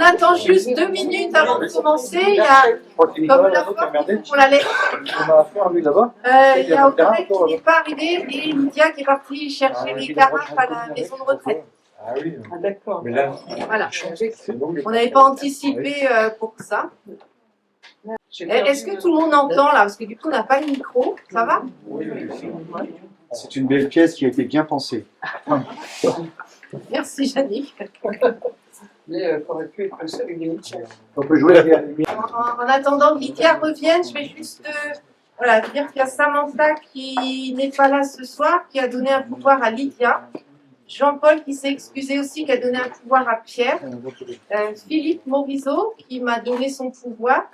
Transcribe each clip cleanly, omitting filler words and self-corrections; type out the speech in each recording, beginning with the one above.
attend juste 2 minutes avant de commencer. Il y a, comme la fois pour la lettre, il y a Audrey qui n'est pas arrivé et Lydia qui est partie chercher les carafes à la maison de retraite. Ah oui, d'accord. Voilà. On n'avait pas anticipé pour ça. Est-ce que tout le monde entend là? Parce que du coup, on n'a pas de micro. Ça va? c'est une belle pièce qui a été bien pensée. Merci, Jannick. Mais ça aurait pu être comme ça avec des micros. On peut jouer avec la lumière. En attendant que Lydia revienne, je vais juste voilà, dire qu'il y a Samantha qui n'est pas là ce soir, qui a donné un pouvoir à Lydia. Jean-Paul qui s'est excusé aussi, qui a donné un pouvoir à Pierre. Philippe Morisot qui m'a donné son pouvoir.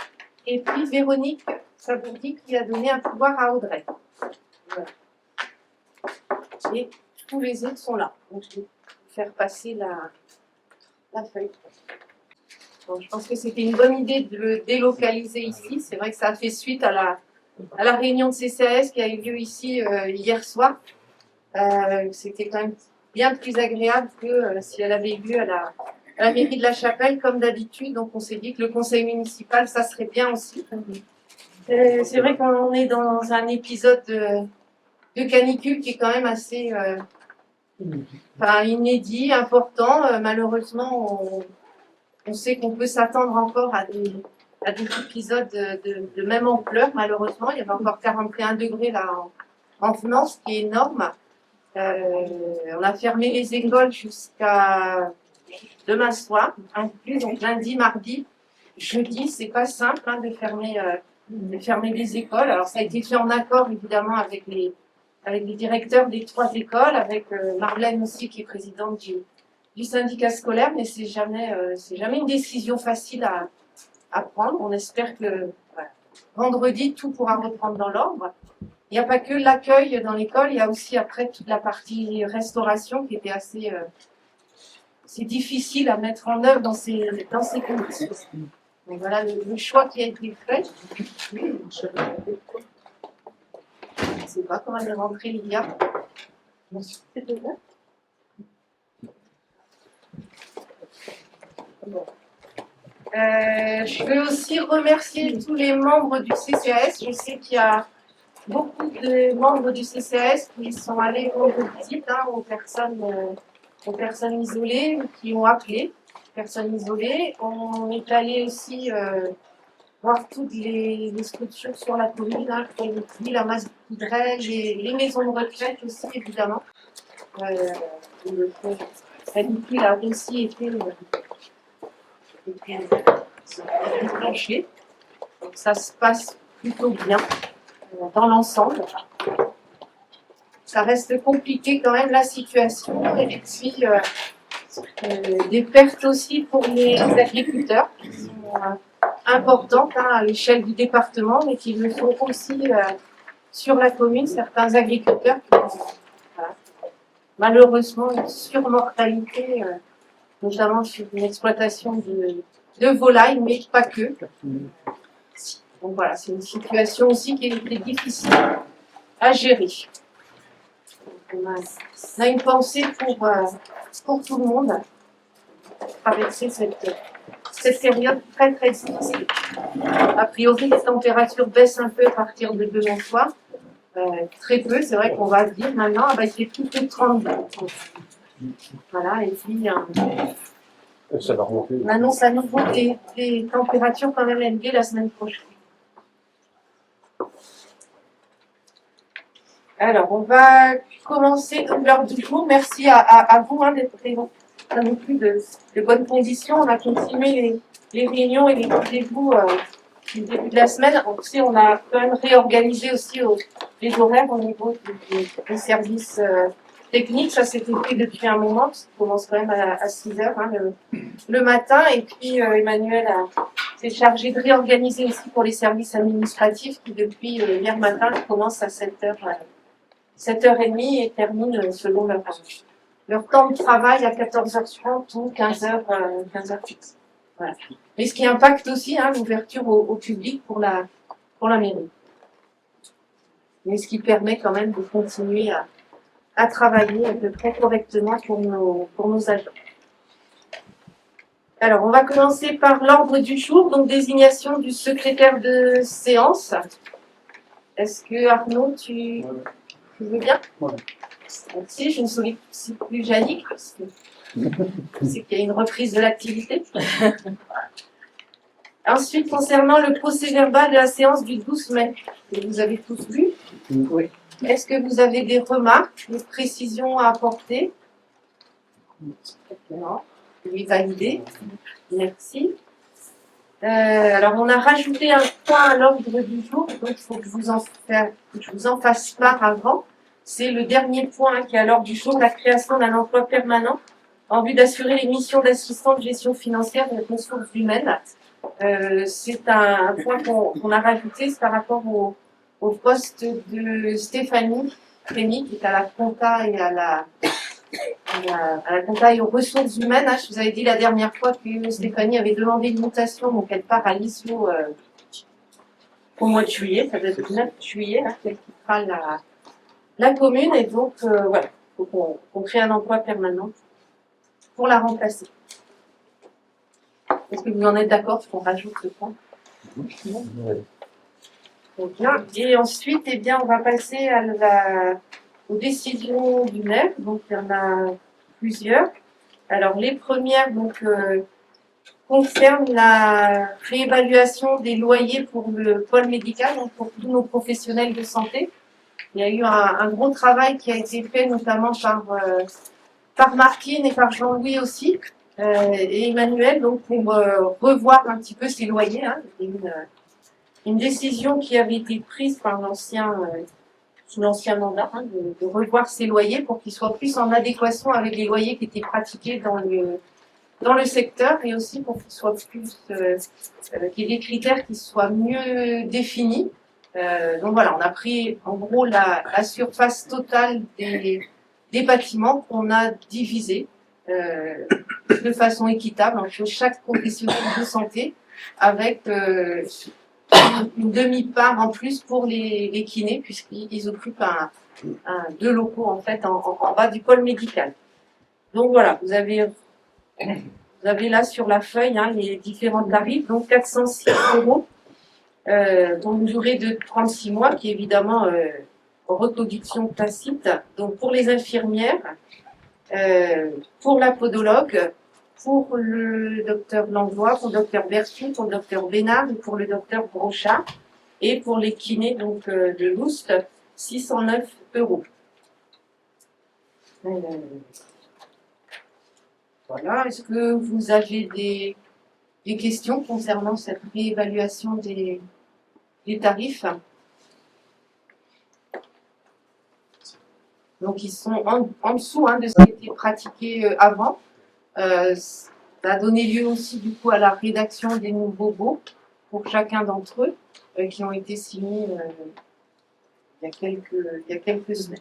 Et puis Véronique Sabourdi qui a donné un pouvoir à Audrey. Voilà. Et tous les autres sont là. Donc je vais faire passer la feuille. Bon, je pense que c'était une bonne idée de le délocaliser ici. C'est vrai que ça a fait suite à la réunion de CCAS qui a eu lieu ici hier soir. C'était quand même bien plus agréable que si elle avait eu lieu à la mairie de la Chapelle, comme d'habitude. Donc on s'est dit que le conseil municipal, ça serait bien aussi. C'est vrai qu'on est dans un épisode de canicule qui est quand même assez inédit, important. Malheureusement, on sait qu'on peut s'attendre encore à des épisodes de même ampleur, malheureusement. Il y avait encore 41 degrés là en venant, ce qui est énorme. On a fermé les écoles jusqu'à demain soir, inclus, donc lundi, mardi, jeudi. C'est pas simple de fermer les écoles. Alors ça a été fait en accord évidemment avec les directeurs des 3 écoles, avec Marlène aussi qui est présidente du syndicat scolaire, mais c'est jamais une décision facile à prendre. On espère que vendredi tout pourra reprendre dans l'ordre. Il n'y a pas que l'accueil dans l'école, il y a aussi après toute la partie restauration qui était assez c'est difficile à mettre en œuvre dans ces conditions. Donc voilà le choix qui a été fait. Je ne sais pas comment elle est rentrée, Lydia. Je veux aussi remercier tous les membres du CCAS. Je sais qu'il y a beaucoup de membres du CCAS qui sont allés rendre visite aux personnes isolées, qui ont appelé personnes isolées. On est allé aussi voir toutes les structures sur la commune, comme le puits, la masse de poudrelle, les maisons de retraite aussi, évidemment. Le canicule a aussi été déclenché. Donc ça se passe plutôt bien dans l'ensemble. Ça reste compliqué quand même la situation et puis des pertes aussi pour les agriculteurs qui sont importantes à l'échelle du département mais qui le sont aussi sur la commune, certains agriculteurs qui ont malheureusement une surmortalité, notamment sur une exploitation de volailles, mais pas que. Donc voilà, c'est une situation aussi qui est difficile à gérer. Donc on a une pensée pour tout le monde, traverser cette période très très difficile. A priori, les températures baissent un peu à partir de demain soir. Très peu, c'est vrai qu'on va dire maintenant, il fait plus que 30 degrés. Voilà, et puis Ça va remonter. on annonce à nouveau des températures quand même élevées la semaine prochaine. Alors, on va commencer donc l'heure du jour. Merci à vous d'être présents non plus de bonnes conditions. On a continué les réunions et les rendez-vous du début de la semaine. On a quand même réorganisé aussi les horaires au niveau des services techniques. Ça s'était fait depuis un moment, parce qu'on commence quand même à 6 heures le matin. Et puis Emmanuel s'est chargé de réorganiser aussi pour les services administratifs qui depuis hier matin commencent à 7h30 et terminent selon leur temps de travail à 14h30 ou 15h fixe. Voilà. Mais ce qui impacte aussi l'ouverture au public pour la mairie. Mais ce qui permet quand même de continuer à travailler à peu près correctement pour nos agents. Alors, on va commencer par l'ordre du jour, donc désignation du secrétaire de séance. Est-ce que Arnaud, tu veux bien? Ouais. Merci, je ne sollicite plus Yannick, parce que c'est qu'il y a une reprise de l'activité. Ensuite, concernant le procès-verbal de la séance du 12 mai, que vous avez tous lu, Oui. est-ce que vous avez des remarques, des précisions à apporter? Non. Oui, validé. Merci. Alors, on a rajouté un point à l'ordre du jour, donc il faut que je vous en fasse part avant. C'est le dernier point qui est à l'ordre du jour, la création d'un emploi permanent en vue d'assurer les missions d'assistant de gestion financière et de ressources humaines. C'est un point qu'on a rajouté, c'est par rapport au poste de Stéphanie Rémy, qui est à la compta et à la compta et aux ressources humaines. Je vous avais dit la dernière fois que Stéphanie avait demandé une mutation, donc elle part à l'ISO au mois de juillet, ça doit être le 9 juillet, qu'elle quittera la commune, et donc voilà, il faut qu'on crée un emploi permanent pour la remplacer. Est-ce que vous en êtes d'accord qu'on rajoute ce point? Très bien. Et ensuite, eh bien, on va passer aux décisions du maire. Donc, il y en a plusieurs. Alors, les premières concernent la réévaluation des loyers pour le pôle médical, donc pour tous nos professionnels de santé. Il y a eu un gros travail qui a été fait, notamment par Martine et par Jean-Louis aussi, et Emmanuel, donc pour revoir un petit peu ces loyers. Il y a une décision qui avait été prise par sous l'ancien mandat, de revoir ces loyers pour qu'ils soient plus en adéquation avec les loyers qui étaient pratiqués dans le secteur, et aussi pour qu'ils soient plus qu'il y ait des critères qui soient mieux définis. Donc voilà, on a pris en gros la surface totale des bâtiments qu'on a divisé de façon équitable entre chaque professionnel de santé, avec une demi-part en plus pour les kinés, puisqu'ils occupent deux locaux en fait en bas du pôle médical. Donc voilà, vous avez là sur la feuille les différents tarifs, donc 406 € pour une durée de 36 mois, qui est évidemment en reconduction tacite. Donc pour les infirmières, pour la podologue, pour le docteur Langlois, pour le docteur Berthoud, pour le docteur Bénard, pour le docteur Brochard, et pour les kinés donc de Loust, 609 €. Voilà. Est-ce que vous avez des questions concernant cette réévaluation des tarifs? Donc ils sont en dessous de ce qui était pratiqué avant. Ça a donné lieu aussi du coup à la rédaction des nouveaux baux pour chacun d'entre eux, qui ont été signés il y a quelques semaines.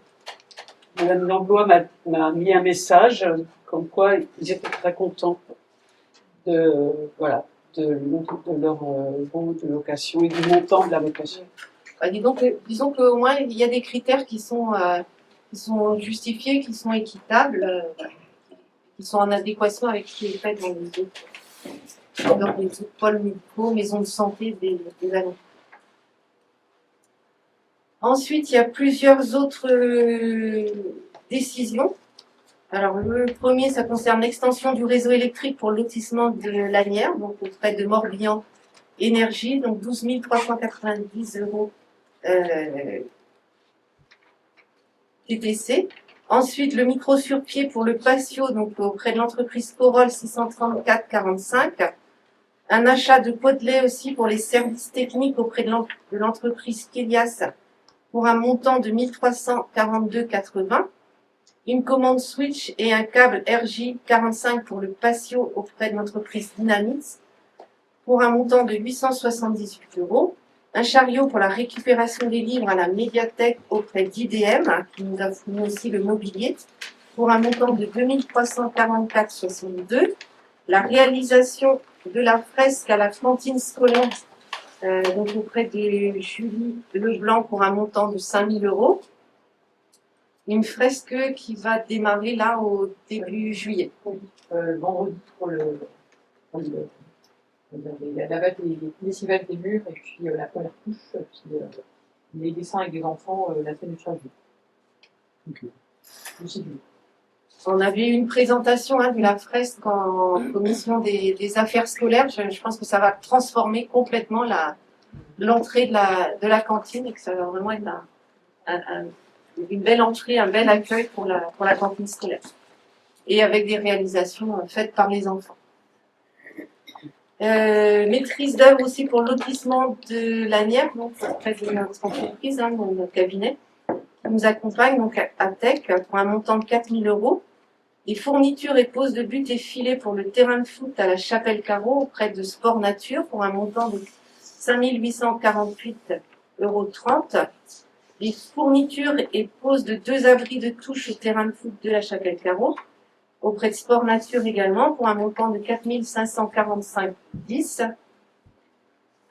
Madame Langlois m'a mis un message comme quoi ils étaient très contents de leur bon de location et du montant de la location. Disons qu'au moins il y a des critères qui sont justifiés, qui sont équitables, qui sont en adéquation avec ce qui est fait dans les autres pôles médicaux, maisons de santé des alentours. Ensuite, il y a plusieurs autres décisions. Alors, le premier, ça concerne l'extension du réseau électrique pour le lotissement de Lanière, donc auprès de Morbihan Énergie, donc 12 390 € TTC. Ensuite, le micro sur pied pour le patio, donc auprès de l'entreprise Corol, 634,45. Un achat de pots de lait aussi pour les services techniques auprès de l'entreprise Kélias pour un montant de 1342,80. Une commande switch et un câble RJ45 pour le patio auprès de l'entreprise Dynamix pour un montant de 878 €. Un chariot pour la récupération des livres à la médiathèque auprès d'IDM, qui nous a fourni aussi le mobilier, pour un montant de 2344,62 €. La réalisation de la fresque à la cantine scolaire, donc auprès de Julie Leblanc pour un montant de 5 000 €. Une fresque qui va démarrer là au début juillet. Vendredi pour le la lavage des lessivages des murs et puis la première couche, puis les dessins avec des enfants la semaine du changement. Ok. On avait eu une présentation de la fresque en commission des affaires scolaires. Je pense que ça va transformer complètement l'entrée de la cantine et que ça va vraiment être une belle entrée, un bel accueil pour la cantine scolaire. Et avec des réalisations faites par les enfants. Maîtrise d'œuvre aussi pour le lotissement de la Nièvre, donc auprès de notre entreprise, notre cabinet, qui nous accompagne donc à Tech pour un montant de 4 000 €. Les fournitures et poses de but et filets pour le terrain de foot à la Chapelle-Carreau auprès de Sport Nature pour un montant de 5 848,30 €. Les fournitures et poses de 2 abris de touche au terrain de foot de la Chapelle-Carreau auprès de Sport Nature également pour un montant de 4 545,10 €.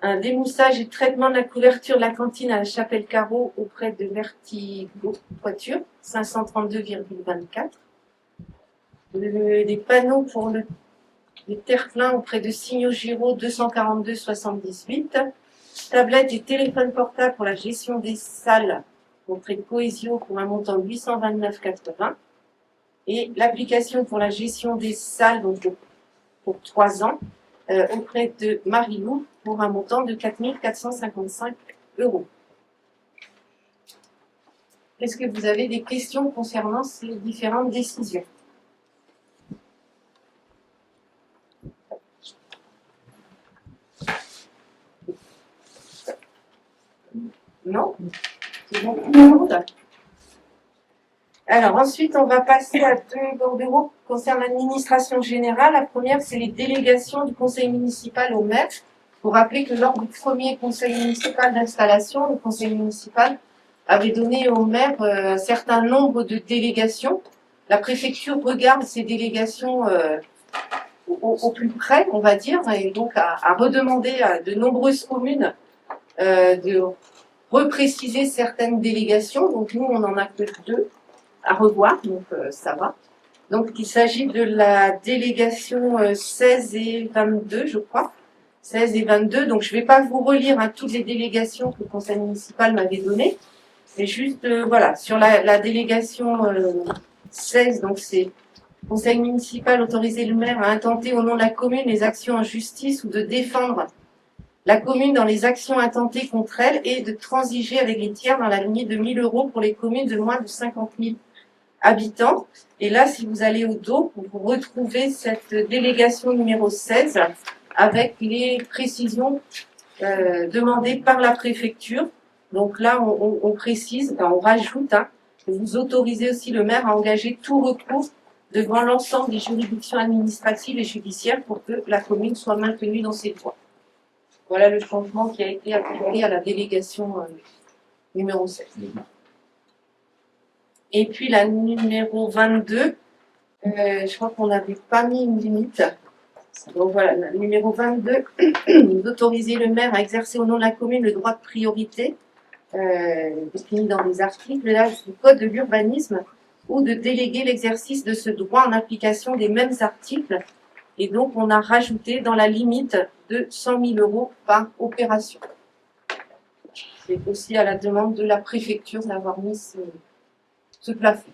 Un démoussage et traitement de la couverture de la cantine à la Chapelle-Carreau auprès de Vertigo Toiture, 532,24 €. Des panneaux pour les terre-pleins auprès de Signaux Giraud, 242,78 €. Tablettes et téléphones portables pour la gestion des salles auprès de Cohésio pour un montant de 829,80 €. Et l'application pour la gestion des salles donc pour 3 ans auprès de Marilou pour un montant de 4 455 €. Est-ce que vous avez des questions concernant ces différentes décisions? Non? C'est bon pour tout le monde? Alors ensuite, on va passer à 2 bordereaux qui concernent l'administration générale. La première, c'est les délégations du conseil municipal au maire. Pour rappeler que lors du premier conseil municipal d'installation, le conseil municipal avait donné au maire un certain nombre de délégations. La préfecture regarde ces délégations au plus près, on va dire, et donc a redemandé à de nombreuses communes de repréciser certaines délégations. Donc nous, on en a que 2 à revoir, donc ça va. Donc il s'agit de la délégation 16 et 22, je crois. 16 et 22, donc je ne vais pas vous relire toutes les délégations que le conseil municipal m'avait données, mais juste, voilà, sur la délégation 16, donc c'est conseil municipal autoriser le maire à intenter au nom de la commune les actions en justice ou de défendre la commune dans les actions intentées contre elle et de transiger avec les tiers dans la limite de 1 000 € pour les communes de moins de 50 000 habitants. Et là, si vous allez au dos, vous retrouvez cette délégation numéro 16 avec les précisions demandées par la préfecture. Donc là, on précise, on rajoute que vous autorisez aussi le maire à engager tout recours devant l'ensemble des juridictions administratives et judiciaires pour que la commune soit maintenue dans ses droits. Voilà le changement qui a été appliqué à la délégation numéro 16. Et puis la numéro 22, je crois qu'on n'avait pas mis une limite. Donc voilà, la numéro 22, d'autoriser le maire à exercer au nom de la commune le droit de priorité, défini dans les articles là, du Code de l'urbanisme, ou de déléguer l'exercice de ce droit en application des mêmes articles. Et donc on a rajouté dans la limite de 100 000 € par opération. C'est aussi à la demande de la préfecture d'avoir mis ce plafond.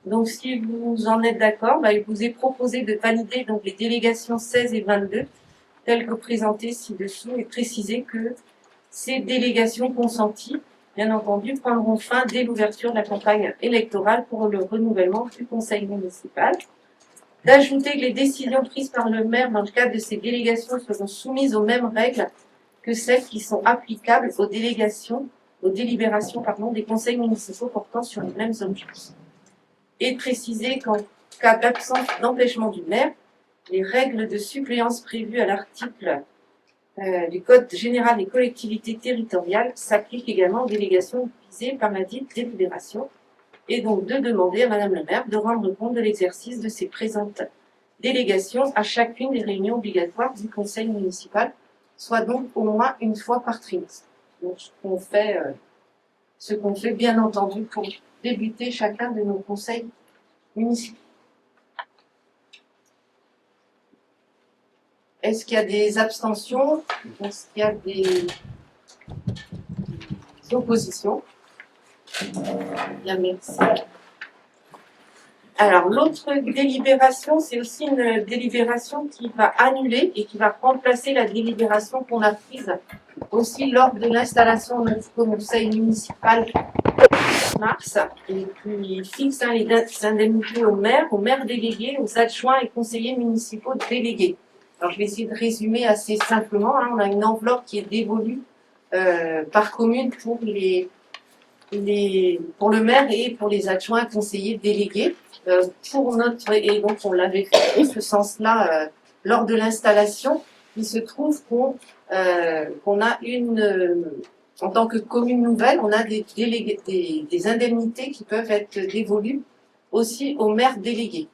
Donc, si vous en êtes d'accord, il vous est proposé de valider donc les délégations 16 et 22 telles que présentées ci-dessous et préciser que ces délégations consenties, bien entendu, prendront fin dès l'ouverture de la campagne électorale pour le renouvellement du conseil municipal. D'ajouter que les décisions prises par le maire dans le cadre de ces délégations seront soumises aux mêmes règles que celles qui sont applicables aux délibérations des conseils municipaux portant sur les mêmes objets. Et préciser qu'en cas d'absence d'empêchement du maire, les règles de suppléance prévues à l'article du Code général des collectivités territoriales s'appliquent également aux délégations visées par la dite délibération, et donc de demander à Madame le maire de rendre compte de l'exercice de ces présentes délégations à chacune des réunions obligatoires du conseil municipal, soit donc au moins une fois par trimestre. Donc ce qu'on fait bien entendu pour débuter chacun de nos conseils municipaux. Est-ce qu'il y a des abstentions? Est-ce qu'il y a des oppositions? Bien, merci. Alors, l'autre délibération, c'est aussi une délibération qui va annuler et qui va remplacer la délibération qu'on a prise aussi lors de l'installation de notre conseil municipal en mars, et qui fixe les indemnités aux maires délégués, aux adjoints et conseillers municipaux délégués. Alors, je vais essayer de résumer assez simplement. On a une enveloppe qui est dévolue par commune pour pour le maire et pour les adjoints conseillers délégués. Et donc on l'avait fait dans ce sens-là lors de l'installation. Il se trouve qu'on a en tant que commune nouvelle, on a des indemnités qui peuvent être dévolues aussi aux maires délégués.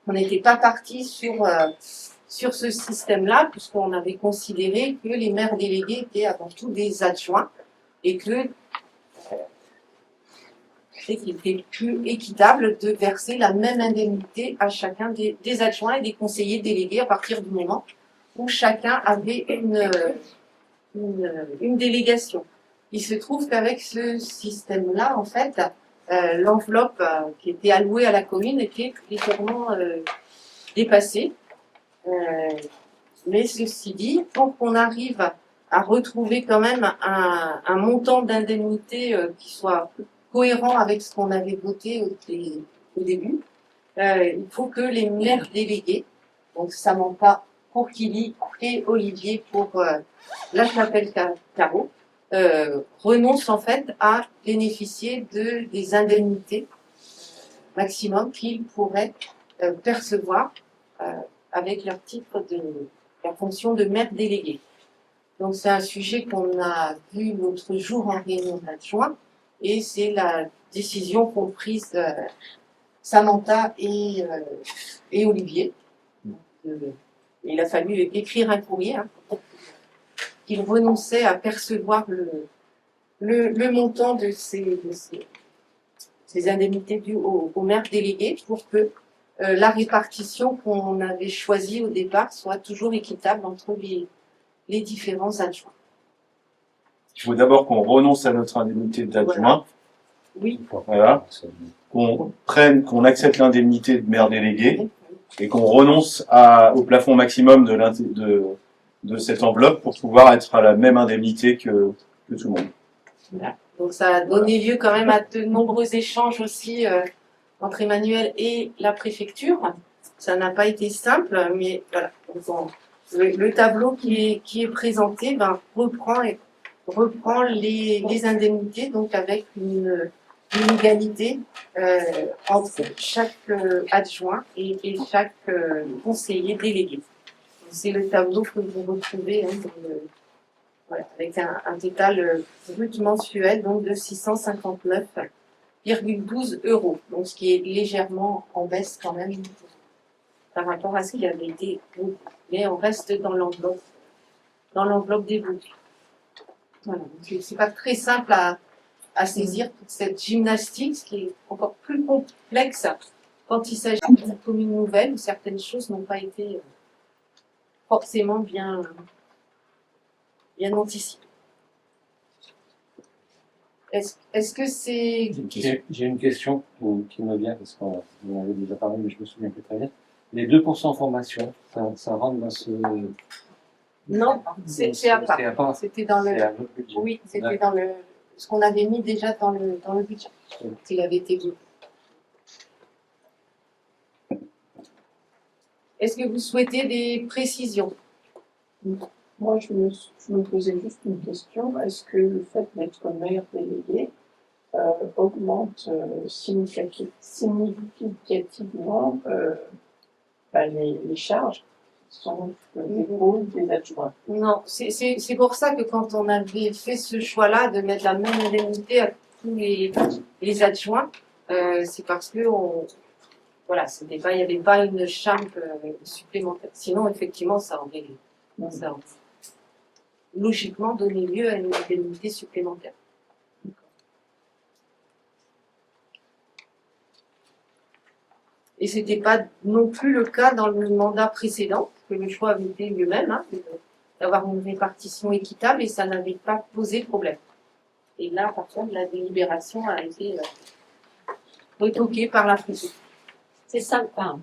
On n'était pas parti sur ce système-là, puisqu'on avait considéré que les maires délégués étaient avant tout des adjoints et qu'il était plus équitable de verser la même indemnité à chacun des adjoints et des conseillers délégués à partir du moment où chacun avait une délégation. Il se trouve qu'avec ce système-là, en fait, l'enveloppe qui était allouée à la commune était légèrement dépassée. Mais ceci dit, pour qu'on arrive à retrouver quand même un montant d'indemnité qui soit cohérent avec ce qu'on avait voté au début, il faut que les maires délégués, donc Samantha pour Kili et Olivier pour la Chapelle-Carreau, renoncent en fait à bénéficier des indemnités maximum qu'ils pourraient percevoir avec leur titre leur fonction de maire délégué. Donc c'est un sujet qu'on a vu l'autre jour en réunion d'adjoints. Et c'est la décision qu'ont prise Samantha et Olivier. Il a fallu écrire un courrier qu'ils renonçaient à percevoir le montant de ces indemnités dues aux maires délégués pour que la répartition qu'on avait choisie au départ soit toujours équitable entre les différents adjoints. Il faut d'abord qu'on renonce à notre indemnité d'adjoint. Oui. Voilà. Qu'on accepte l'indemnité de maire délégué et qu'on renonce au plafond maximum de cette enveloppe pour pouvoir être à la même indemnité que tout le monde. Voilà. Donc ça a donné lieu quand même à de nombreux échanges aussi entre Emmanuel et la préfecture. Ça n'a pas été simple, mais voilà. Donc, le tableau qui est présenté reprend les indemnités, donc avec une égalité entre chaque adjoint et chaque conseiller délégué. C'est le tableau que vous retrouvez avec un total brut mensuel donc de 659,12 €. Donc ce qui est légèrement en baisse quand même par rapport à ce qui avait été voté. Mais on reste dans l'enveloppe des votes. Voilà. C'est pas très simple à saisir toute cette gymnastique, ce qui est encore plus complexe quand il s'agit d'une commune nouvelle où certaines choses n'ont pas été forcément bien anticipées. Est-ce que c'est... J'ai une question qui me vient, parce qu'on en avait déjà parlé, mais je me souviens plus très bien. Les 2% formation, ça rentre dans ce... Non, c'est à part. C'était dans le... budget. Oui, c'était dans ce qu'on avait mis déjà dans le budget. Il avait été vu. Est-ce que vous souhaitez des précisions? Moi, je me posais juste une question. Est-ce que le fait d'être maire délégué augmente significativement les charges qui sont des rôles des adjoints? Non, c'est pour ça que quand on avait fait ce choix-là de mettre la même indemnité à tous les adjoints, c'est parce que il n'y avait pas une charge supplémentaire. Sinon, effectivement, ça aurait logiquement donné lieu à une indemnité supplémentaire. Et ce n'était pas non plus le cas dans le mandat précédent, que le choix avait été lui-même, hein, d'avoir une répartition équitable et ça n'avait pas posé problème. Et là, par contre, la délibération a été retoquée par la présidente. C'est sympa.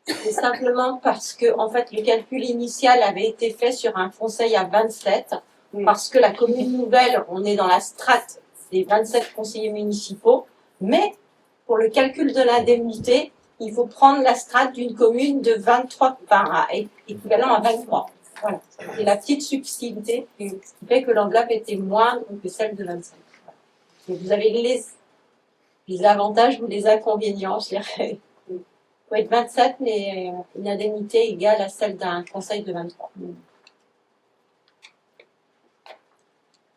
C'est simplement parce que, en fait, le calcul initial avait été fait sur un conseil à 27, Oui. parce que la commune nouvelle, on est dans la strate des 27 conseillers municipaux, mais pour le calcul de l'indemnité, il faut prendre la strate d'une commune de 23, enfin, équivalent à 23. Voilà. C'est la petite subtilité qui fait que l'enveloppe était moindre que celle de 25. Donc vous avez les avantages ou les inconvénients, je dirais. Il faut être 27, mais une indemnité égale à celle d'un conseil de 23.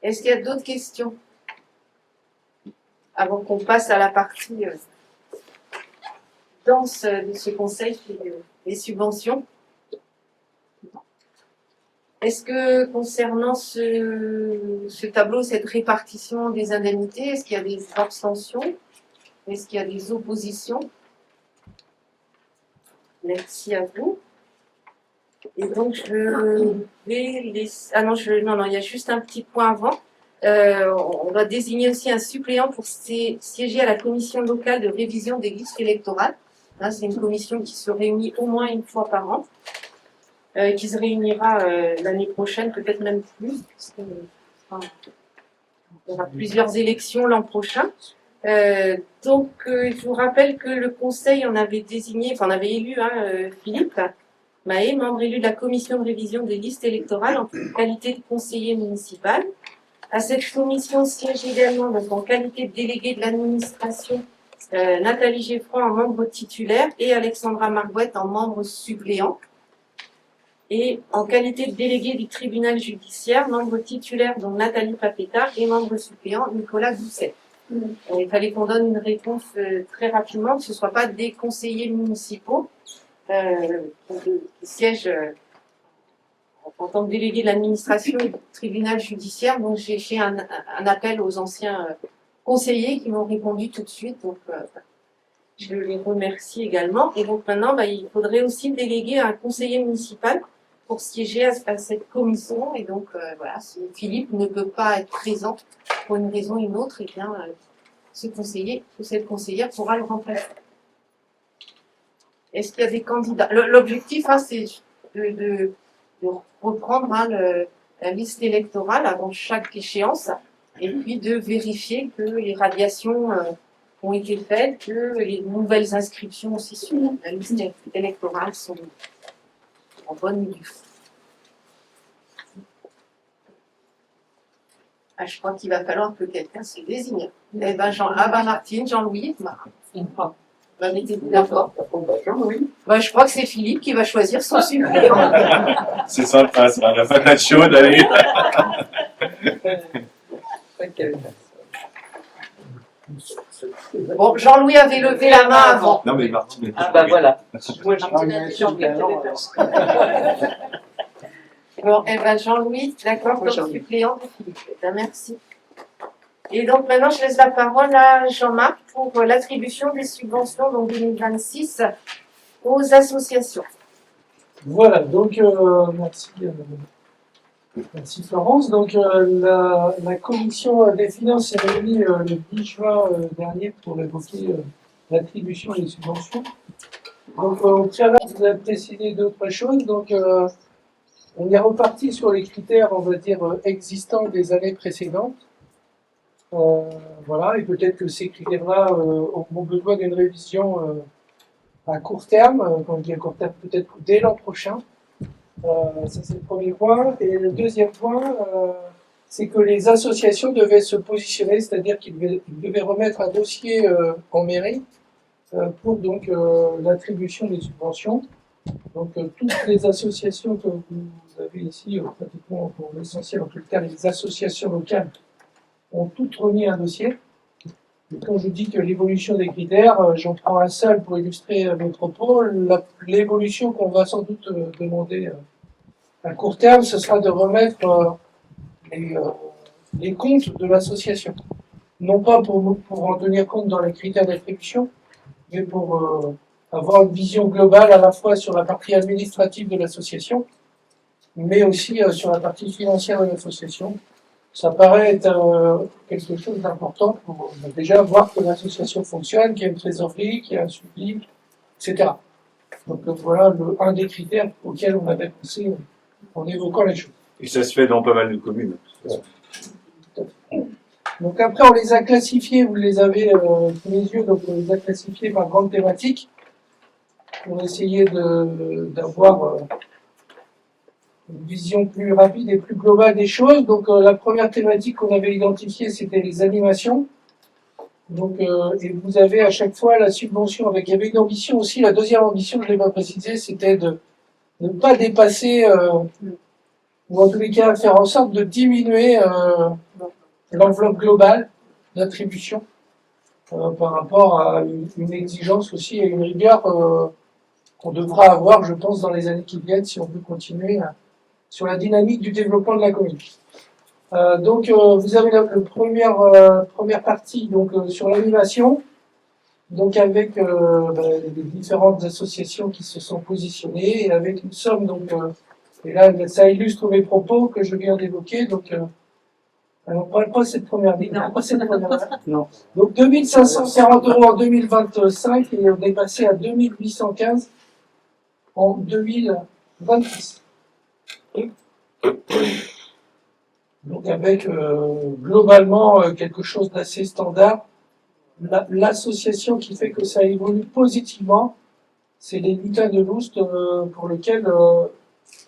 Est-ce qu'il y a d'autres questions avant qu'on passe à la partie dense de ce conseil qui est les subventions? Est-ce que concernant ce tableau, cette répartition des indemnités, est-ce qu'il y a des abstentions? Est-ce qu'il y a des oppositions? Merci à vous. Et donc, je vais laisser... Ah non, non, il y a juste un petit point avant. On va désigner aussi un suppléant pour siéger à la commission locale de révision des listes électorales. Hein, c'est une commission qui se réunit au moins une fois par an, qui se réunira l'année prochaine, peut-être même plus, parce que, il y aura plusieurs élections l'an prochain. Donc, je vous rappelle que le conseil on avait désigné, enfin on avait élu Philippe Mahé, membre élu de la commission de révision des listes électorales en qualité de conseiller municipal. À cette commission siège également, donc en qualité de délégué de l'administration, Nathalie Geffroy en membre titulaire et Alexandra Margouette en membre suppléant. Et en qualité de délégué du tribunal judiciaire, membre titulaire donc Nathalie Papétard et membre suppléant Nicolas Doucet. Il fallait qu'on donne une réponse très rapidement, que ce ne soit pas des conseillers municipaux qui siègent en tant que délégué de l'administration et du tribunal judiciaire. Donc j'ai fait un appel aux anciens conseillers qui m'ont répondu tout de suite. Donc je les remercie également. Et donc maintenant, il faudrait aussi déléguer un conseiller municipal pour siéger à cette commission. Et donc voilà, si Philippe ne peut pas être présent pour une raison ou une autre, et bien ce conseiller ou cette conseillère pourra le remplacer. Est-ce qu'il y a des candidats? L'objectif, c'est de reprendre la liste électorale avant chaque échéance et puis de vérifier que les radiations ont été faites, que les nouvelles inscriptions aussi sur la liste électorale sont en bonne lieu. Je crois qu'il va falloir que quelqu'un se désigne. Eh ben, Martine, Jean-Louis, mettez-vous d'accord. Je crois que c'est Philippe qui va choisir son suppléant. C'est sympa, ça. La patate chaude, allez. Bon, Jean-Louis avait levé la main avant. Non, mais Martine. Voilà. Moi, j'ai Bon, Jean-Louis, d'accord, comme suppléant de Philippe. Merci. Et donc maintenant, je laisse la parole à Jean-Marc pour l'attribution des subventions donc 2026 aux associations. Voilà, donc merci Florence. Donc la commission des finances s'est réunie le 10 juin dernier pour évoquer l'attribution des subventions. Donc au préalable, vous avez précisé d'autres choses. Donc on est reparti sur les critères, on va dire, existants des années précédentes. Voilà, et peut-être que ces critères-là auront besoin d'une révision à court terme, quand je dis à court terme, peut-être dès l'an prochain. Ça, c'est le premier point. Et le deuxième point, c'est que les associations devaient se positionner, c'est-à-dire qu'ils devaient remettre un dossier en mairie pour donc l'attribution des subventions. Donc toutes les associations que vous avez ici, pratiquement pour l'essentiel, en tout cas les associations locales, ont toutes remis un dossier. Et quand je dis que l'évolution des critères, j'en prends un seul pour illustrer mes propos. L'évolution qu'on va sans doute demander à court terme, ce sera de remettre les comptes de l'association. Non pas pour en tenir compte dans les critères d'attribution, mais pour avoir une vision globale à la fois sur la partie administrative de l'association, mais aussi sur la partie financière de l'association. Ça paraît être quelque chose d'important pour déjà voir que l'association fonctionne, qu'il y a une trésorerie, qu'il y a un suivi, etc. Donc voilà un des critères auxquels on avait pensé en évoquant les choses. Et ça se fait dans pas mal de communes. Donc après, on les a classifiés, vous les avez sous les yeux, donc on les a classifiés par grande thématique pour essayer d'avoir une vision plus rapide et plus globale des choses. Donc la première thématique qu'on avait identifiée, c'était les animations. Donc, et vous avez à chaque fois la subvention avec. Il y avait une ambition aussi. La deuxième ambition, je ne l'ai pas précisé, c'était de ne pas dépasser, ou en tous les cas faire en sorte de diminuer l'enveloppe globale d'attribution par rapport à une exigence aussi et une rigueur qu'on devra avoir, je pense, dans les années qui viennent si on veut continuer sur la dynamique du développement de la commune. Donc, vous avez la première partie donc sur l'animation, donc avec les différentes associations qui se sont positionnées et avec une somme donc et là ça illustre mes propos que je viens d'évoquer. Donc, on ne parle pas cette première ligne. Non. Donc 2540 € en 2025 et on est passé à 2815 en 2026. Donc avec globalement quelque chose d'assez standard. L'association qui fait que ça évolue positivement, c'est les lutins de l'Oust pour lesquels on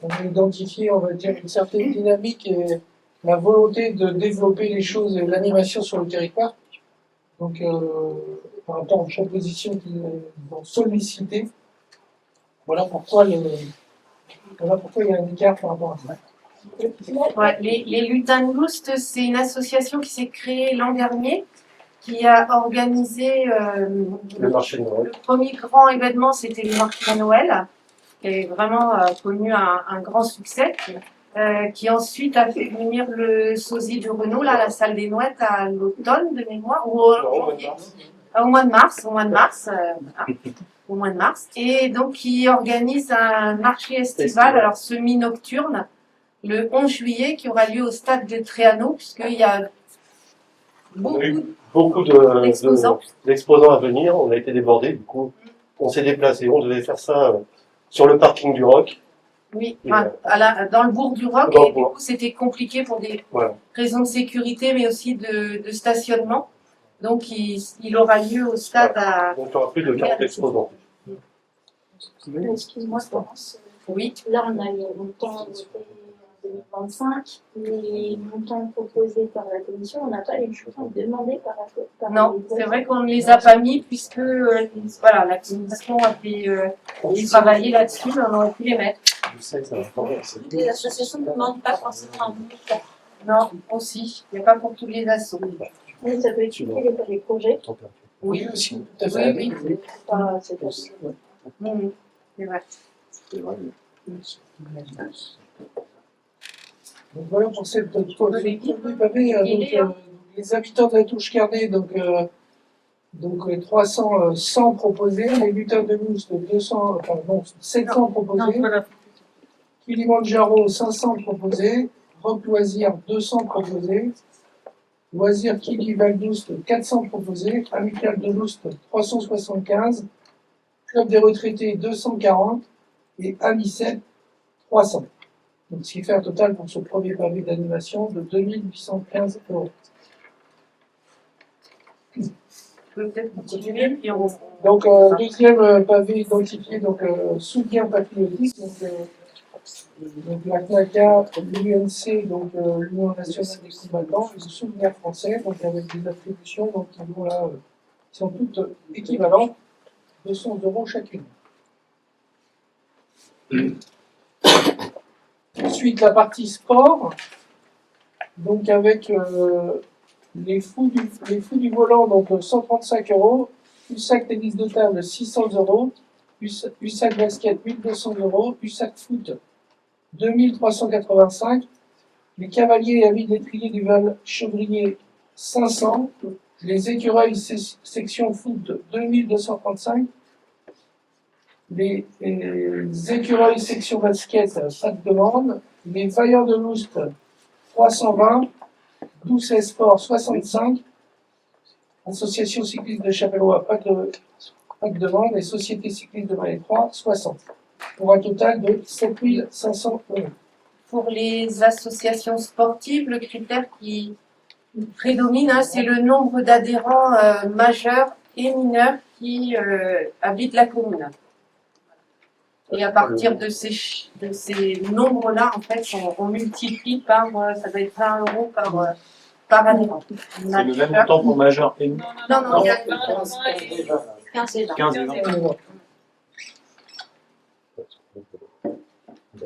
a identifié, on va dire, une certaine dynamique et la volonté de développer les choses et l'animation sur le territoire. Donc par rapport aux propositions qu'ils ont sollicitées, voilà pourquoi il y a un écart par rapport à ça. Ouais, les Lutins de l'Oust, c'est une association qui s'est créée l'an dernier, qui a organisé Le marché de Noël. le premier grand événement, c'était le marché de Noël, qui a vraiment connu un grand succès, qui ensuite a fait venir le sosie du Renault, là, la salle des Nouettes à l'automne de mémoire, ou au mois de mars, au mois de mars, et donc qui organise un marché estival, alors semi-nocturne, le 11 juillet, qui aura lieu au stade de Tréano, puisqu'il y a beaucoup d'exposants à venir. On a été débordés, du coup, on s'est déplacé. On devait faire ça sur le parking du Roc. Oui, dans le bourg du Roc, et du coup c'était compliqué pour des raisons de sécurité, mais aussi de stationnement. Donc il aura lieu au stade à... Donc il y aura plus de 40 exposants. Excuse-moi, Florence. Oui. Là, on a les montants votés en 2025, les montants proposés par la commission, on n'a pas les montants demandés par non, c'est vrai qu'on ne les a pas mis puisque voilà, la commission a fait travailler là-dessus, mais on aurait pu les mettre. Je sais que ça va pas. Les associations ne demandent pas forcément un montant. Non, aussi. Il n'y a pas pour tous les assos. Oui, ça peut expliquer les projets. Oui, aussi, tout à fait. Oui. C'est possible. C'est vrai. Donc voilà pour cette les habitants de la Touche Carnet, donc 100 proposés, les lutins de l'Oust 700 proposés, Kilimanjaro 500 proposés, Rock Loisirs 200 proposés, Loisirs Kili Val d'Oust 400 proposés, Amical de l'Oust 375, Club des retraités 240 et Amicet 300. Donc, ce qui fait un total pour ce premier pavé d'animation de 2815 €. Peut-être continuer, puis on... Donc, deuxième pavé identifié, donc soutien patriotique, donc la CNACA, l'UNC, donc l'Union nationale des combattants, le souvenir français, donc avec des attributions donc, qui vont là, qui sont toutes équivalentes, 200 € chacune. Ensuite, la partie sport, donc avec les fous du volant, donc 135 €, USAC tennis de table 600 €, USAC basket 1200 €, USAC foot 2385, les cavaliers et amis d'étrier du Val-Chevrier 500, les écureuils section foot 2235, les écureuils section basket, pas de demande. Les vaillants de Loust, 320. Doucet Sport, 65. Association cycliste de Chapellois, pas de demande. Et Société cycliste de Marais 3, 60. Pour un total de 7500 €. Pour les associations sportives, le critère qui prédomine, hein, c'est le nombre d'adhérents majeurs et mineurs qui habitent la commune. Et à partir de ces nombres-là, en fait, on multiplie par, ça doit être 20 € par adhérent. C'est le même montant pour majeur et mineur. Non, il y a 15 et 20. 15 et 20.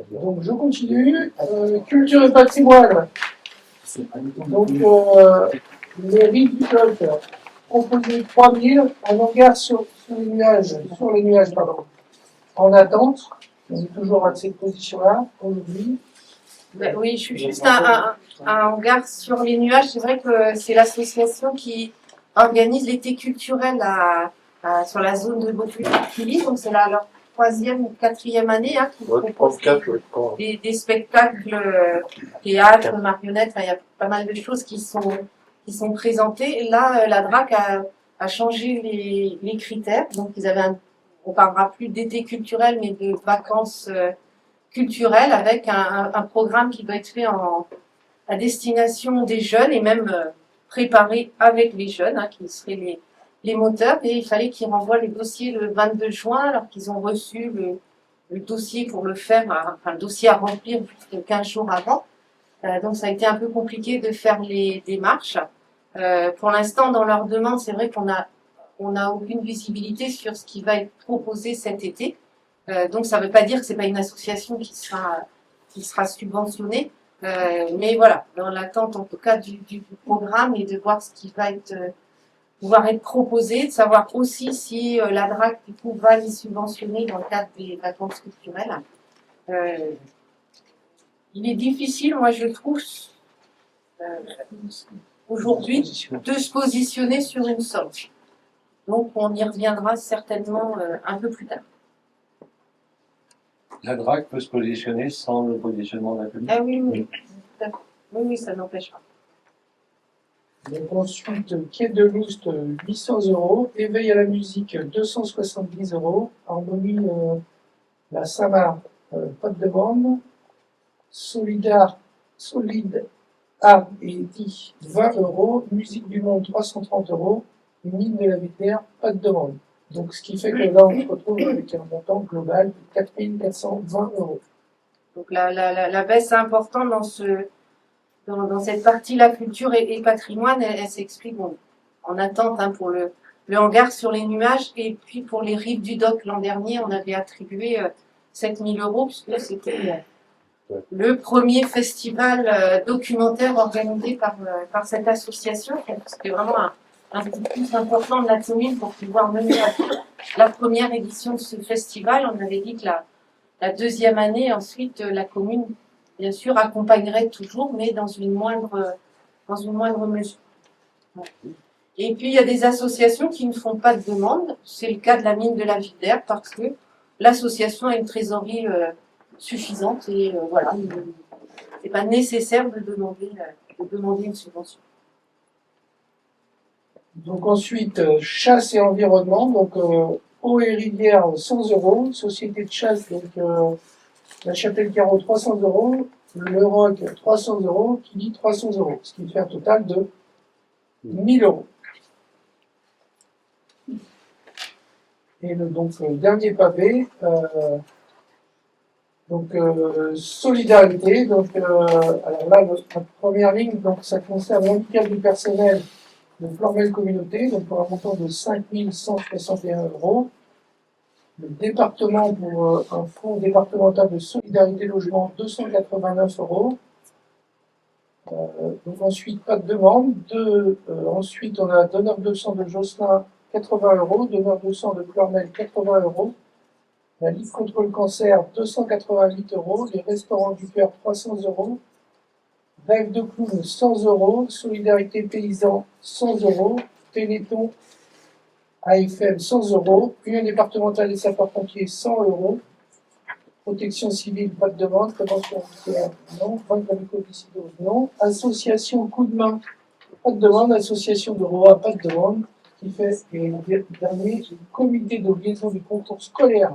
Donc je continue. Culture et patrimoine. Donc les rives du golfe proposées 3000 en hangar sur les nuages, en attente. On est toujours à cette position-là aujourd'hui. Ben oui, je suis juste un hangar sur les nuages. C'est vrai que c'est l'association qui organise l'été culturel sur la zone de Beaupuy. Donc c'est leur 3e ou 4e année qui propose des spectacles, théâtre, marionnettes. Enfin, il y a pas mal de choses qui sont présentées. Et là, la DRAC a changé les critères. Donc on parlera plus d'été culturel, mais de vacances culturelles avec un programme qui doit être fait à destination des jeunes et même préparé avec les jeunes, qui seraient les moteurs. Et il fallait qu'ils renvoient les dossiers le 22 juin, alors qu'ils ont reçu le dossier pour le faire, enfin le dossier à remplir juste 15 jours avant. Donc ça a été un peu compliqué de faire les démarches. Pour l'instant, dans leur demande, c'est vrai qu'on a aucune visibilité sur ce qui va être proposé cet été. Donc ça ne veut pas dire que c'est pas une association qui sera subventionnée, mais voilà, dans l'attente en tout cas du programme et de voir ce qui va pouvoir être proposé, de savoir aussi si la DRAC du coup va les subventionner dans le cadre des vacances culturelles. Il est difficile, moi je trouve, aujourd'hui, de se positionner sur une somme. Donc on y reviendra certainement un peu plus tard. La DRAC peut se positionner sans le positionnement de la commune. Ah oui, ça n'empêche pas. Donc ensuite, Quai de Loust, 800 €. Éveil à la musique, 270 €. Harmonie, la Samar, pas de demande. Solide Art et dit 20 €. Musique du Monde, 330 €. Mine de la Vitaire, pas de demande. Donc, ce qui fait que là, on se retrouve avec un montant global de 4 420 €. Donc la baisse importante dans cette partie, la culture et patrimoine, elle s'explique en attente pour le hangar sur les nuages, et puis pour les rives du Doc. L'an dernier, on avait attribué 7 000 € puisque c'était le premier festival documentaire organisé par cette association. C'était vraiment un peu plus important de la commune pour pouvoir mener la première édition de ce festival. On avait dit que la deuxième année, ensuite, la commune, bien sûr, accompagnerait toujours, mais dans une moindre mesure. Et puis, il y a des associations qui ne font pas de demande. C'est le cas de la mine de la Vitaire, parce que l'association a une trésorerie suffisante et voilà, c'est pas nécessaire de demander une subvention. Donc ensuite, chasse et environnement, donc eau et rivière, 100 €. Société de chasse, donc la Chapelle-Carreau, 300 €. Le Roc, 300 €. Qui dit 300 €, ce qui fait un total de 1000 €. Et dernier pavé, solidarité. Donc alors là, la première ligne, donc ça concerne l'handicap du personnel de Flormel Communauté, donc pour un montant de 5 161 €. Le département, pour un fonds départemental de solidarité logement, 289 €. Donc ensuite, pas de demande. Ensuite, on a donneur de sang de Josselin, 80 €. Donneur de sang de Flormel, 80 €. La Ligue contre le cancer, 288 €. Les restaurants du cœur, 300 €. Rêve de clown, 100 €. Solidarité paysan, 100 €. Téléthon, AFM 100 euros, Union départementale des sapeurs-pompiers 100 euros, Protection civile, pas de demande, prévention nucléaire, non, vente d'amicopécidose, non, association coup de main, pas de demande, association de ROA, pas de demande, qui fait et dernier, comité de liaison du concours scolaire,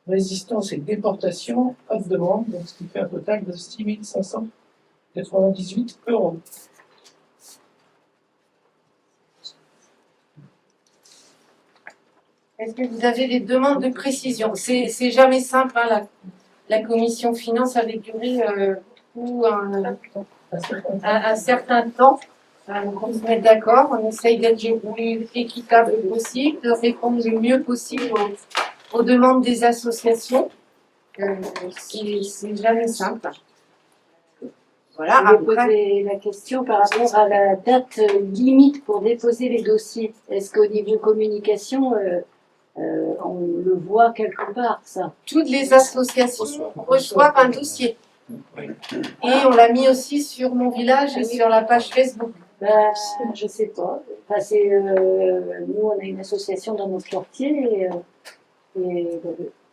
résistance et déportation, pas de demande, donc ce qui fait un total de 6 598 euros. Est-ce que vous avez des demandes de précision? C'est jamais simple, hein, la commission finance avait duré beaucoup un certain temps. On se met d'accord, on essaye d'être le plus équitable possible, de répondre le mieux possible aux demandes des associations. C'est jamais simple. Voilà, Je vais poser la question par rapport à la date limite pour déposer les dossiers. Est-ce qu'au niveau communication, on le voit quelque part, ça? Toutes les associations reçoivent un dossier. Et on l'a mis aussi sur Mon Village et sur la page Facebook. Je sais pas. Enfin, nous, on a une association dans notre quartier et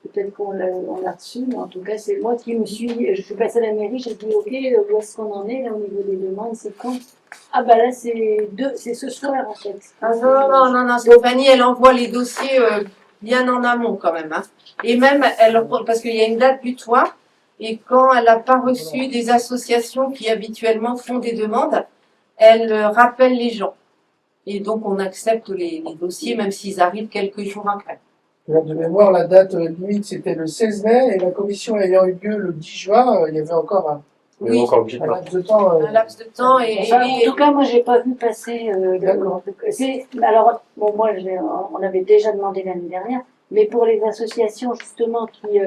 peut-être qu'on l'a reçu, mais en tout cas, c'est moi qui je suis passée à la mairie, j'ai dit, ok, où est-ce qu'on en est là au niveau des demandes, c'est quand? Ah bah là, c'est ce soir en fait. Ah non, Stéphanie, elle envoie les dossiers bien en amont quand même. Hein. Et même, parce qu'il y a une date butoir, et quand elle n'a pas reçu des associations qui habituellement font des demandes, elle rappelle les gens. Et donc, on accepte les dossiers, même s'ils arrivent quelques jours après. De mémoire, la date limite, c'était le 16 mai, et la commission ayant eu lieu le 10 juin, il y avait encore un laps de temps. Un laps de temps. En tout cas, moi, j'ai pas vu passer. Alors, bon, moi, on avait déjà demandé l'année dernière, mais pour les associations justement qui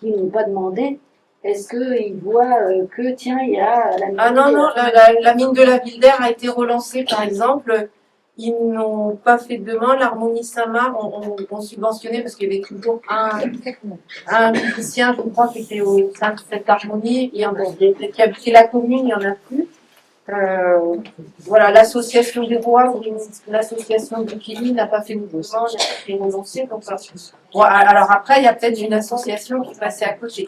n'ont pas demandé, est-ce qu'ils voient que tiens, il y a la mine? Ah non, la mine de la Ville d'Air a été relancée, par exemple. Ils n'ont pas fait de demande. L'Harmonie Saint-Marc ont subventionné parce qu'il y avait toujours un musicien, je crois, qui était au sein de cette harmonie. Qui habitait la commune, il n'y en a plus. Voilà, l'association des rois, l'association de Kili n'a pas fait de demande, elle a été relancée. Donc, bon, alors après, il y a peut-être une association qui passait à côté.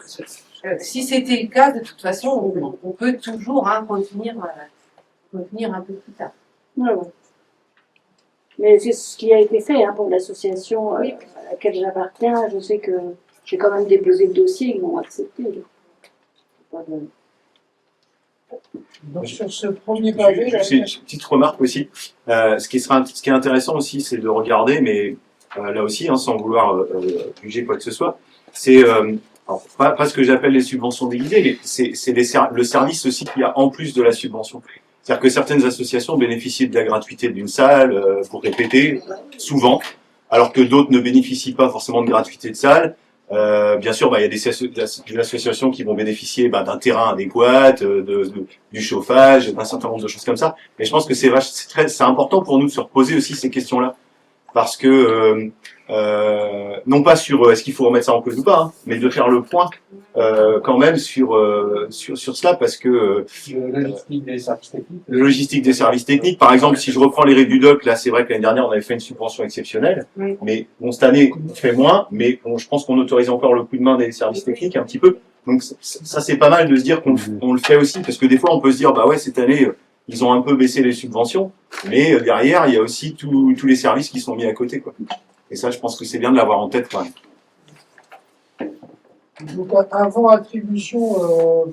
Si c'était le cas, de toute façon, on peut toujours revenir un peu plus tard. Ouais. Mais c'est ce qui a été fait pour l'association à laquelle j'appartiens. Je sais que j'ai quand même déposé le dossier, ils m'ont accepté. Donc sur ce premier pavé... Juste une petite remarque aussi. Ce qui est intéressant aussi, c'est de regarder, mais là aussi, sans vouloir juger quoi que ce soit, c'est pas ce que j'appelle les subventions déguisées, mais c'est le service aussi qu'il y a en plus de la subvention. C'est-à-dire que certaines associations bénéficient de la gratuité d'une salle pour répéter, souvent, alors que d'autres ne bénéficient pas forcément de gratuité de salle. Bien sûr, il y a des associations qui vont bénéficier d'un terrain adéquat, du chauffage, d'un certain nombre de choses comme ça. Mais je pense que c'est important pour nous de se reposer aussi ces questions-là. Parce que, non pas sur est-ce qu'il faut remettre ça en cause ou pas, mais de faire le point quand même sur cela, parce que le logistique des services techniques, par exemple, si je reprends les règles du doc, là c'est vrai que l'année dernière on avait fait une subvention exceptionnelle, mais bon, cette année on fait moins, mais je pense qu'on autorise encore le coup de main des services techniques un petit peu. Donc ça c'est pas mal de se dire qu'on le fait aussi, parce que des fois on peut se dire bah ouais, cette année ils ont un peu baissé les subventions, mais derrière il y a aussi tous les services qui sont mis à côté, quoi. Et ça, je pense que c'est bien de l'avoir en tête quand même. Donc, avant attribution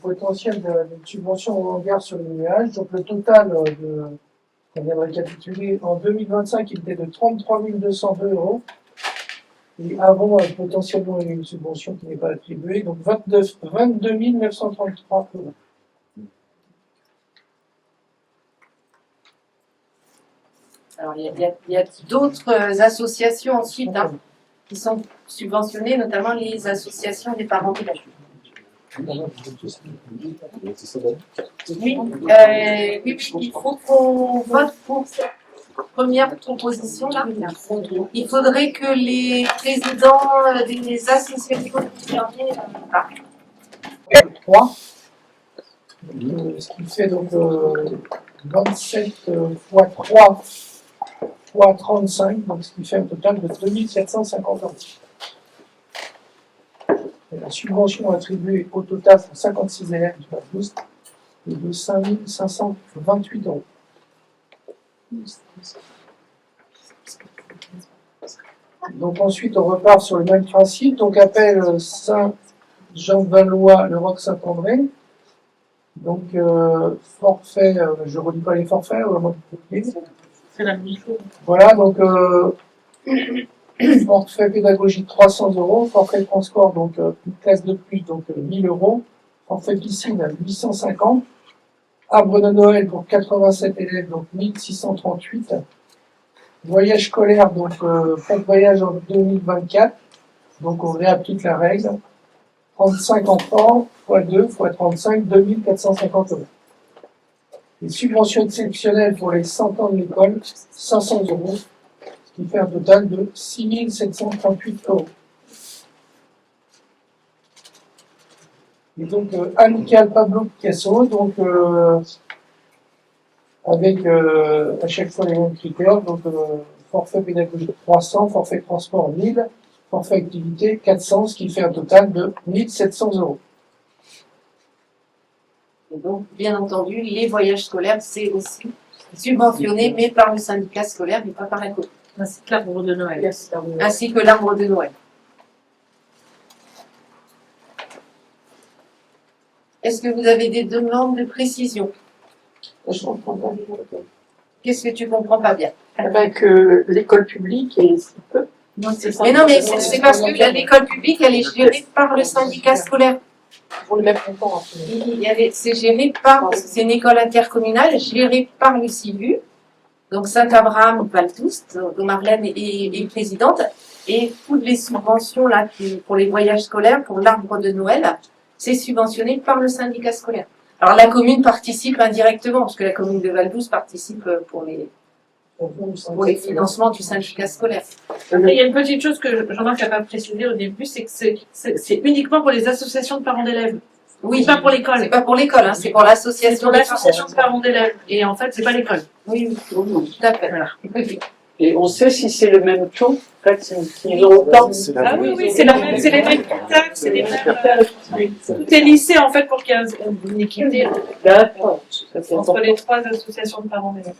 potentielle d'une subvention en hangar sur les nuages, donc le total on vient de récapituler, en 2025, il était de 33 202 euros. Et avant, potentiellement, il y a une subvention qui n'est pas attribuée, donc 22 933 euros. Alors, il y a d'autres associations ensuite qui sont subventionnées, notamment les associations des parents villageux. Oui, il faut qu'on vote pour cette première proposition-là. Il faudrait que les présidents des associations concernées parlent. 3. Ce qui fait donc 27 fois 3, fois 35, donc ce qui fait un total de 2750 euros. Et la subvention attribuée au total pour 56 élèves du Val-d'Oust est de 5528 euros. Donc ensuite, on repart sur le même principe. Donc appel Saint-Jean-de-Valois, le Roc Saint-André. Donc forfait, je ne relis pas les forfaits, C'est la même chose. voilà, donc forfait pédagogique 300 euros, forfait transport, donc une classe de plus, donc 1000 euros, forfait piscine 850, arbre de Noël pour 87 élèves, donc 1638, voyage scolaire, donc frais de voyage en 2024, donc on réapplique la règle, 35 enfants, x 2, x 35, 2450 euros. Les subventions exceptionnelles pour les 100 ans de l'école, 500 euros, ce qui fait un total de 6738 euros. Et donc, Amical Pablo Picasso, donc, avec à chaque fois les mêmes critères, donc forfait pédagogique 300, forfait transport 1000, forfait activité 400, ce qui fait un total de 1700 euros. Et donc, bien entendu, les voyages scolaires, c'est aussi subventionné, mais par le syndicat scolaire, mais pas par la commune. Ainsi que l'arbre de Noël. Ainsi que l'arbre de Noël. Est-ce que vous avez des demandes de précision? Je comprends pas. Qu'est-ce que tu comprends pas bien? Avec l'école publique et si peu. Mais non, mais c'est parce que l'école publique, elle est gérée par le syndicat scolaire. Pour le même montant. C'est géré par, c'est une école intercommunale gérée par le CIVU. Donc Saint-Abraham, Val-d'Oust, dont Marlène est présidente. Et toutes les subventions là, pour les voyages scolaires, pour l'arbre de Noël, c'est subventionné par le syndicat scolaire. Alors la commune participe indirectement, parce que la commune de Val-d'Oust participe pour les financements du syndicat scolaire. Il y a une petite chose que Jean-Marc n'a pas précisé au début, c'est que c'est uniquement pour les associations de parents d'élèves. Oui, c'est pas pour l'école. C'est pas pour l'école, hein, c'est pour l'association. C'est pour l'association de parents d'élèves. Et en fait, c'est pas l'école. Oui, tout à fait. Voilà. Et on sait si c'est le même taux. En fait, ils ont autant. Ah oui, oui, c'est les mêmes critères, c'est les mêmes. Tout est lissé en fait pour qu'il y ait une équité D'accord. entre les trois associations de parents d'élèves.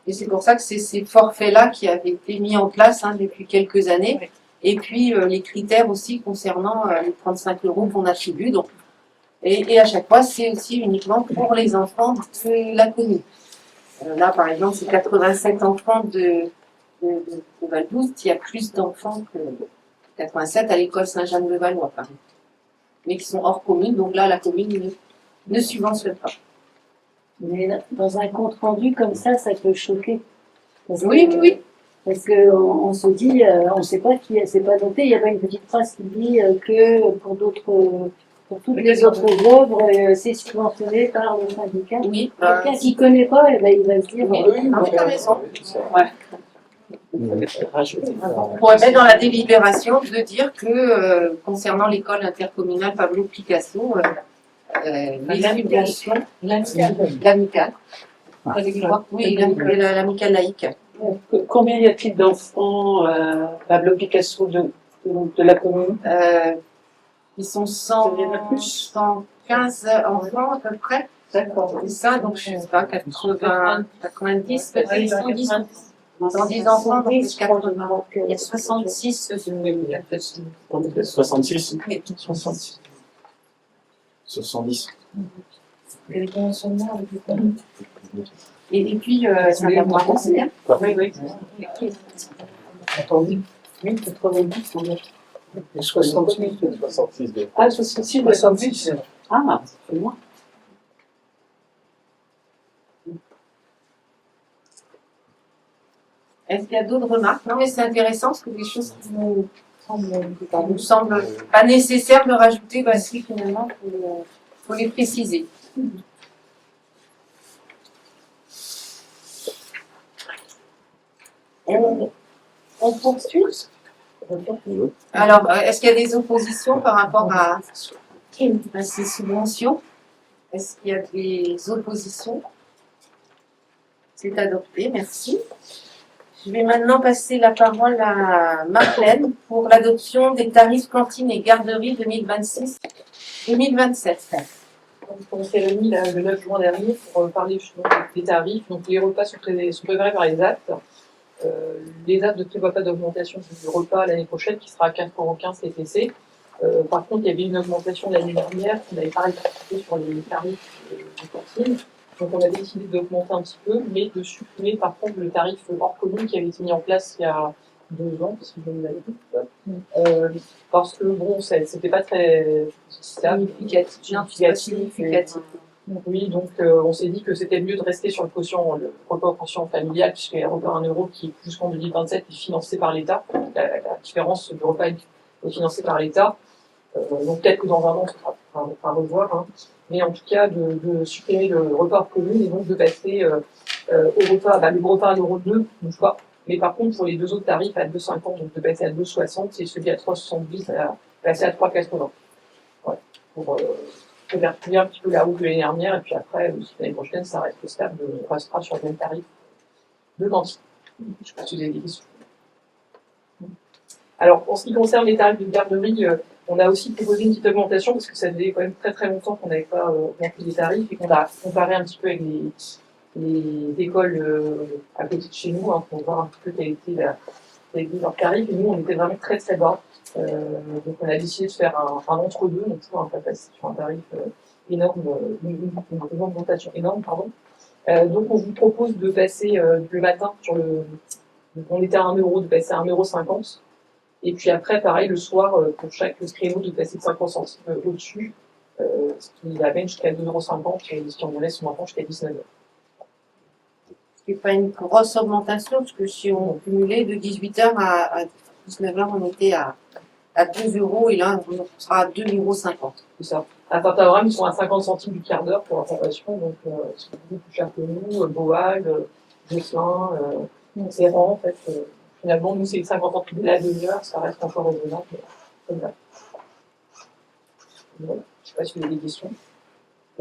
Et c'est pour ça que c'est ces forfaits-là qui avaient été mis en place depuis quelques années. Oui. Et puis les critères aussi concernant les 35 euros qu'on attribue. Donc, et à chaque fois, c'est aussi uniquement pour les enfants de la commune. Là, par exemple, c'est 87 enfants de Val-d'Oust. Il y a plus d'enfants que 87 à l'école Saint-Jean-de-Valois, par exemple. Mais qui sont hors commune. Donc là, la commune ne subventionne pas. Mais dans un compte rendu comme ça peut choquer. Oui, oui, oui. Parce qu'on se dit, on ne sait pas qui, c'est pas noté. Il n'y a pas une petite phrase qui dit que pour toutes les autres œuvres, c'est subventionné par le syndicat. Oui. Quelqu'un qui ne connaît pas, il va se dire. Oui, tu as raison. Ouais. On pourrait mettre dans la délibération de dire que concernant l'école intercommunale Pablo Picasso, les subventions, l'amicale. Oui, l'amicale laïque. Combien y a-t-il d'enfants Pablo Picasso de la commune? Ils sont 115 enfants à peu près. D'accord. C'est ça, donc je ne sais pas, 80, 90, peut-être 110. 110 enfants, donc 80. Il y a 66. 66 Oui. 66. 70. Et puis, ça va moins aussi. Oui, oui. Attendez. 1090, on a. 68 ou 66. Ah, 66, 70. Ah, c'est moins. Est-ce qu'il y a d'autres remarques? Non, mais c'est intéressant parce que des choses qui nous semblent pas nécessaires de rajouter, si finalement, faut les préciser. On poursuit? Alors, est-ce qu'il y a des oppositions par rapport à ces subventions? Est-ce qu'il y a des oppositions? C'est adopté, merci. Je vais maintenant passer la parole à Marlène pour l'adoption des tarifs cantine et garderie 2026-2027. On s'est réunis le 9 juin dernier pour parler justement des tarifs. Donc les repas sont préparés par les actes. Les actes ne prévoient pas d'augmentation du repas l'année prochaine qui sera à 4,15 TTC. Par contre, il y avait une augmentation l'année dernière qui n'avait pas répercuté sur les tarifs de cantine. Donc on a décidé d'augmenter un petit peu, mais de supprimer par contre le tarif hors commune qui avait été mis en place il y a 2 ans, parce que je me l'avais dit, parce que bon, c'était pas très significatif. Oui, donc on s'est dit que c'était mieux de rester sur le repas au quotient familial, puisque les repas à 1 euro qui jusqu'en 2027 est financé par l'État. La différence du repas est financée par l'État. Donc peut-être que dans 1 an, ça sera à revoir. Hein. Mais en tout cas, de supprimer le repas hors commune et donc de passer au repas, le repas à 1,02 € une fois. Mais par contre, pour les 2 autres tarifs à 2,50, donc de passer à 2,60, c'est celui à 3,70 à passer à 3,80. Ouais. Pour répercuter un petit peu la hausse de l'année dernière, et puis après, l'année prochaine, ça reste stable, on restera sur le même tarif de cantine. Je ne sais pas si vous avez des questions. Alors, en ce qui concerne les tarifs de garderie, on a aussi proposé une petite augmentation parce que ça faisait quand même très très longtemps qu'on n'avait pas augmenté les tarifs et qu'on a comparé un petit peu avec les écoles à côté de chez nous, hein, pour voir un petit peu quel était leur tarif. Et nous, on était vraiment très très bas. Donc, on a décidé de faire un entre-deux, donc pour un passer sur un tarif énorme, une augmentation énorme, pardon. Donc, on vous propose de passer le matin on était à 1 €, de passer à 1,50 €. Et puis après, pareil, le soir, pour chaque créneau, de passer de 50 centimes au-dessus, ce qui amène jusqu'à 2,50 € et ce qui en laisse son enfant jusqu'à 19 €. Ce qui n'est pas une grosse augmentation, parce que si on cumulait de 18h à 19h, on était à 2 € et là, on sera à 2,50 €. C'est ça. À Saint-Abraham, ils sont à 50 centimes du quart d'heure pour la formation, donc c'est beaucoup plus cher que nous. Boal, Jocelyn, Serran, en fait. Finalement, nous, c'est 50 centimes de la demi-heure, ça reste encore raisonnable. Voilà. Je ne sais pas si vous avez des questions.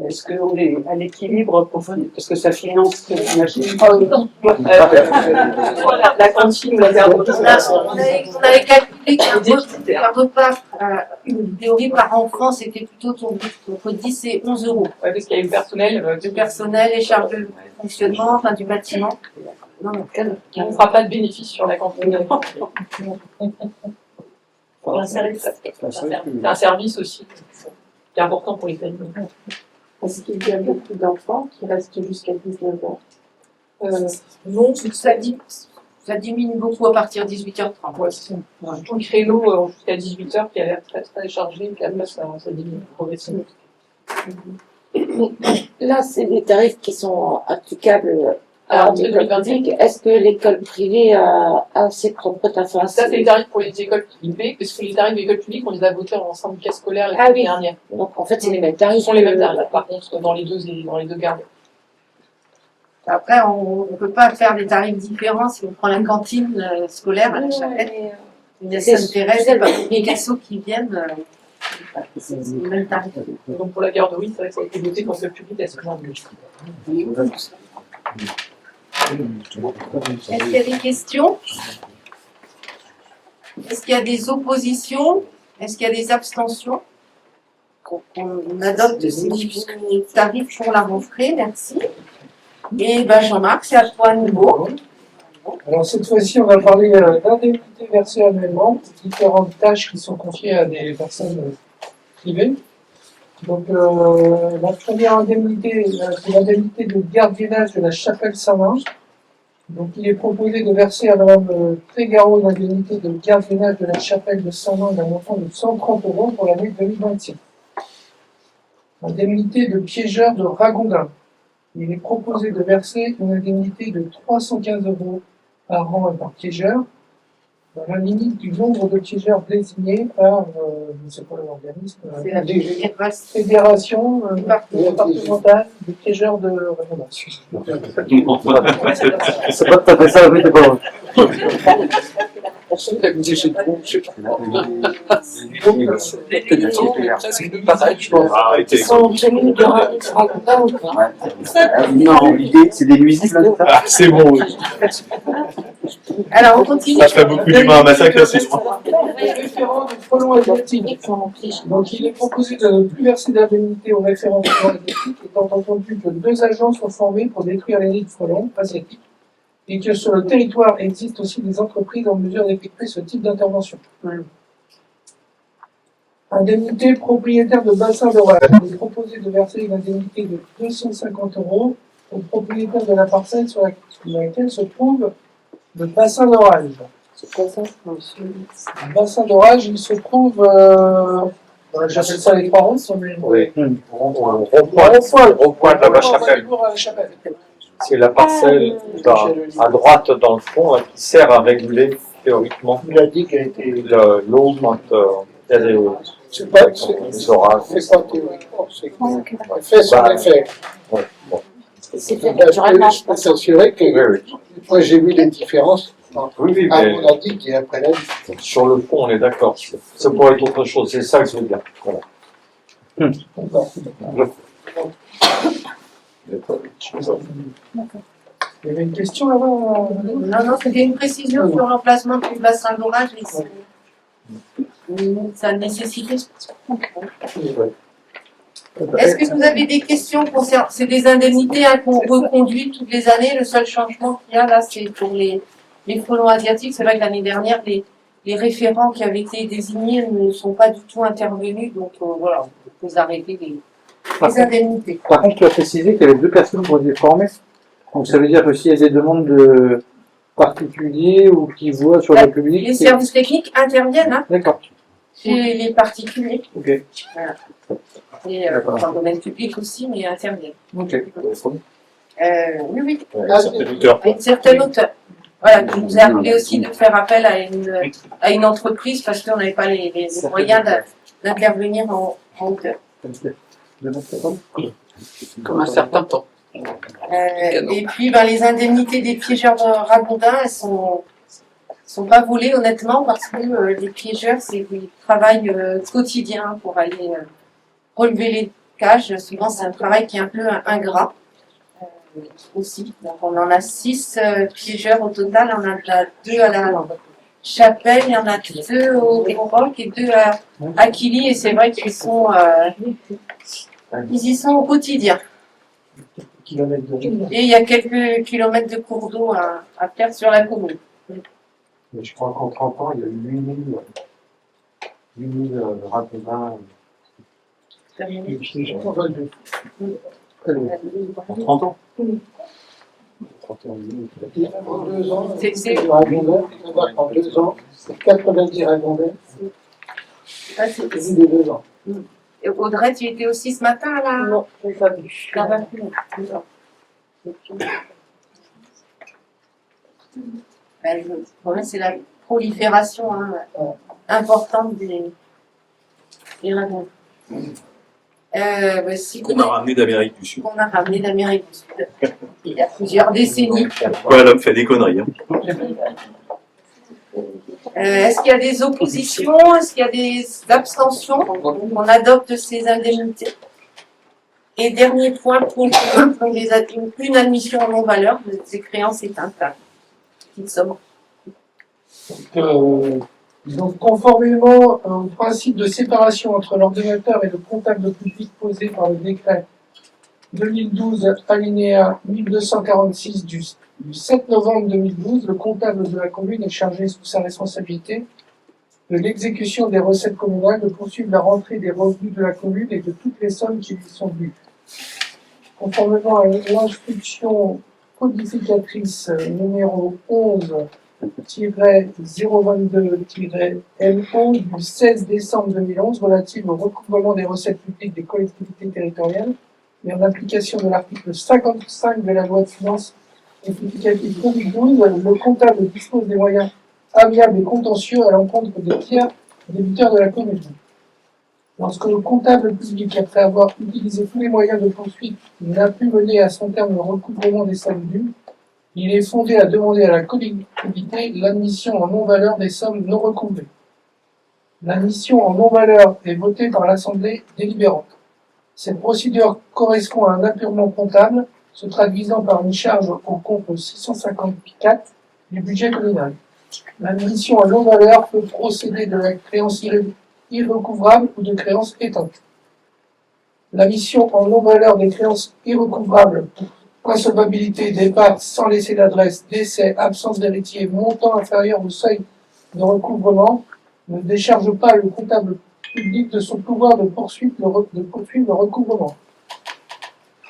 Est-ce qu'on est à l'équilibre parce que ça finance, j'imagine, la cantine, la garderie. On avait calculé qu'un repas théorie par enfant, c'était plutôt entre 10 et 11 €. Ouais, parce qu'il y a eu le personnel, les charges de fonctionnement, enfin du bâtiment. Non, on ne fera pas de bénéfice sur la cantine. C'est un service aussi qui est important pour les familles. Est-ce qu'il y a beaucoup d'enfants qui restent jusqu'à 19 ans Non, ça diminue beaucoup à partir de 18h30. Ouais, c'est tout le créneau jusqu'à 18h qui a l'air très très chargé, et puis après ça diminue progressivement. Là, c'est les tarifs qui sont applicables à l'école publique. Est-ce que l'école privée a ses propres tarifs? Ça, c'est les tarifs pour les écoles privées, parce que les tarifs des écoles publiques, on les a votés en syndicat scolaire l'année dernière. Donc, en fait, c'est les mêmes tarifs. Ce sont les mêmes tarifs, par contre, dans les deux gardes. Après, on ne peut pas faire des tarifs différents si on prend la cantine scolaire à la Chapelle. Il y a Sainte-Thérèse et les assos qui viennent. C'est le même tarif. Donc, pour la garderie, c'est vrai que ça a été voté dans le public à ce moment. Est-ce qu'il y a des questions? Est-ce qu'il y a des oppositions? Est-ce qu'il y a des abstentions? On adopte ces tarifs pour la rentrée, merci. Et Jean-Marc, c'est à toi à nouveau. Alors cette fois-ci, on va parler d'indemnités versées annuellement pour différentes tâches qui sont confiées à des personnes privées. Donc la première indemnité, c'est l'indemnité de gardiennage de la chapelle Saint-Main. Donc il est proposé de verser à Madame Trégaro une indemnité de gardiennage de la chapelle de Saint-Main d'un montant de 130 € pour l'année 2026. Indemnité de piégeur de Ragondin. Il est proposé de verser une indemnité de 315 € par an et par piégeur, dans la limite du nombre de piégeurs désignés par, je ne sais pas l'organisme, la fédération départementale des piégeurs de Ragondin. C'est pas tout à fait ça, mais c'est bon. personne qui a misé chez nous, je sais pas. Donc, c'est pareil, je pense. Arrêtez. Non, l'idée, c'est des nuisibles. Ah, c'est bon. Oui. Alors, on continue. Ça ferait beaucoup d'humains à massacrer, c'est bon. Les référents du frelon asiatique. Donc, il est proposé de ne plus verser d'indemnité aux référents du frelon asiatique, étant entendu que 2 agents sont formés pour détruire les nids de frelons asiatiques et que sur le territoire existent aussi des entreprises en mesure d'effectuer ce type d'intervention. Indemnité propriétaire de bassin d'orage. Il est proposé de verser une indemnité de 250 € au propriétaire de la parcelle sur laquelle se trouve le bassin d'orage. C'est quoi ça? Le bassin d'orage, il se trouve, j'appelle ça les 3 ronds, Oui. On reprend de la Bachapelle. C'est la parcelle à droite dans le fond qui sert à réguler théoriquement l'eau quand il y a des orages. C'est pas théoriquement, c'est fait sur effet. C'est fait Je naturellement. peux s'assurer que Oui, oui. moi j'ai vu les différences Oui, oui, à mais mon indique et après la vie. sur le fond, on est d'accord. Ça pourrait être autre chose. C'est ça que je veux dire. Voilà. Il y avait une question là-bas. Non, c'était une précision sur l'emplacement du bassin d'orage. Ça nécessitait. Est-ce que vous avez des questions concernant... C'est des indemnités qu'on reconduit toutes les années. Le seul changement qu'il y a là, c'est pour les frelons asiatiques. C'est vrai que l'année dernière, les référents qui avaient été désignés ne sont pas du tout intervenus. Donc voilà, on peut arrêter les indemnités. Par contre, tu as précisé qu'il y avait 2 personnes pour être formées. Donc ça veut dire que s'il y a des demandes de particuliers ou qui voient sur le public... Les services techniques interviennent D'accord. chez les particuliers. Ok. Voilà. Et dans le domaine public aussi, mais interviennent. Ok. Oui, oui. À une certaine hauteur. À une certaine hauteur. Voilà, qui nous a appelé aussi de faire appel à une entreprise parce qu'on n'avait pas les moyens d'intervenir en hauteur. Comme un certain temps. Et puis, les indemnités des piégeurs de ragondins, elles sont pas volées, honnêtement, parce que les piégeurs, c'est des travail quotidien pour aller relever les cages. Souvent, c'est un travail qui est un peu ingrat aussi. Donc, on en a 6 piégeurs au total. On en a 2 à la Chapelle, il y en a 2 au Roc et 2 à Kili. Et c'est vrai qu'ils sont, ils y sont au quotidien. Et il y a quelques kilomètres de cours d'eau à faire sur la commune. Mais je crois qu'en 30 ans, il y a eu 8000 ragondins. En 30 ans. C'est En 2 ans, c'est 90 ragondins. c'est- Des 2 ans. Et Audrey, tu étais aussi ce matin là? Non, je n'ai pas vu. T'as pas vu, non. Le problème, c'est la prolifération importante des ragondins. Si Qu'on a ramené d'Amérique du Sud. qu'on a ramené d'Amérique du Sud il y a plusieurs décennies. Pourquoi l'homme fait des conneries Est-ce qu'il y a des oppositions? Est-ce qu'il y a des abstentions? On adopte ces indemnités. Et dernier point, pour une admission en non-valeur des créances éteintes. Petite somme. Donc, conformément au principe de séparation entre l'ordonnateur et le comptable public posé par le décret 2012 alinéa 1246 du 7 novembre 2012, le comptable de la commune est chargé sous sa responsabilité de l'exécution des recettes communales, de poursuivre la rentrée des revenus de la commune et de toutes les sommes qui lui sont dues. Conformément à l'instruction codificatrice numéro 11-022-MO du 16 décembre 2011 relative au recouvrement des recettes publiques des collectivités territoriales et en application de l'article 55 de la loi de finances rectificative 2012, le comptable dispose des moyens amiables et contentieux à l'encontre des tiers débiteurs de la commune. Lorsque le comptable public, après avoir utilisé tous les moyens de poursuite, n'a pu mener à son terme le recouvrement des sommes dues, il est fondé à demander à la collectivité l'admission en non-valeur des sommes non recouvrées. L'admission en non-valeur est votée par l'Assemblée délibérante. Cette procédure correspond à un apurement comptable, se traduisant par une charge au compte 654 du budget communal. L'admission en non-valeur peut procéder de la créance irrecouvrable ou de créance éteinte. La mission en non-valeur des créances irrecouvrables pour insolvabilité, départ sans laisser d'adresse, décès, absence d'héritier, montant inférieur au seuil de recouvrement ne décharge pas le comptable public de son pouvoir de poursuivre le recouvrement.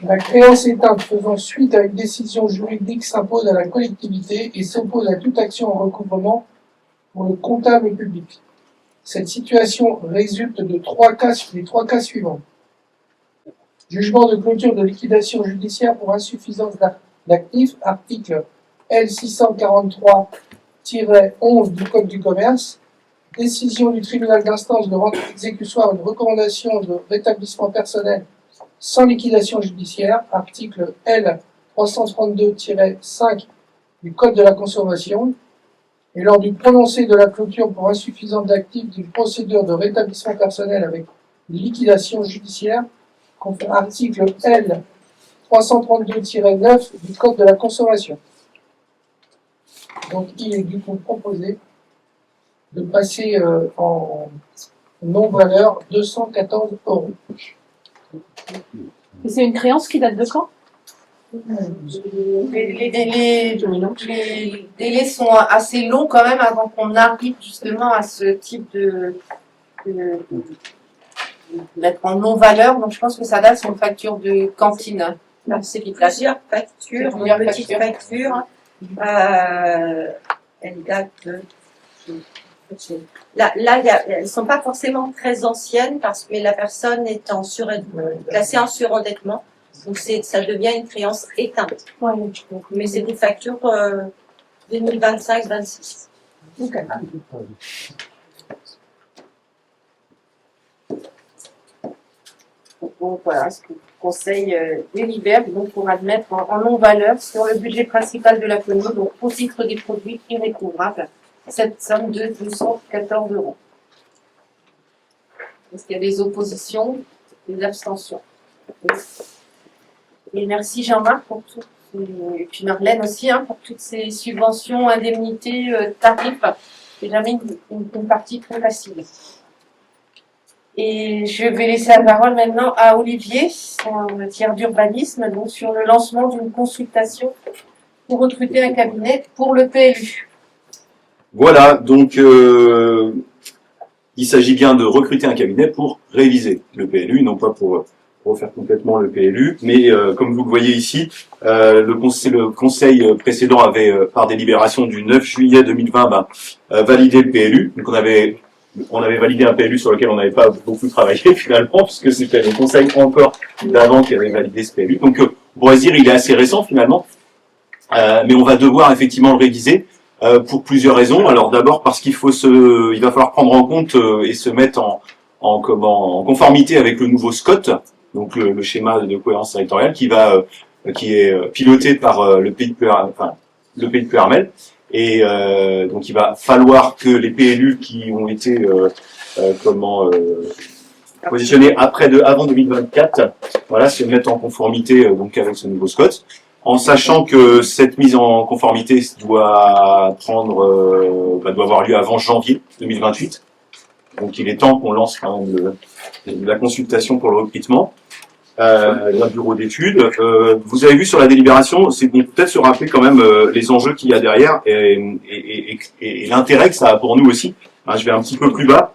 La créance éteinte faisant suite à une décision juridique s'impose à la collectivité et s'oppose à toute action en recouvrement pour le comptable public. Cette situation résulte de des trois cas suivants. Jugement de clôture de liquidation judiciaire pour insuffisance d'actifs, article L643-11 du Code du commerce. Décision du tribunal d'instance de rendre exécutoire une recommandation de rétablissement personnel sans liquidation judiciaire, article L332-5 du Code de la consommation. Et lors du prononcé de la clôture pour insuffisance d'actifs d'une procédure de rétablissement personnel avec liquidation judiciaire, article L332-9 du Code de la consommation. Donc il est du coup proposé de passer en non-valeur 214 €. Et c'est une créance qui date de quand? Les délais sont assez longs quand même avant qu'on arrive justement à ce type d'être en non-valeur. Donc je pense que ça date sur une facture de cantine. C'est plusieurs factures, une petite facture. Elle date de... Là, elles ne sont pas forcément très anciennes parce que la personne est classée en surendettement. Donc ça devient une créance éteinte. Mais c'est des factures 2025-26. Okay. Donc voilà, ce que le Conseil délibère donc pour admettre en non-valeur sur le budget principal de la commune, donc au titre des produits irrécouvrables, cette somme de 214 €. Est-ce qu'il y a des oppositions, des abstentions? Et merci Jean-Marc pour tout, et puis Marlène aussi, pour toutes ces subventions, indemnités, tarifs. C'est jamais une partie très facile. Et je vais laisser la parole maintenant à Olivier, en matière d'urbanisme, donc sur le lancement d'une consultation pour recruter un cabinet pour le PLU. Voilà, donc il s'agit bien de recruter un cabinet pour réviser le PLU, non pas pour refaire complètement le PLU, mais comme vous le voyez ici, le conseil précédent avait, par délibération du 9 juillet 2020, validé le PLU. Donc on avait validé un PLU sur lequel on n'avait pas beaucoup travaillé finalement, puisque c'était le conseil encore d'avant qui avait validé ce PLU. Donc on pourrait se dire il est assez récent finalement, mais on va devoir effectivement le réviser pour plusieurs raisons. Alors d'abord parce il va falloir prendre en compte et se mettre en conformité avec le nouveau SCOT, donc le schéma de cohérence territoriale qui est piloté par le pays de Puermel. Et donc il va falloir que les PLU qui ont été positionnés avant 2024, voilà, se mettent en conformité donc avec ce nouveau SCOT, en sachant que cette mise en conformité doit avoir lieu avant janvier 2028. Donc il est temps qu'on lance quand même la consultation pour le recrutement. D'un bureau d'études. Vous avez vu sur la délibération, c'est bon, peut-être se rappeler quand même les enjeux qu'il y a derrière et l'intérêt que ça a pour nous aussi. Je vais un petit peu plus bas.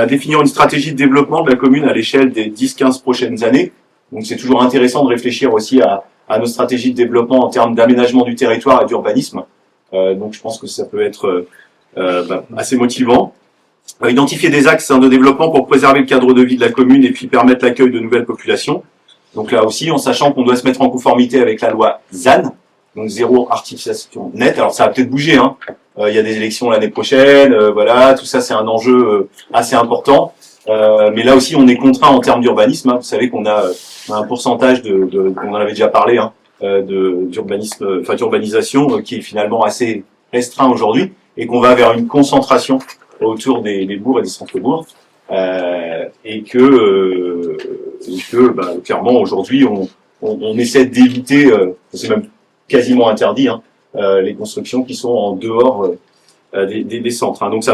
Définir une stratégie de développement de la commune à l'échelle des 10-15 prochaines années. Donc c'est toujours intéressant de réfléchir aussi à nos stratégies de développement en termes d'aménagement du territoire et d'urbanisme. Donc je pense que ça peut être assez motivant. Identifier des axes de développement pour préserver le cadre de vie de la commune et puis permettre l'accueil de nouvelles populations. Donc là aussi, en sachant qu'on doit se mettre en conformité avec la loi ZAN, donc zéro artificialisation nette. Alors ça va peut-être bouger, il y a des élections l'année prochaine, voilà, tout ça c'est un enjeu assez important. Mais là aussi, on est contraint en termes d'urbanisme. Vous savez qu'on a un pourcentage on en avait déjà parlé, d'urbanisation qui est finalement assez restreint aujourd'hui et qu'on va vers une concentration autour des bourgs et des centres-bourgs et que clairement aujourd'hui on essaie d'éviter, c'est même quasiment interdit, hein, les constructions qui sont en dehors des centres. Hein. Donc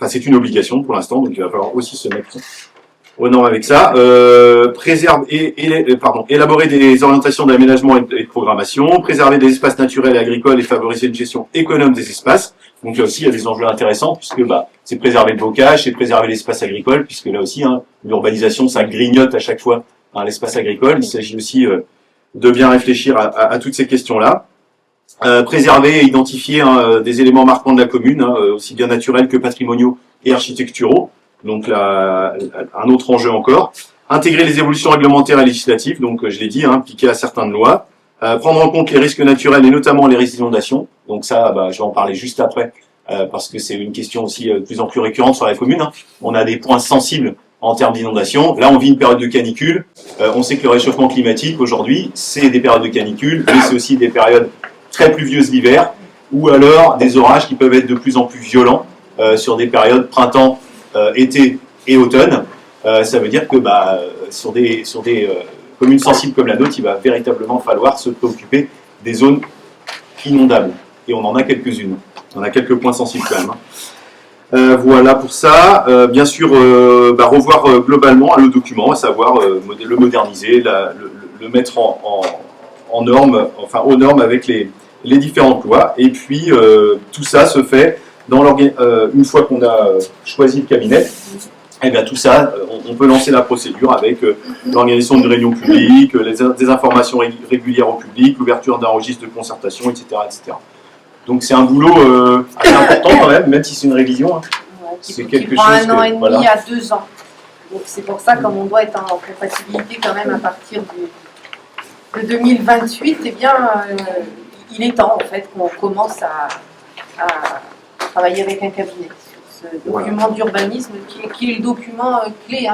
c'est une obligation pour l'instant, donc il va falloir aussi se mettre aux normes avec ça. Élaborer des orientations d'aménagement et de programmation, préserver des espaces naturels et agricoles et favoriser une gestion économe des espaces. Donc là aussi, il y a des enjeux intéressants puisque c'est préserver le bocage, c'est préserver l'espace agricole, puisque là aussi, hein, l'urbanisation, ça grignote à chaque fois l'espace agricole. Il s'agit aussi de bien réfléchir à toutes ces questions-là. Préserver et identifier des éléments marquants de la commune, aussi bien naturels que patrimoniaux et architecturaux. Donc là, un autre enjeu encore. Intégrer les évolutions réglementaires et législatives, donc je l'ai dit, appliquer à certaines lois. Prendre en compte les risques naturels et notamment les risques d'inondation. Donc ça, je vais en parler juste après, parce que c'est une question aussi de plus en plus récurrente sur la commune. Hein. On a des points sensibles en termes d'inondation. Là, on vit une période de canicule. On sait que le réchauffement climatique, aujourd'hui, c'est des périodes de canicule, mais c'est aussi des périodes très pluvieuses l'hiver, ou alors des orages qui peuvent être de plus en plus violents sur des périodes printemps, été et automne. Ça veut dire que sur des communes sensibles comme la nôtre, il va véritablement falloir se préoccuper des zones inondables. Et on en a quelques-unes. On a quelques points sensibles quand même. Voilà pour ça. Bien sûr, revoir globalement le document, à savoir le moderniser, le mettre en normes, enfin aux normes avec les différentes lois. Et puis tout ça se fait une fois qu'on a choisi le cabinet. Et bien tout ça, on peut lancer la procédure avec l'organisation d'une réunion publique, des informations régulières au public, l'ouverture d'un registre de concertation, etc., etc. Donc c'est un boulot assez important quand même si c'est une révision. Hein. Ouais, qui prend un an et demi à 2 ans. Donc c'est pour ça, comme on doit être en compatibilité quand même à partir de 2028, eh bien, il est temps en fait qu'on commence à travailler avec un cabinet sur ce document d'urbanisme qui est le document clé,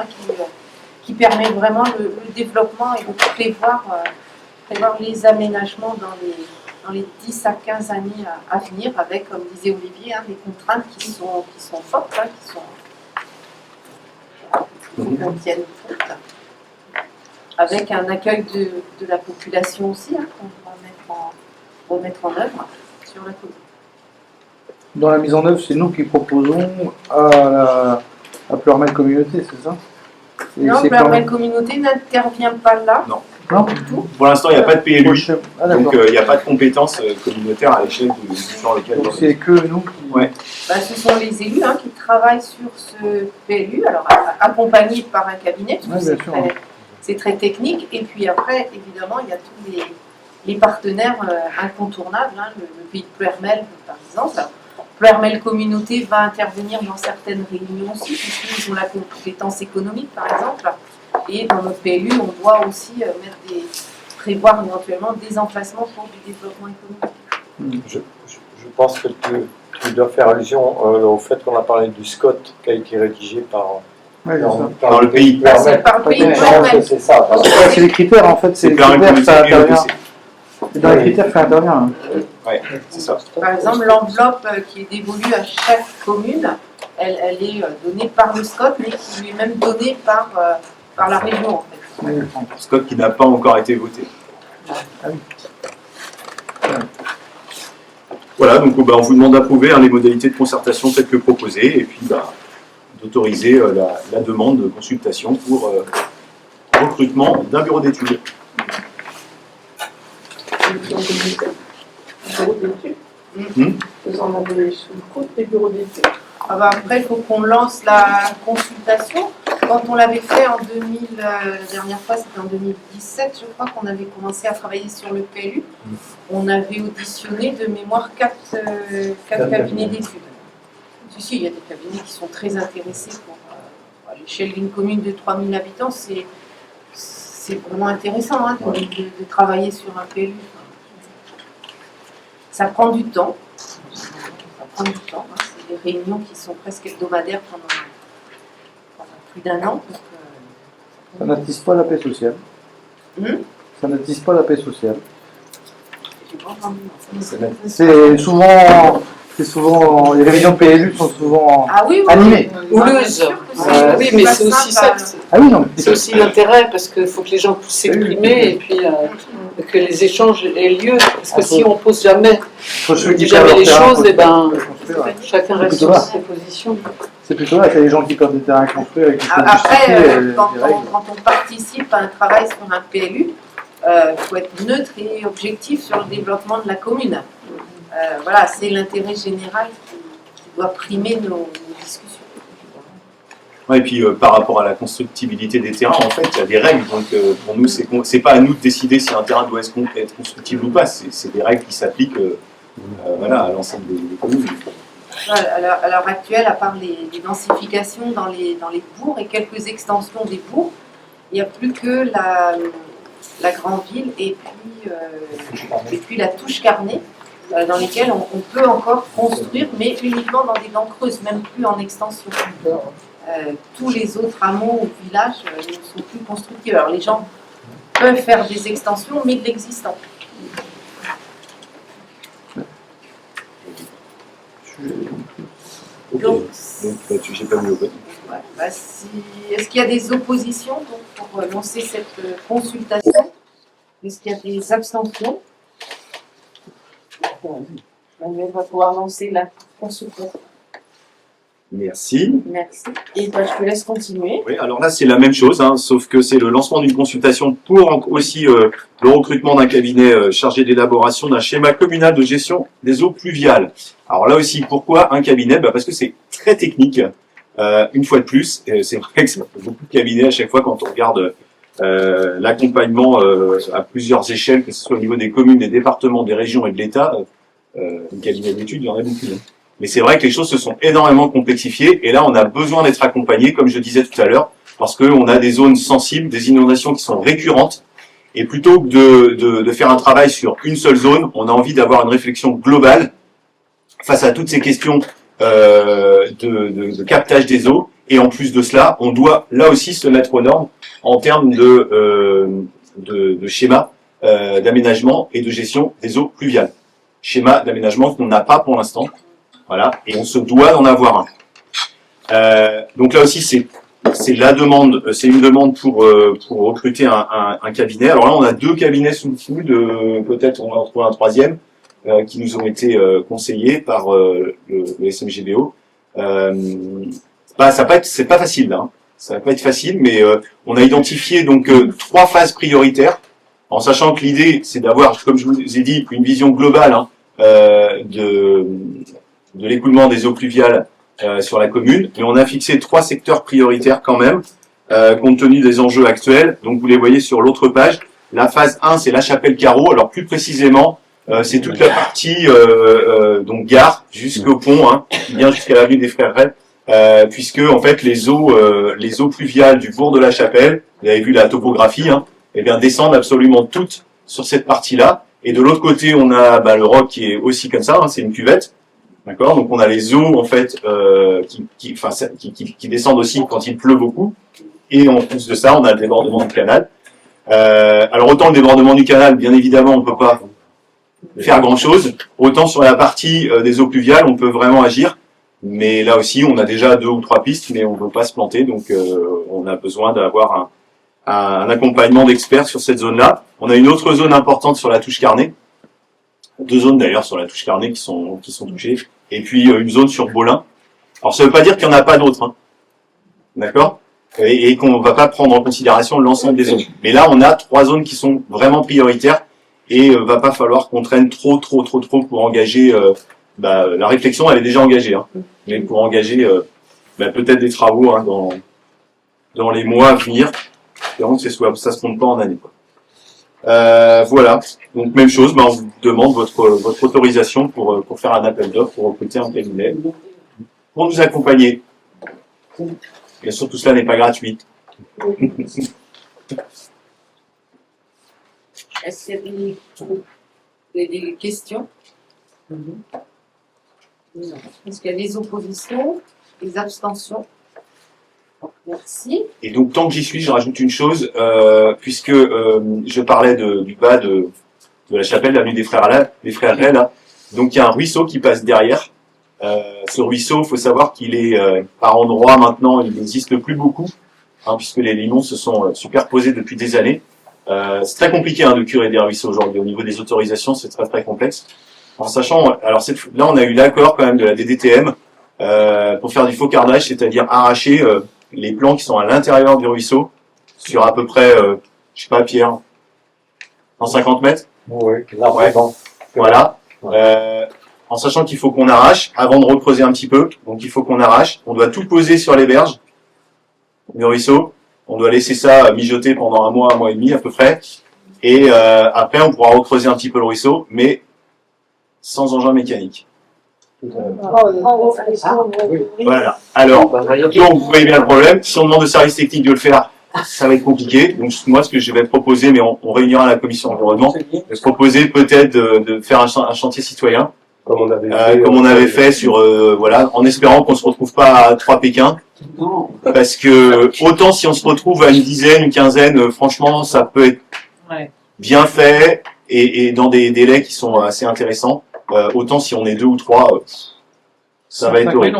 qui permet vraiment le développement et de prévoir les aménagements dans les 10 à 15 années à venir, avec, comme disait Olivier, des contraintes qui sont fortes, qui tiennent compte, avec un accueil de la population aussi, qu'on va remettre en œuvre sur la commune. Dans la mise en œuvre, c'est nous qui proposons à Pleurmel Communauté, c'est ça? Non, Pleurmel Communauté n'intervient pas là. Non. Du tout. Pour l'instant, il n'y a pas de PLU, donc il n'y a pas de compétences communautaires à l'échelle du différent local. Donc c'est que nous qui... Ouais. Ce sont les élus qui travaillent sur ce PLU, alors accompagnés par un cabinet, parce que c'est très technique. Et puis après, évidemment, il y a tous les partenaires incontournables, le pays de Pleurmel, par exemple. Pleurmel Communauté va intervenir dans certaines réunions aussi, puisqu'ils ont la compétence économique, par exemple. Et dans notre PLU, on doit aussi prévoir éventuellement des emplacements pour du développement économique. Je pense que tu dois faire allusion au fait qu'on a parlé du SCOT qui a été rédigé par le pays. Par le pays. C'est ça. C'est les critères en fait, c'est les critères, ça intervient. C'est dans les critères que ça intervient. Ouais, c'est ça. Par exemple, l'enveloppe qui est dévolue à chaque commune, elle est donnée par le SCOT, mais qui lui est même donnée par la région en fait. SCOT qui n'a pas encore été voté. Voilà, donc on vous demande d'approuver les modalités de concertation telles que proposées et puis d'autoriser la demande de consultation pour recrutement d'un bureau d'études. Vous en avez sous le coude des bureaux d'études. Après, il faut qu'on lance la consultation. Quand on l'avait fait en 2000, la dernière fois c'était en 2017, je crois qu'on avait commencé à travailler sur le PLU. On avait auditionné de mémoire 4 cabinets d'études. Si, il y a des cabinets qui sont très intéressés pour à l'échelle d'une commune de 3000 habitants, c'est vraiment intéressant de travailler sur un PLU. Ça prend du temps. C'est des réunions qui sont presque hebdomadaires pendant plus d'1 an. Ça n'attise pas la paix sociale. ça n'attise pas la paix sociale. C'est souvent, les réunions PLU sont souvent Ah oui, oui, animées. Houleuse. Oui, mais c'est aussi ça. Ah oui, non. C'est aussi l'intérêt, parce qu'il faut que les gens puissent s'exprimer et puis que les échanges aient lieu. Parce que si on ne pose jamais, les choses, et ben, chacun reste sur ses positions. C'est plutôt là, c'est les gens qui peuvent des terrains construits avec Après, quand on participe à un travail sur un PLU, il faut être neutre et objectif sur le développement de la commune. Voilà, c'est l'intérêt général qui doit primer nos discussions. Ouais, et puis par rapport à la constructibilité des terrains, en fait, il y a des règles. Donc pour nous, c'est pas à nous de décider si un terrain doit être constructible ou pas. C'est des règles qui s'appliquent voilà, à l'ensemble des communes. À l'heure actuelle, à part les densifications dans les bourgs et quelques extensions des bourgs, il n'y a plus que la grande ville et puis la touche carnée, dans lesquelles on peut encore construire, mais uniquement dans des dents creuses, même plus en extension. Tous les autres hameaux ou villages ne sont plus constructifs. Alors les gens peuvent faire des extensions, mais de l'existant. Donc j'ai pas mis au vote. Ouais, est-ce qu'il y a des oppositions pour lancer cette consultation? Est-ce qu'il y a des abstentions? On va pouvoir lancer la consultation. Merci. Merci. Et je te laisse continuer. Oui, alors là c'est la même chose, hein, sauf que c'est le lancement d'une consultation pour aussi le recrutement d'un cabinet chargé d'élaboration d'un schéma communal de gestion des eaux pluviales. Alors là aussi, pourquoi un cabinet? Parce que c'est très technique. Une fois de plus, c'est vrai que ça fait beaucoup de cabinets à chaque fois quand on regarde l'accompagnement à plusieurs échelles, que ce soit au niveau des communes, des départements, des régions et de l'État. Un cabinet d'études, il y en a beaucoup. Hein. Mais c'est vrai que les choses se sont énormément complexifiées et là on a besoin d'être accompagné, comme je disais tout à l'heure, parce qu'on a des zones sensibles, des inondations qui sont récurrentes et plutôt que de faire un travail sur une seule zone, on a envie d'avoir une réflexion globale face à toutes ces questions de captage des eaux et en plus de cela, on doit là aussi se mettre aux normes en termes de schéma d'aménagement et de gestion des eaux pluviales. Schéma d'aménagement qu'on n'a pas pour l'instant. Voilà, et on se doit d'en avoir un. Donc là aussi, c'est la demande, c'est une demande pour recruter un cabinet. Alors là, on a 2 cabinets sous le coude, peut-être on va en trouver un 3e, qui nous ont été conseillés par le SMGBO. C'est pas facile, là. Hein. Ça va pas être facile, mais on a identifié donc 3 phases prioritaires, en sachant que l'idée, c'est d'avoir, comme je vous ai dit, une vision globale hein, de l'écoulement des eaux pluviales sur la commune, mais on a fixé 3 secteurs prioritaires quand même, compte tenu des enjeux actuels. Donc vous les voyez sur l'autre page. La phase 1, c'est la Chapelle-Carreau. Alors plus précisément, c'est toute la partie donc gare jusqu'au pont, hein, bien jusqu'à l'avenue des Frères Ray, puisque en fait les eaux pluviales du bourg de la Chapelle, vous avez vu la topographie, hein, eh bien descendent absolument toutes sur cette partie-là. Et de l'autre côté, on a le Roc qui est aussi comme ça, hein, c'est une cuvette. D'accord, donc on a les eaux en fait qui descendent aussi quand il pleut beaucoup, et en plus de ça, on a le débordement du canal. Alors autant le débordement du canal, bien évidemment, on peut pas faire grand-chose. Autant sur la partie des eaux pluviales, on peut vraiment agir. Mais là aussi, on a déjà 2 ou 3 pistes, mais on ne veut pas se planter, donc on a besoin d'avoir un accompagnement d'experts sur cette zone-là. On a une autre zone importante sur la touche Carnet. 2 zones d'ailleurs sur la touche Carnet qui sont touchées. Et puis une zone sur Bolin. Alors ça ne veut pas dire qu'il n'y en a pas d'autres, hein. D'accord, et qu'on ne va pas prendre en considération l'ensemble des zones. Mais là, on a 3 zones qui sont vraiment prioritaires et va pas falloir qu'on traîne trop pour engager. La réflexion, elle est déjà engagée, hein. Mais pour engager peut-être des travaux hein, dans les mois à venir, espérons que ça se compte pas en années. Quoi. Voilà, donc même chose, on vous demande votre autorisation pour faire un appel d'offres, pour recruter un cabinet, pour nous accompagner. Bien sûr, tout cela n'est pas gratuit. Est-ce qu'il y a des questions? Est-ce qu'il y a des oppositions, des abstentions? Merci. Et donc, tant que j'y suis, je rajoute une chose, puisque je parlais du bas de la chapelle, l'avenue des Frères Ray, là. Donc, il y a un ruisseau qui passe derrière. Ce ruisseau, il faut savoir qu'il est par endroits maintenant, il n'existe plus beaucoup, hein, puisque les limons se sont superposés depuis des années. C'est très compliqué de curer des ruisseaux aujourd'hui. Au niveau des autorisations, c'est très très complexe. En sachant, alors là, on a eu l'accord quand même de la DDTM pour faire du faux cardage, c'est-à-dire arracher les plants qui sont à l'intérieur du ruisseau sur à peu près, je sais pas, Pierre, 150 mètres. Oui, là, ouais. Voilà. En sachant qu'il faut qu'on arrache avant de recreuser un petit peu. Donc il faut qu'on arrache. On doit tout poser sur les berges du ruisseau. On doit laisser ça mijoter pendant un mois et demi à peu près. Et après, on pourra recreuser un petit peu le ruisseau, mais sans engin mécanique. Voilà. Alors, donc, vous voyez bien le problème. Si on demande au service technique de le faire, ça va être compliqué. Donc, moi, ce que je vais proposer, mais on réunira la commission environnement, de proposer peut-être de faire un chantier citoyen, comme on avait fait sur, voilà, en espérant qu'on se retrouve pas à 3 Pékins. Parce que, autant si on se retrouve à une dizaine, une quinzaine, franchement, ça peut être bien fait et dans des délais qui sont assez intéressants. Autant si on est 2 ou 3, ça va être horrible.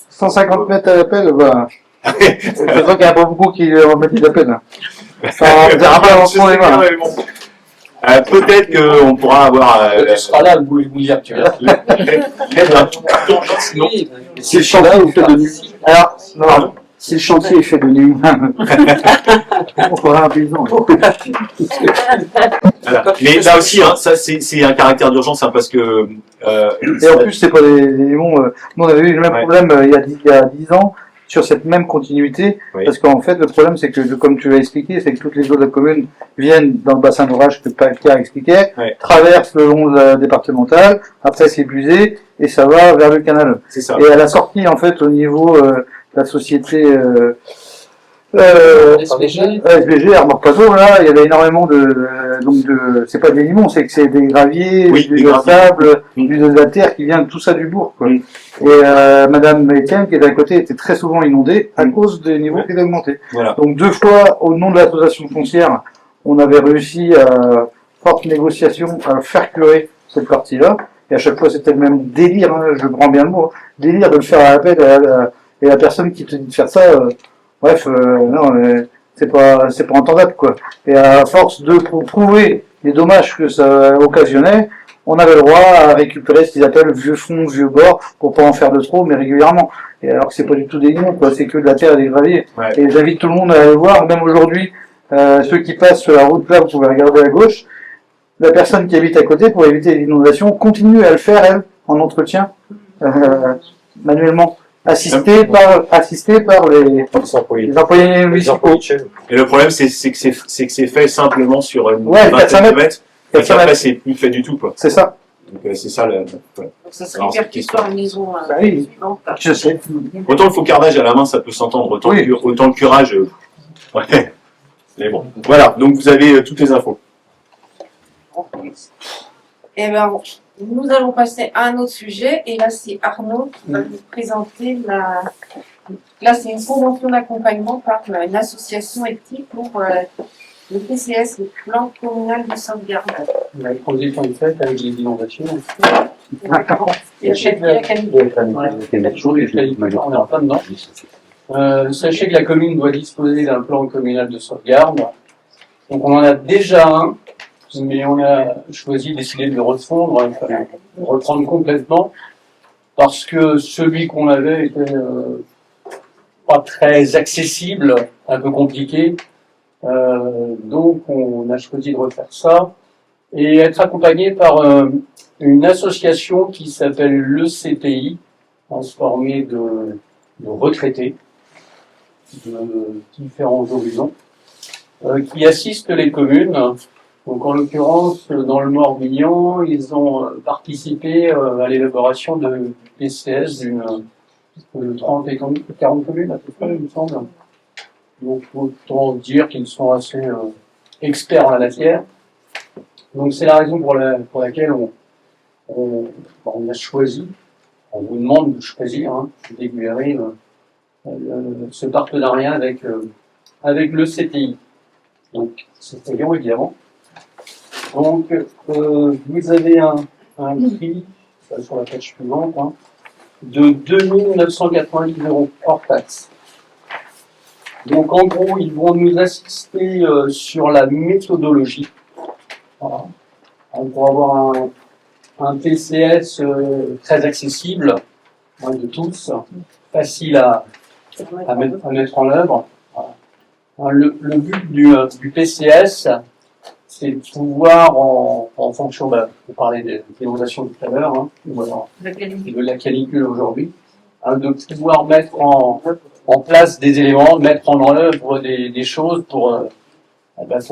150 mètres à l'appel, bah. C'est vrai qu'il n'y a pas beaucoup qui remettent l'appel. Ça verra pas l'avancement des mains. Peut-être qu'on pourra avoir. Tu seras là, le bouillie actuel. Sinon, Si le chantier est fait de nuit. Alors, non, si le chantier est fait de nuit. On fera un paysan. Voilà. Mais là aussi, hein, ça c'est un caractère d'urgence, hein, parce que. Et en plus, c'est pas des limons. Nous, on avait eu le même problème il y a 10 ans sur cette même continuité, parce qu'en fait, le problème, c'est que, comme tu l'as expliqué, c'est que toutes les eaux de la commune viennent dans le bassin d'orage que Pierre expliquait, traversent le long de la départementale, après c'est épuisé, et ça va vers le canal. C'est ça. Et à la sortie, en fait, au niveau de la société SBG, Armor Paso, là, il y avait énormément c'est pas des limons, c'est que c'est des graviers, du sable, de la terre qui vient de tout ça du bourg, quoi. Et Madame Etienne, qui est à côté, était très souvent inondée à cause des niveaux qui étaient augmentés. Voilà. Donc 2 fois, au nom de l'association foncière, on avait réussi à forte négociation à faire curer cette partie-là. Et à chaque fois, c'était le même délire, hein, je prends bien le mot, délire de le faire à l'appel, et la personne qui te dit de faire ça, non, c'est pas entendable, quoi. Et à force de prouver les dommages que ça occasionnait, on avait le droit à récupérer ce qu'ils appellent vieux fond, vieux bord, pour pas en faire de trop, mais régulièrement. Et alors que c'est pas du tout des limons, quoi, c'est que de la terre et des graviers. Et j'invite tout le monde à aller voir, même aujourd'hui, ceux qui passent sur la route là, vous pouvez regarder à gauche, la personne qui habite à côté, pour éviter les inondations, continue à le faire, elle, en entretien, manuellement. Assisté par les employés municipaux. Et le problème, c'est que c'est fait simplement sur une 20 km. Et qu'après, c'est plus fait du tout, quoi. C'est ça. Donc, c'est ça le. Donc ça serait percutoire une maison. Oui, je sais. Autant le faux cardage à la main, ça peut s'entendre. Autant le curage. Ouais. Mais bon. Voilà. Donc, vous avez toutes les infos. Et ben, nous allons passer à un autre sujet, et là c'est Arnaud qui va nous présenter Là c'est une convention d'accompagnement par une association éthique pour le PCS, le plan communal de sauvegarde. La transition est faite avec les inondations. Et la canicule. On est en plein dedans. Sachez que la commune doit disposer d'un plan communal de sauvegarde. Donc on en a déjà un, mais on a décidé de le refondre, de reprendre complètement, parce que celui qu'on avait était pas très accessible, un peu compliqué. Donc on a choisi de refaire ça et être accompagné par une association qui s'appelle le CTI, transformée de retraités de différents horizons, qui assiste les communes. Donc en l'occurrence, dans le Morbihan, ils ont participé à l'élaboration de PCS de 30 et 40 communes à peu près, il me semble. Donc autant dire qu'ils sont assez experts en la matière. Donc c'est la raison pour laquelle on a choisi, on vous demande de choisir, d'Aiguillery, ce partenariat avec le CTI. Donc, c'est payant, évidemment. Donc, vous avez un prix, sur la page suivante, hein, de 2 990 € hors taxe. Donc, en gros, ils vont nous assister sur la méthodologie. Voilà. On pourra avoir un TCS très accessible, hein, de tous, facile à mettre en œuvre. Voilà. Le but du PCS, c'est de pouvoir, en fonction, on parlait des évaluations tout à l'heure, hein, ou alors de la canicule aujourd'hui, hein, de pouvoir mettre en place des éléments, mettre en œuvre des choses pour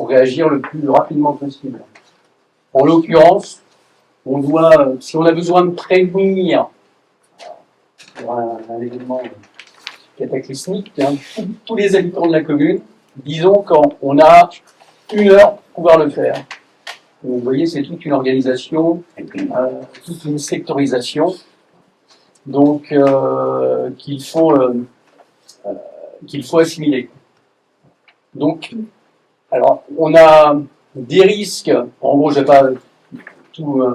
réagir le plus rapidement possible. En l'occurrence, si on a besoin de prévenir un événement cataclysmique, hein, tous les habitants de la commune, disons qu'on a 1 heure pour pouvoir le faire. Vous voyez, c'est toute une organisation, toute une sectorisation, donc qu'il faut assimiler. Donc, alors, on a des risques, en gros, je ne vais pas tout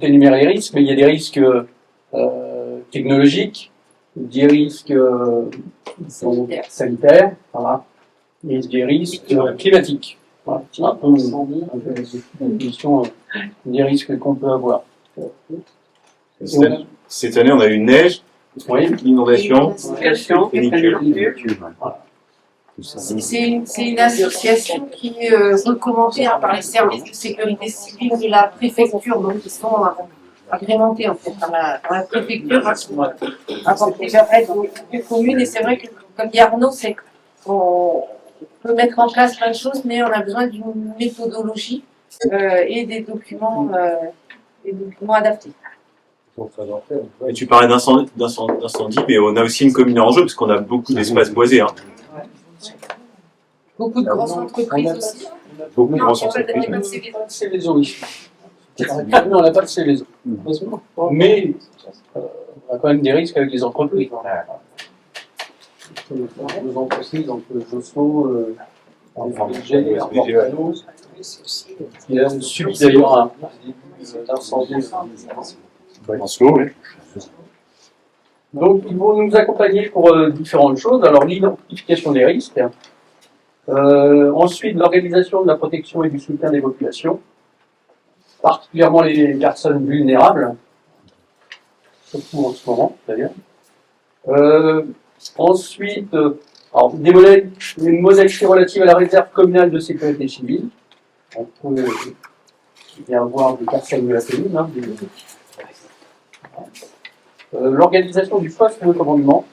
énumérer les risques, mais il y a des risques technologiques, des risques sanitaires, voilà, et des risques climatiques. Voilà, c'est un peu la définition des risques qu'on peut avoir. Cette année, on a eu neige, inondation, canicule. Voilà. C'est une association qui est recommandée par les services de sécurité civile de la préfecture, donc ils sont agrémentés en fait par la préfecture avant de permettre aux communes. Et c'est vrai que, comme dit Arnaud, c'est qu'on peut mettre en place plein de choses, mais on a besoin d'une méthodologie et des documents adaptés. Et tu parlais d'incendie, mais on a aussi une commune en jeu, parce qu'on a beaucoup d'espaces boisés. Hein. Beaucoup de grosses entreprises aussi. Beaucoup de grosses Non, il n'y a pas de Céveso ici. Non, on n'a pas de Céveso. Mais on a quand même des risques avec les entreprises. Les entreprises, entre Josso, SVG, Arborcano, qui a subi d'ailleurs un incendie. Donc, ils vont nous accompagner pour différentes choses. Alors, l'identification des risques. Ensuite, l'organisation de la protection et du soutien des populations, particulièrement les personnes vulnérables, surtout en ce moment d'ailleurs. Ensuite, une modalité relative à la réserve communale de sécurité civile. On peut y avoir des personnes de la commune. Hein, l'organisation du poste de commandement.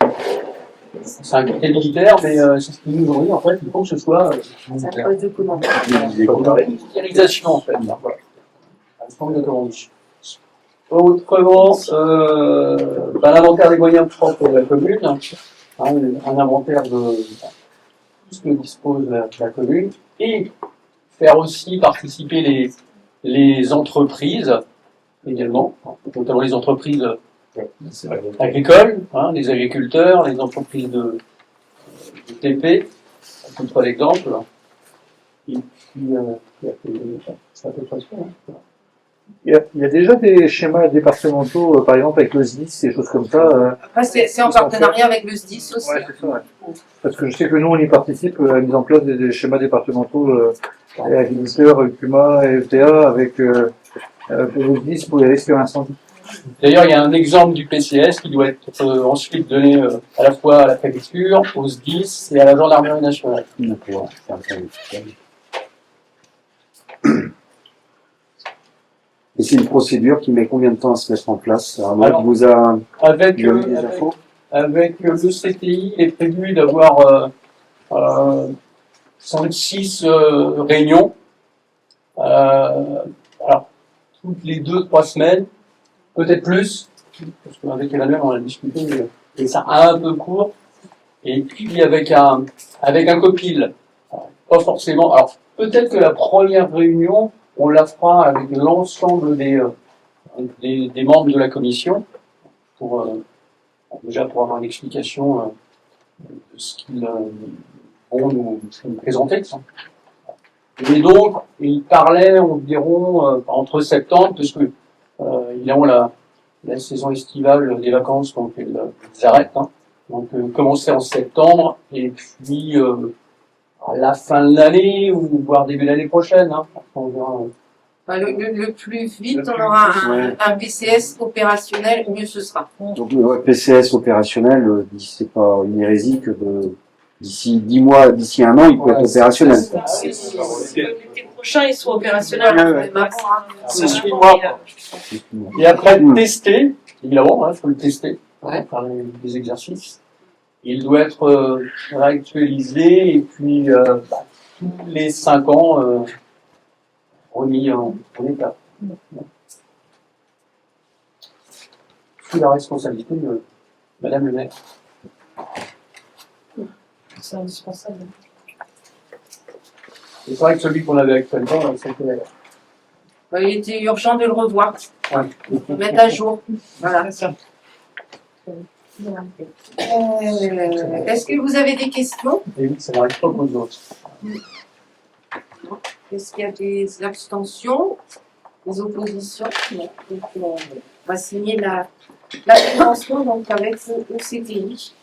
C'est un côté militaire, mais c'est ce qui nous ont dit, en fait, il faut que ce soit un poste de commandement. Une militarisation, en fait. Voilà. Un poste de commandement. Autrement, l'inventaire des moyens propres de la commune, hein, un inventaire de tout ce que dispose la commune, et faire aussi participer les entreprises, également, notamment les entreprises agricoles, hein, les agriculteurs, les entreprises de TP, à titre d'exemple. Et puis, c'est à peu près ça. Hein. Il y a déjà des schémas départementaux, par exemple avec le SDIS, des choses comme ça. Après, c'est en partenariat avec le SDIS aussi. Ouais, c'est ça, ouais. Parce que je sais que nous, on y participe à la mise en place des schémas départementaux agriculteurs, CUMA et ETA avec le SDIS pour les risques d'incendie. D'ailleurs, il y a un exemple du PCS qui doit être ensuite donné à la fois à la préfecture, au SDIS et à la gendarmerie nationale. Et c'est une procédure qui met combien de temps à se mettre en place? Alors, vous a avec donné des infos? Avec le CTI, il est prévu d'avoir 5-6 réunions. Alors, toutes les 2-3 semaines, peut-être plus, parce qu'avec Emmanuel, on a discuté, et ça un peu court. Et puis avec un copil, pas forcément. Alors, peut-être que la première réunion, on la fera avec l'ensemble des membres de la commission, déjà pour avoir une explication de ce qu'ils vont nous présenter. Et donc, il parlait environ entre septembre, parce que évidemment la saison estivale des vacances, donc elles arrêtent. Hein. Donc commencer en septembre et puis à la fin de l'année ou voire début de l'année prochaine. Hein. On verra, le plus vite, on aura un PCS opérationnel, mieux ce sera. Donc, le PCS opérationnel, c'est pas une hérésie que d'ici 10 mois, d'ici un an, il peut être opérationnel. L'été prochain, ils sont opérationnels. C'est 8 mois. Et après, tester, évidemment, il faut le tester, par les exercices. Il doit être réactualisé et puis tous les 5 ans remis en état. Sous la responsabilité de Madame le maire. C'est indispensable. C'est vrai que celui qu'on avait actuellement, c'était... Il était urgent de le revoir, de mettre à jour. Voilà. Est-ce que vous avez des questions? Et oui, ça n'arrive pas aux autres. Est-ce qu'il y a des abstentions, des oppositions? Donc, on va signer la convention donc avec le CTI.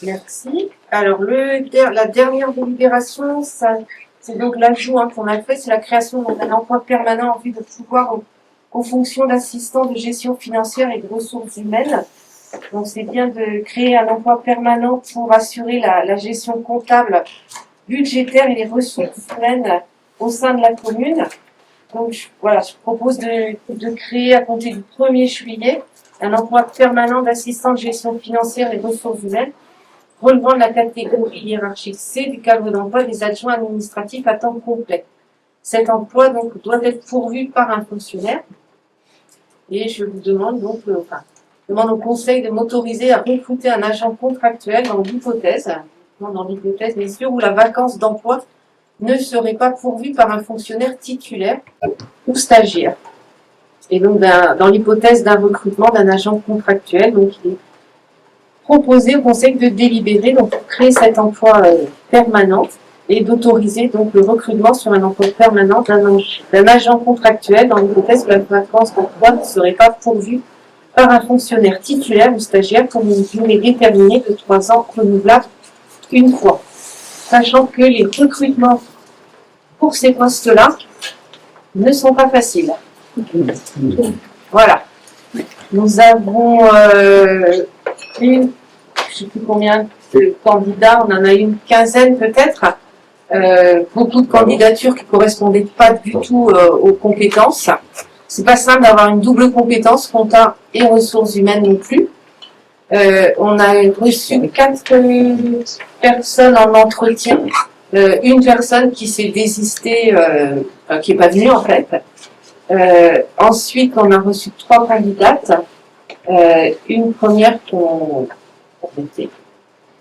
Merci. Alors, la dernière délibération, c'est donc l'ajout qu'on a fait, c'est la création d'un emploi permanent en vue de pouvoir aux fonctions d'assistant de gestion financière et de ressources humaines. Donc, c'est bien de créer un emploi permanent pour assurer la gestion comptable, budgétaire et les ressources humaines au sein de la commune. Donc, je propose de créer à compter du 1er juillet un emploi permanent d'assistant de gestion financière et ressources humaines relevant de la catégorie hiérarchique C du cadre d'emploi des adjoints administratifs à temps complet. Cet emploi donc doit être pourvu par un fonctionnaire et je vous demande donc, demande au conseil de m'autoriser à recruter un agent contractuel dans l'hypothèse, bien sûr, où la vacance d'emploi ne serait pas pourvue par un fonctionnaire titulaire ou stagiaire. Et donc, dans l'hypothèse d'un recrutement d'un agent contractuel, donc il est proposé au conseil de délibérer donc pour créer cet emploi permanent et d'autoriser donc le recrutement sur un emploi permanent d'un agent contractuel dans l'hypothèse que la vacance d'emploi ne serait pas pourvue par un fonctionnaire titulaire ou stagiaire pour une durée déterminée de 3 ans renouvelable une fois. Sachant que les recrutements pour ces postes-là ne sont pas faciles. Voilà. Nous avons je ne sais plus combien de candidats, on en a une quinzaine peut-être. Beaucoup de candidatures qui correspondaient pas du tout aux compétences. C'est pas simple d'avoir une double compétence, compta et ressources humaines non plus. On a reçu 4 personnes en entretien. Une personne qui s'est désistée, qui est pas venue en fait. Ensuite, on a reçu 3 candidates. Une première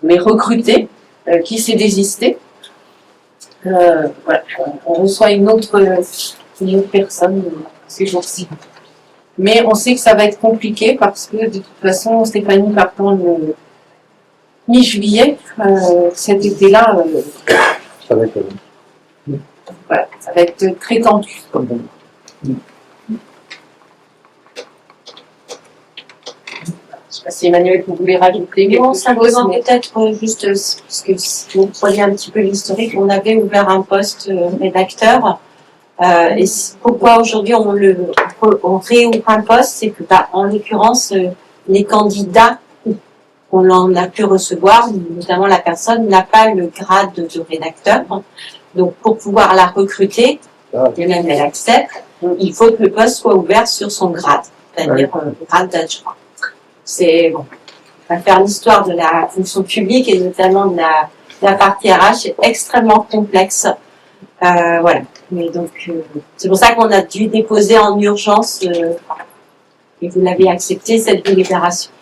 mais recrutée, qui s'est désistée. Voilà, on reçoit une autre personne ces jours-ci. Mais on sait que ça va être compliqué parce que de toute façon, Stéphanie partant le mi-juillet, cet été-là, Ça va être... voilà, ça va être très tendu. Je sais pas si Emmanuel, vous voulez rajouter quelque Non, chose, simplement mais- peut-être juste, parce que si vous prenez un petit peu l'historique, on avait ouvert un poste rédacteur. Et pourquoi aujourd'hui on réouvre un poste, c'est que en l'occurrence, les candidats qu'on en a pu recevoir, notamment la personne, n'a pas le grade de rédacteur. Donc pour pouvoir la recruter, et même elle accepte, il faut que le poste soit ouvert sur son grade, c'est-à-dire le grade d'adjoint. C'est bon. On va faire l'histoire de la fonction publique et notamment de la partie RH est extrêmement complexe. Voilà. Mais donc, c'est pour ça qu'on a dû déposer en urgence, et vous l'avez accepté, cette délibération.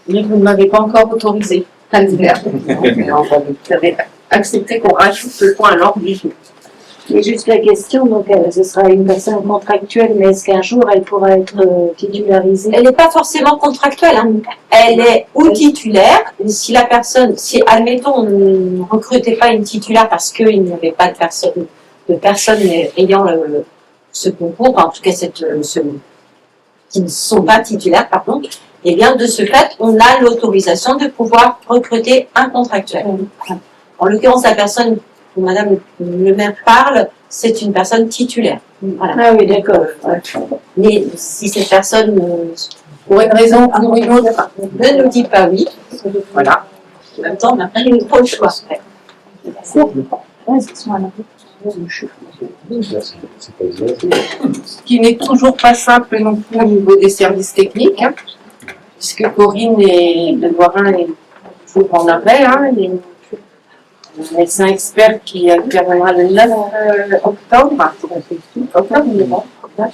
Mais vous ne m'avez pas encore autorisé à le faire. Vous avez accepté qu'on rajoute ce point à l'ordre du jour. Et juste la question, donc ce sera une personne contractuelle, mais est-ce qu'un jour elle pourra être titularisée? Elle n'est pas forcément contractuelle, hein. Elle est ou titulaire, si la personne, si admettons on ne recrutait pas une titulaire parce qu'il n'y avait pas de personnes ayant ce concours, enfin, en tout cas qui ne sont pas titulaires, pardon, et bien de ce fait, on a l'autorisation de pouvoir recruter un contractuel. En l'occurrence, la personne dont Madame le maire parle, c'est une personne titulaire. Voilà. Ah oui, d'accord. Mais si cette personne, Pour une raison ou pour une autre, ne nous dit pas oui, voilà. En même temps, on n'a pas eu trop le choix. ce qui n'est toujours pas simple non plus au niveau des services techniques, hein, puisque Corinne et le Loirin est toujours en arrêt, hein, il y a un médecin expert qui interviendra le 9 octobre.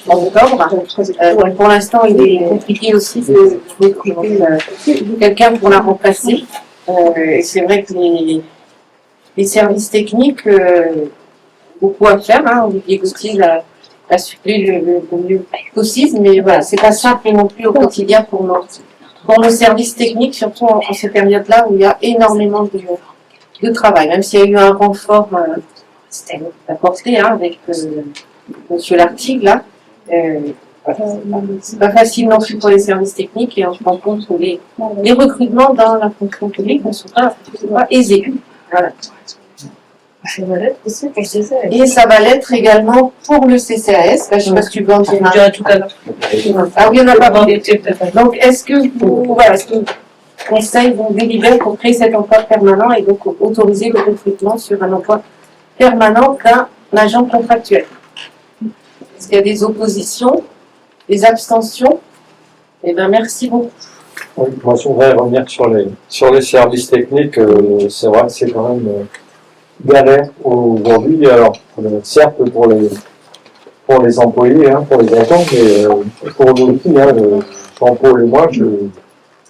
Donc pour l'instant, il est compliqué aussi de recruter quelqu'un pour la remplacer. Et c'est vrai que les services techniques, beaucoup à faire. Hein. Olivier Gauthier a supplé le mieux possible, mais voilà, c'est pas simple non plus au quotidien pour nos services techniques, surtout en ces périodes-là où il y a énormément de travail. Même s'il y a eu un renfort apporté avec Monsieur Lartigue, là, c'est pas facile non plus pour les services techniques et on se rend compte que les recrutements dans la fonction publique ne sont pas aisés. Voilà. Et ça va l'être également pour le CCAS. Je ne sais pas si tu veux en dire un tout à l'heure. Ah oui, on n'a pas parlé. Donc, est-ce que le Conseil vont délibérer pour créer cet emploi permanent et donc autoriser le recrutement sur un emploi permanent d'un agent contractuel? Est-ce qu'il y a des oppositions, des abstentions? Eh bien, merci beaucoup. Oui, moi, je voudrais revenir sur les services techniques. C'est vrai que c'est quand même galère aujourd'hui. Alors, certes pour les employés, hein, pour les agents, mais pour nous aussi, hein, Jean-Paul et moi, il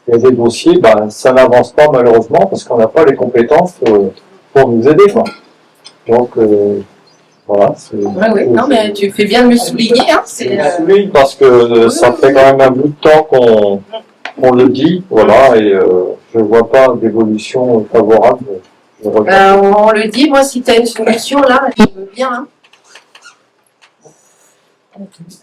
y a des dossiers, ça n'avance pas malheureusement parce qu'on n'a pas les compétences pour nous aider, quoi. Donc voilà. Oui, non, mais tu fais bien de le souligner. Hein, oui, parce que ça fait quand même un bout de temps qu'on le dit, voilà, et je vois pas d'évolution favorable. On le dit, moi, si tu as une solution là, je veux bien. Hein.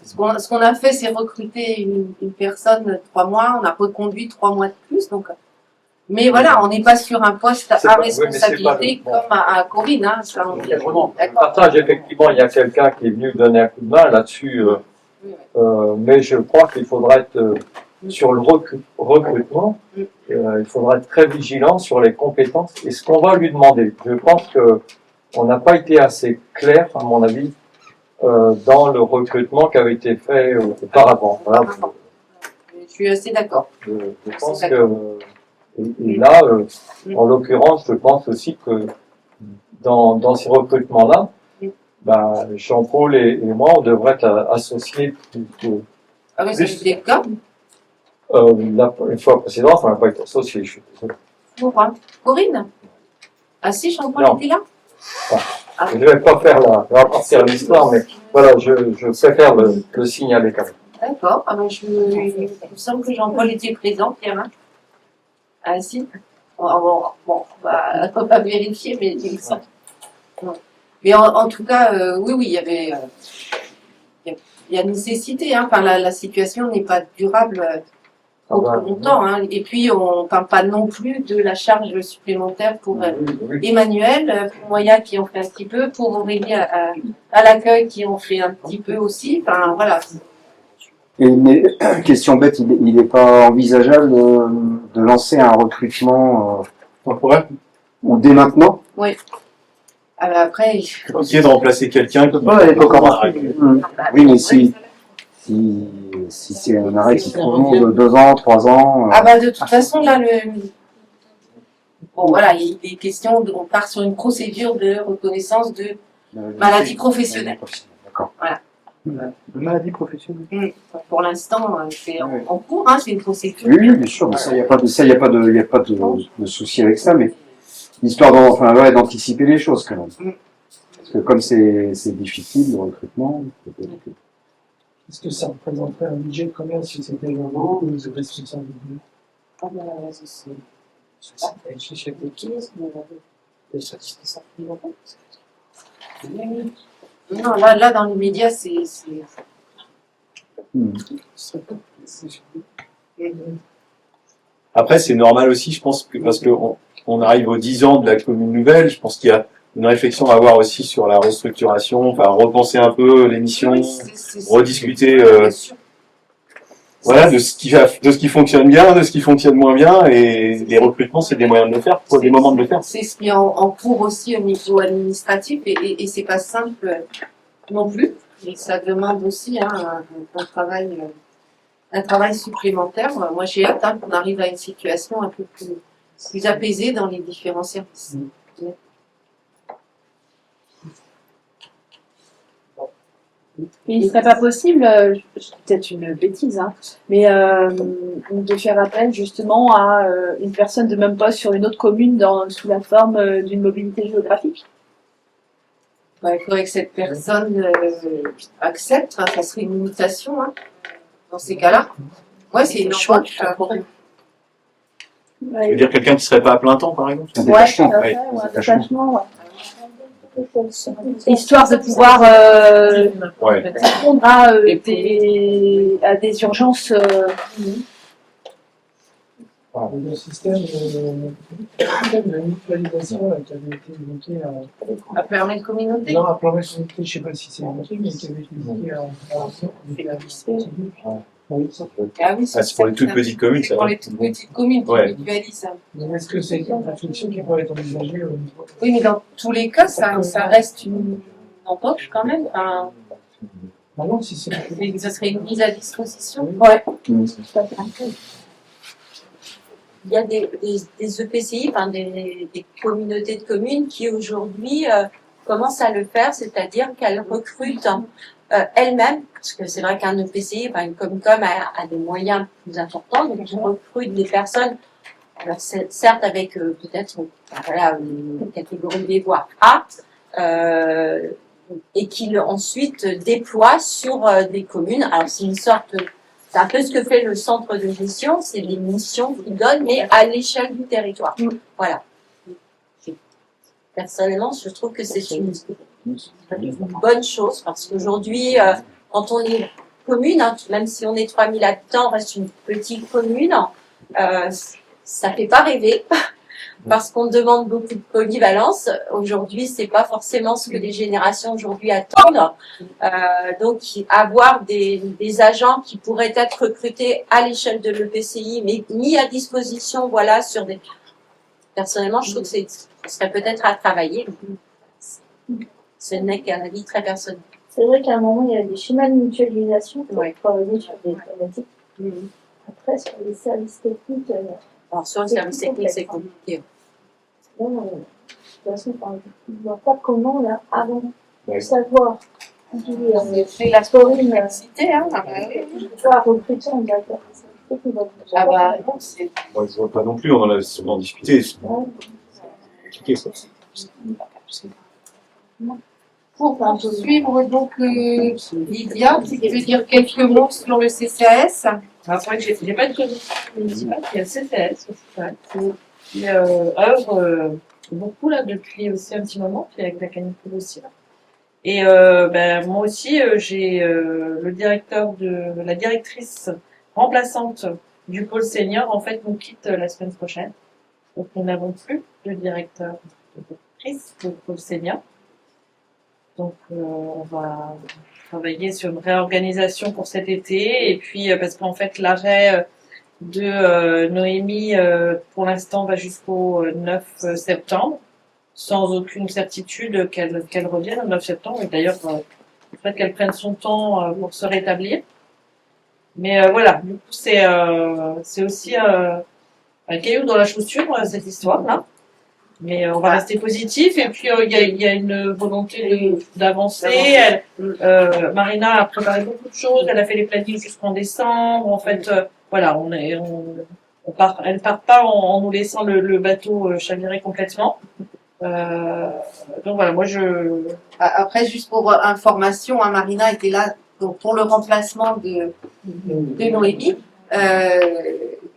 Ce qu'on a fait, c'est recruter une personne 3 mois, on a reconduit 3 mois de plus. Donc, mais voilà, on n'est pas sur un poste à responsabilité comme à Corinne. Hein, ça, partage, effectivement, il y a quelqu'un qui est venu donner un coup de main là-dessus, mais je crois qu'il faudra être sur le recrutement, il faudra être très vigilant sur les compétences et ce qu'on va lui demander. Je pense qu'on n'a pas été assez clair, à mon avis, dans le recrutement qui avait été fait auparavant. Voilà. Je suis assez d'accord. Je pense que, et là, en l'occurrence, je pense aussi que dans ces recrutements-là, Jean-Paul et moi, on devrait être associés. Ah oui, c'est le cas. Une fois précédente, on n'a pas été associés, je suis désolé. Pourquoi? Corinne? Ah si, Jean-Paul était là? Je ne vais pas faire la partie de l'histoire, mais voilà, je préfère le signaler quand même. D'accord. Ah ben il me semble que Jean-Paul était présent, Pierre. Hein? Ah si. Bon, on va vérifier, mais il me semble. Mais en tout cas, oui, il y avait, il y a nécessité. Hein. Enfin, la situation n'est pas durable trop longtemps. Hein. Et puis, on ne parle pas non plus de la charge supplémentaire pour Emmanuel, pour Moya qui en fait un petit peu, pour Aurélie à l'accueil qui en fait un petit peu aussi. Enfin, voilà. Et question bête, il n'est pas envisageable de lancer un recrutement temporaire ou dès maintenant? Oui. Après, de remplacer quelqu'un qui oui, mais si c'est un arrêt qui prolonge de 2 ans, 3 ans. De toute façon, là, bon, voilà, il est question, on part sur une procédure de reconnaissance de maladie professionnelle. D'accord. Voilà. De maladie professionnelle. Pour l'instant, c'est en cours, hein, c'est une procédure. Oui, bien sûr, mais ça, il n'y a pas de souci avec ça, mais l'histoire d'anticiper les choses quand même. Parce que comme c'est difficile, le recrutement, peut-être que... Est-ce que ça représenterait un budget de commerce si c'était vraiment ou de responsabilité? Ah ben, c'est je sais pas qui est-ce qu'on avait des statistiques supplémentaires. Non, là, dans les médias, Après, c'est normal aussi, je pense, que parce que on arrive aux 10 ans de la commune nouvelle, je pense qu'il y a une réflexion à avoir aussi sur la restructuration, enfin repenser un peu l'émission, rediscuter voilà, de ce qui fonctionne bien, de ce qui fonctionne moins bien, et les recrutements, c'est des moyens de le faire, des moments de le faire. C'est ce qui est en cours aussi au niveau administratif, et c'est pas simple non plus. Et ça demande aussi un travail supplémentaire. Moi, j'ai hâte qu'on arrive à une situation un peu plus apaisée dans les différents services. Il ne serait pas possible, peut-être une bêtise, mais de faire appel justement à une personne de même poste sur une autre commune sous la forme d'une mobilité géographique? Il faudrait que cette personne accepte, ça serait une mutation dans ces cas-là. Ouais, c'est une choix. Tu veux dire quelqu'un qui serait pas à plein temps, par exemple? Un détachement. Ouais, un détachement, ouais. Histoire de pouvoir répondre à des urgences. Le système de mutualisation là, qui avait été évoqué à Permet Communauté. Non, à Permet Communauté, je ne sais pas si c'est évoqué, mais qui avait été évoqué Ah oui, c'est pour les toutes petites communes, c'est pour les toutes petites communes qui mutualisent. Est-ce que c'est une réflexion qui pourrait être envisagée au niveau... Oui, mais dans tous les cas, ça reste une embauche quand même. Non, si c'est... Ça serait une mise à disposition. Ouais. Il y a des EPCI, des communautés de communes qui aujourd'hui commencent à le faire, c'est-à-dire qu'elles recrutent elles-mêmes, parce que c'est vrai qu'un EPCI, une Comcom a des moyens plus importants, donc ils recrutent des personnes, alors certes avec peut-être une catégorie B voire A, et qui ensuite déploient sur des communes. Alors c'est une sorte, c'est un peu ce que fait le centre de gestion, c'est des missions qu'ils donnent, mais à l'échelle du territoire. Voilà. Personnellement, je trouve que c'est une bonne chose, parce qu'aujourd'hui, quand on est commune, même si on est 3000 habitants, on reste une petite commune, ça fait pas rêver, parce qu'on demande beaucoup de polyvalence. Aujourd'hui, c'est pas forcément ce que les générations aujourd'hui attendent. Donc, avoir des agents qui pourraient être recrutés à l'échelle de l'EPCI, mais mis à disposition, voilà, sur des... Personnellement, je trouve que ce serait peut-être à travailler. Ce n'est qu'un avis très personnel. C'est vrai qu'à un moment, il y a des schémas de mutualisation pour travailler sur des thématiques. Après, sur les services techniques... Alors, sur les services techniques, c'est compliqué. De toute façon, je ne vois pas comment, là, avant de savoir c'est la complexité, pouvoir recruter un directeur. Ah bah, non, c'est... Bon, je vois pas non plus, on en a souvent discuté. C'est compliqué, ça. Pour poursuivre, donc, Lydia, tu veux dire quelques mots sur le CCAS? C'est vrai que j'ai pas de commission municipale, il y a le CCAS aussi, qui œuvre beaucoup là depuis aussi un petit moment, puis avec la canicule aussi là. Et moi aussi, j'ai la directrice remplaçante du pôle senior, en fait, nous quitte la semaine prochaine. Donc, nous n'avons plus de directeur de directrice du pôle senior. Donc, on va travailler sur une réorganisation pour cet été. Et puis, parce qu'en fait, l'arrêt de Noémie, pour l'instant, va jusqu'au 9 septembre, sans aucune certitude qu'elle revienne le 9 septembre. Et d'ailleurs, le fait qu'elle prenne son temps pour se rétablir. Mais voilà, du coup, c'est aussi un caillou dans la chaussure, cette histoire-là. Mais on va rester positif. Et puis, il y a une volonté d'avancer. Marina a préparé beaucoup de choses. Elle a fait les plannings jusqu'en décembre. En fait, voilà, elle part pas en nous laissant le bateau chavirer complètement. Donc voilà, moi Après, juste pour information, Marina était là donc, pour le remplacement de Noémie.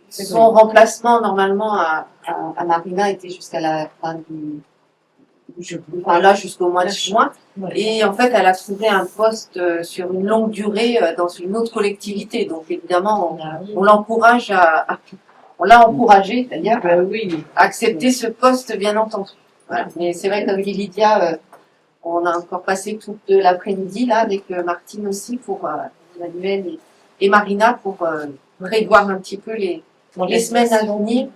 Son remplacement, normalement, à Marina était jusqu'à la fin là, jusqu'au mois de juin. Et en fait, elle a trouvé un poste sur une longue durée dans une autre collectivité. Donc, évidemment, on l'encourage on l'a encouragé, c'est-à-dire à accepter ce poste, bien entendu. Voilà. Mais c'est vrai, comme dit Lydia, on a encore passé toute l'après-midi là avec Martine aussi pour Emmanuel et Marina pour prévoir un petit peu les semaines à venir.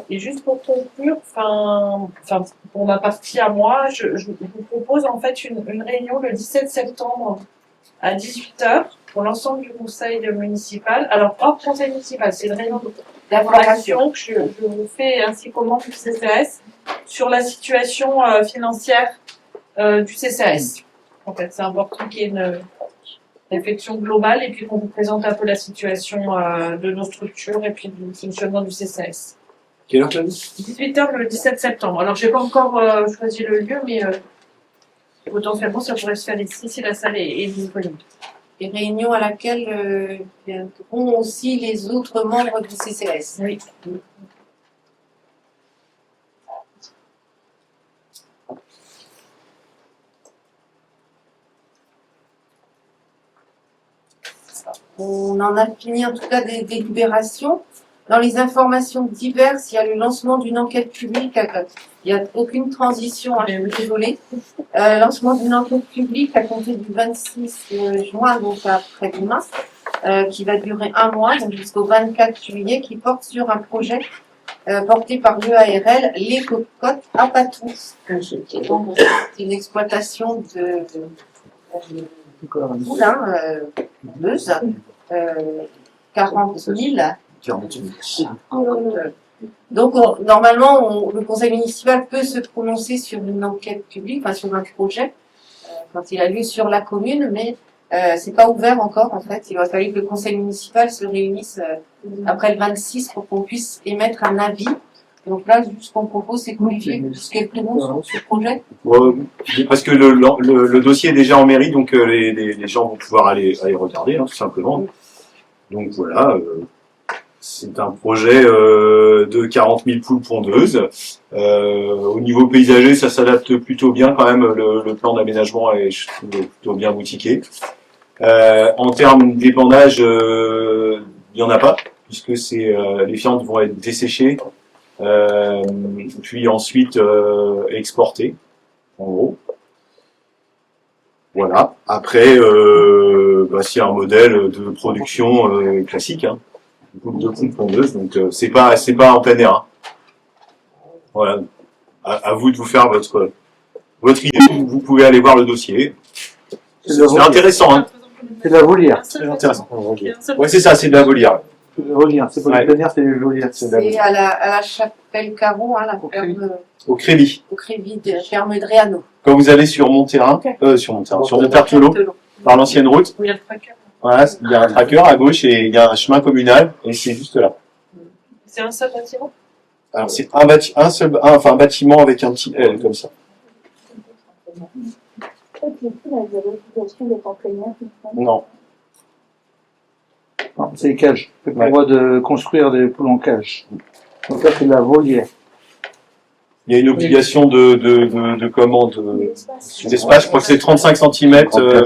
Et juste pour conclure, pour ma partie à moi, je vous propose en fait une réunion le 17 septembre à 18h pour l'ensemble du conseil municipal. Alors, hors conseil municipal, c'est une réunion d'information que je vous fais ainsi qu'au membre du CCAS sur la situation financière du CCAS. En fait, c'est important qu'il y ait une réflexion globale et puis qu'on vous présente un peu la situation de nos structures et puis du fonctionnement du CCAS. Quelle heure tu as dit 18h le 17 septembre. Alors, j'ai pas encore choisi le lieu, mais potentiellement, ça pourrait se faire ici si la salle est disponible. Et réunion à laquelle viendront aussi les autres membres du CCAS. Oui. On en a fini en tout cas des délibérations. Dans les informations diverses, il y a le lancement d'une enquête publique. Il n'y a aucune transition, je suis désolée. Lancement d'une enquête publique à compter du 26 juin, donc après-demain, qui va durer un mois, donc jusqu'au 24 juillet, qui porte sur un projet porté par l'EARL, les cocottes à Patou. Donc, c'est une exploitation de poulains, Meuse, 40 000. Donc, normalement, le conseil municipal peut se prononcer sur une enquête publique, enfin sur un projet, quand il a lieu sur la commune, mais c'est pas ouvert encore, en fait. Il va falloir que le conseil municipal se réunisse après le 26 pour qu'on puisse émettre un avis. Donc là, ce qu'on propose, c'est qu'Olivier puisse quelques mots sur ce projet. Parce que le dossier est déjà en mairie, donc les gens vont pouvoir aller regarder, tout simplement. Donc voilà, c'est un projet de 40 000 poules pondeuses. Au niveau paysager, ça s'adapte plutôt bien quand même. Le plan d'aménagement est, je trouve, plutôt bien boutiqué. En termes d'épandage, il n'y en a pas, puisque les fientes vont être desséchées, puis ensuite exportées, en gros. Voilà. Après, c'est un modèle de production classique, hein, de poules pondeuses, donc c'est pas en plein air. Hein. Voilà. À vous de vous faire votre idée. Vous pouvez aller voir le dossier. C'est intéressant. Hein. C'est de la volière. C'est intéressant. Ouais, c'est ça, c'est de la volière. Volière, c'est pas du plein air, c'est du volière. C'est à la chapelle Caron, hein, la ferme. Au Créby. Au Créby, de la ferme Dréano. Quand vous allez sur sur Montertelot, par l'ancienne route, il y a le tracker. Voilà, il y a un tracker à gauche et il y a un chemin communal et c'est juste là. C'est un seul bâtiment? Alors c'est un bâtiment avec un petit L comme ça. Non. Non, c'est les cages. On prévoit de construire des poules en cage. Donc là, c'est de la volière. Il y a une obligation de commande d'espace. Je crois que c'est 35 cm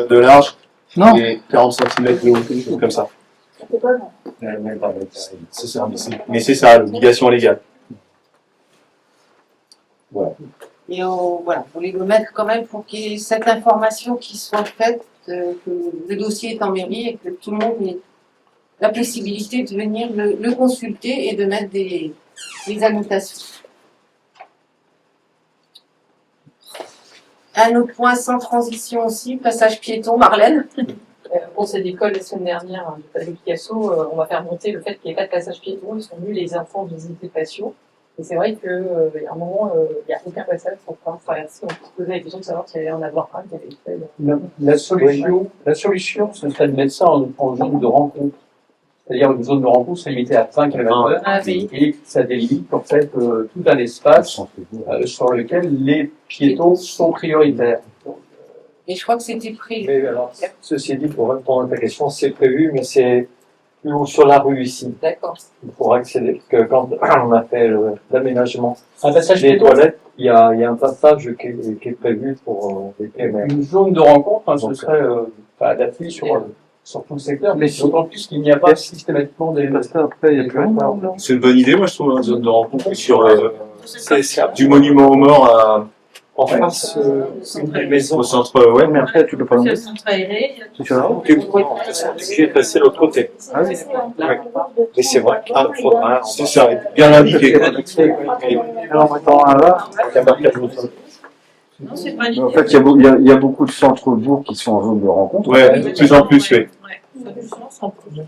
de large et 40 cm de haut, quelque chose comme ça. C'est ça, mais c'est ça, l'obligation légale. Voilà. Et on voulait le mettre quand même pour qu'il y ait cette information qui soit faite, que le dossier est en mairie et que tout le monde ait la possibilité de venir le consulter et de mettre des annotations. Un autre point sans transition aussi, passage piéton, Marlène. Conseil d'école la semaine dernière de Patrick Picasso, on va faire monter le fait qu'il n'y ait pas de passage piéton, ils sont venus les enfants visiter patio. Et c'est vrai qu'à un moment, il n'y a aucun passage pour pouvoir traverser. On peut se poser la question de savoir s'il allait en avoir un qui avait fait. La solution, ce serait de mettre ça en zone de rencontre. C'est-à-dire une zone de rencontre c'est limitée à 5 km/h Ah oui. et ça délimite en fait tout un espace sur lequel les piétons sont prioritaires. Et je crois que c'était pris. Mais alors, ceci dit, pour répondre à ta question, c'est prévu, mais c'est plus haut sur la rue ici. D'accord. Pour accéder, parce que quand on a fait l'aménagement Un passage des piéton, toilettes, il y a un passage qui est prévu pour les piétons. une zone de rencontre, hein, ce Donc, serait adapté sur tout le secteur, mais d'autant plus qu'il n'y a pas systématiquement des... Après, il y a plus rien. C'est une bonne idée, moi, je trouve, une zone de rencontre sur C'est du monument aux morts à, en face des maisons. au centre, ouais. Mais après, tu peux pas C'est l'enlever. le centre aéré. C'est sur la route. Qui est passé de l'autre côté. Ah oui. Mais c'est vrai qu'il faudra. C'est ça, bien indiqué. Alors, en mettant un là, Non, c'est pas une En idée. fait, il y a beaucoup de centres-bourgs qui sont en zone de rencontre. Ouais, de plus en plus, oui.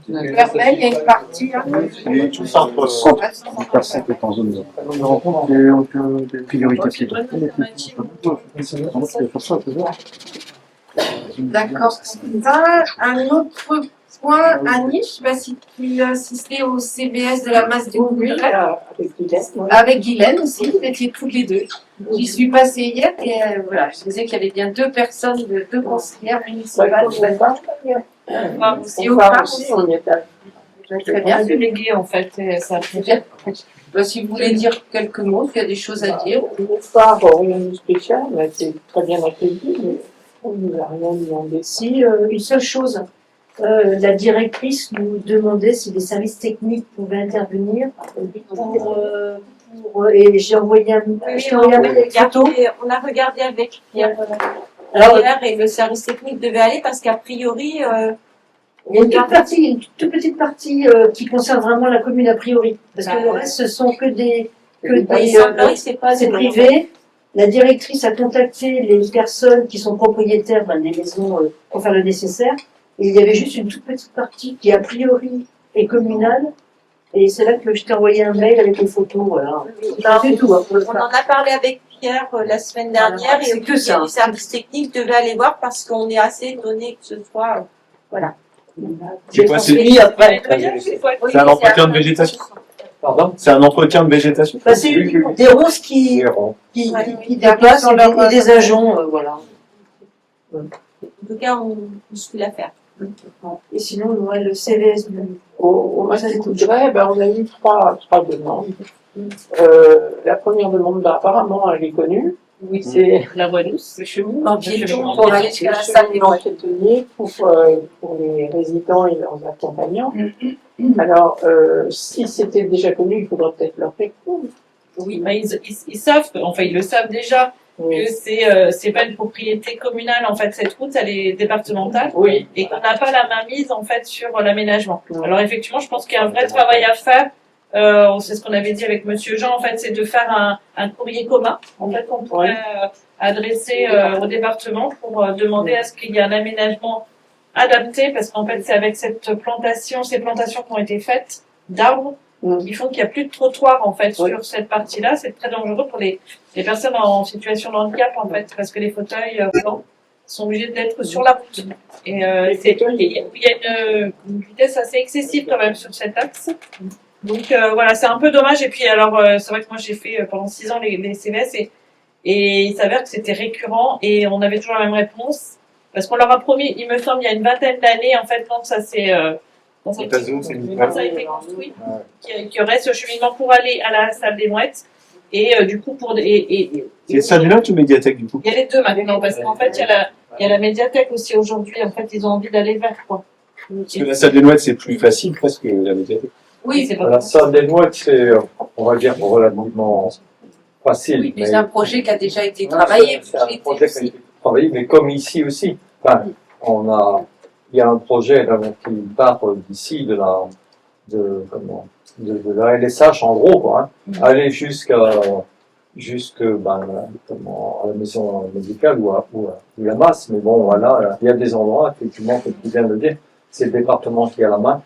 Vermeil, il y a une partie. Hein. Et tout centre, Personne qui est en zone de rencontre. on rencontre des priorités piétons. D'accord. Un autre point, Annie, je ne sais pas si tu as assisté au CBS de la masse des communes. Avec Guylaine aussi, vous étiez toutes les deux. J'y suis passée hier et voilà, je disais qu'il y avait bien 2 personnes, 2 conseillères municipales. Aussi au phare aussi. on y est Très bien. délégué en fait, et ça Très bien. Si vous voulez dire quelques mots, il y a des choses à dire. Au phare, rien de spécial, mais c'est très bien accueilli, mais on ne nous a rien demandé. Si, une seule chose, la directrice nous demandait si les services techniques pouvaient intervenir et j'ai envoyé un mail avec photo. On a regardé avec Pierre Alors, hier et le service technique devait aller parce qu'a priori, il y a une toute petite partie qui concerne vraiment la commune a priori. Parce que le reste, ce sont que des c'est privé. La directrice a contacté les personnes qui sont propriétaires des maisons pour faire le nécessaire. Et il y avait juste une toute petite partie qui a priori est communale. Et c'est là que je t'ai envoyé un mail avec les photos. Voilà. C'est tout. Hein, on en a parlé avec Pierre la semaine dernière et que ça. les services techniques devaient aller voir parce qu'on est assez étonné que ce soit voilà. C'est quoi, c'est un entretien de végétation? Pardon? C'est un entretien de végétation? Bah, c'est des roses qui déplacent et des ajoncs, voilà. En tout cas, on suit l'affaire. Et sinon, on aurait le CVS du... Au Massif de Grès, on a eu trois demandes. La première demande, apparemment, elle est connue. Oui, c'est la voie douce, le chemin. En piéton pour aller jusqu'à la salle des ventes. Pour les résidents et leurs accompagnants. Alors, si c'était déjà connu, il faudrait peut-être leur répondre. Oui, mais ils savent, enfin ils le savent déjà, que c'est pas une propriété communale en fait, cette route elle est départementale et qu'on n'a pas la mainmise en fait sur l'aménagement. Alors effectivement, je pense qu'il y a un vrai travail à faire. C'est ce qu'on avait dit avec Monsieur Jean en fait, c'est de faire un courrier commun en fait qu'on pourrait adresser au département pour demander à ce qu'il y ait un aménagement adapté parce qu'en fait c'est avec ces plantations qui ont été faites d'arbres qui font qu'il n'y a plus de trottoir en fait sur cette partie-là. C'est très dangereux pour les personnes en situation de handicap en fait, parce que les fauteuils roulants sont obligés d'être sur la route. Et il y a une vitesse assez excessive quand même sur cet axe. Donc voilà, c'est un peu dommage. Et puis alors, c'est vrai que moi j'ai fait pendant 6 ans les CVS et il s'avère que c'était récurrent et on avait toujours la même réponse parce qu'on leur a promis, il me semble, il y a une vingtaine d'années en fait quand ça s'est quand ça a été construit, qu'il y aurait ce cheminement pour aller à la salle des mouettes et du coup pour c'est salle des mouettes ou médiathèque du coup? Il y a les deux maintenant parce qu'en fait il y a la médiathèque aussi aujourd'hui. En fait, ils ont envie d'aller vers quoi. Parce que la salle des mouettes c'est plus facile presque que la médiathèque. Oui, c'est pas la salle des mouettes, c'est, on va dire, relativement facile. Oui, mais c'est un projet qui a déjà été travaillé. C'est un projet qui a été travaillé, mais comme ici aussi. Enfin, il y a un projet qui part d'ici de la LSH en gros, quoi, aller jusqu'à à la maison médicale ou la masse. Mais bon, voilà, il y a des endroits, effectivement, comme tu viens de le dire, c'est le département qui a la main.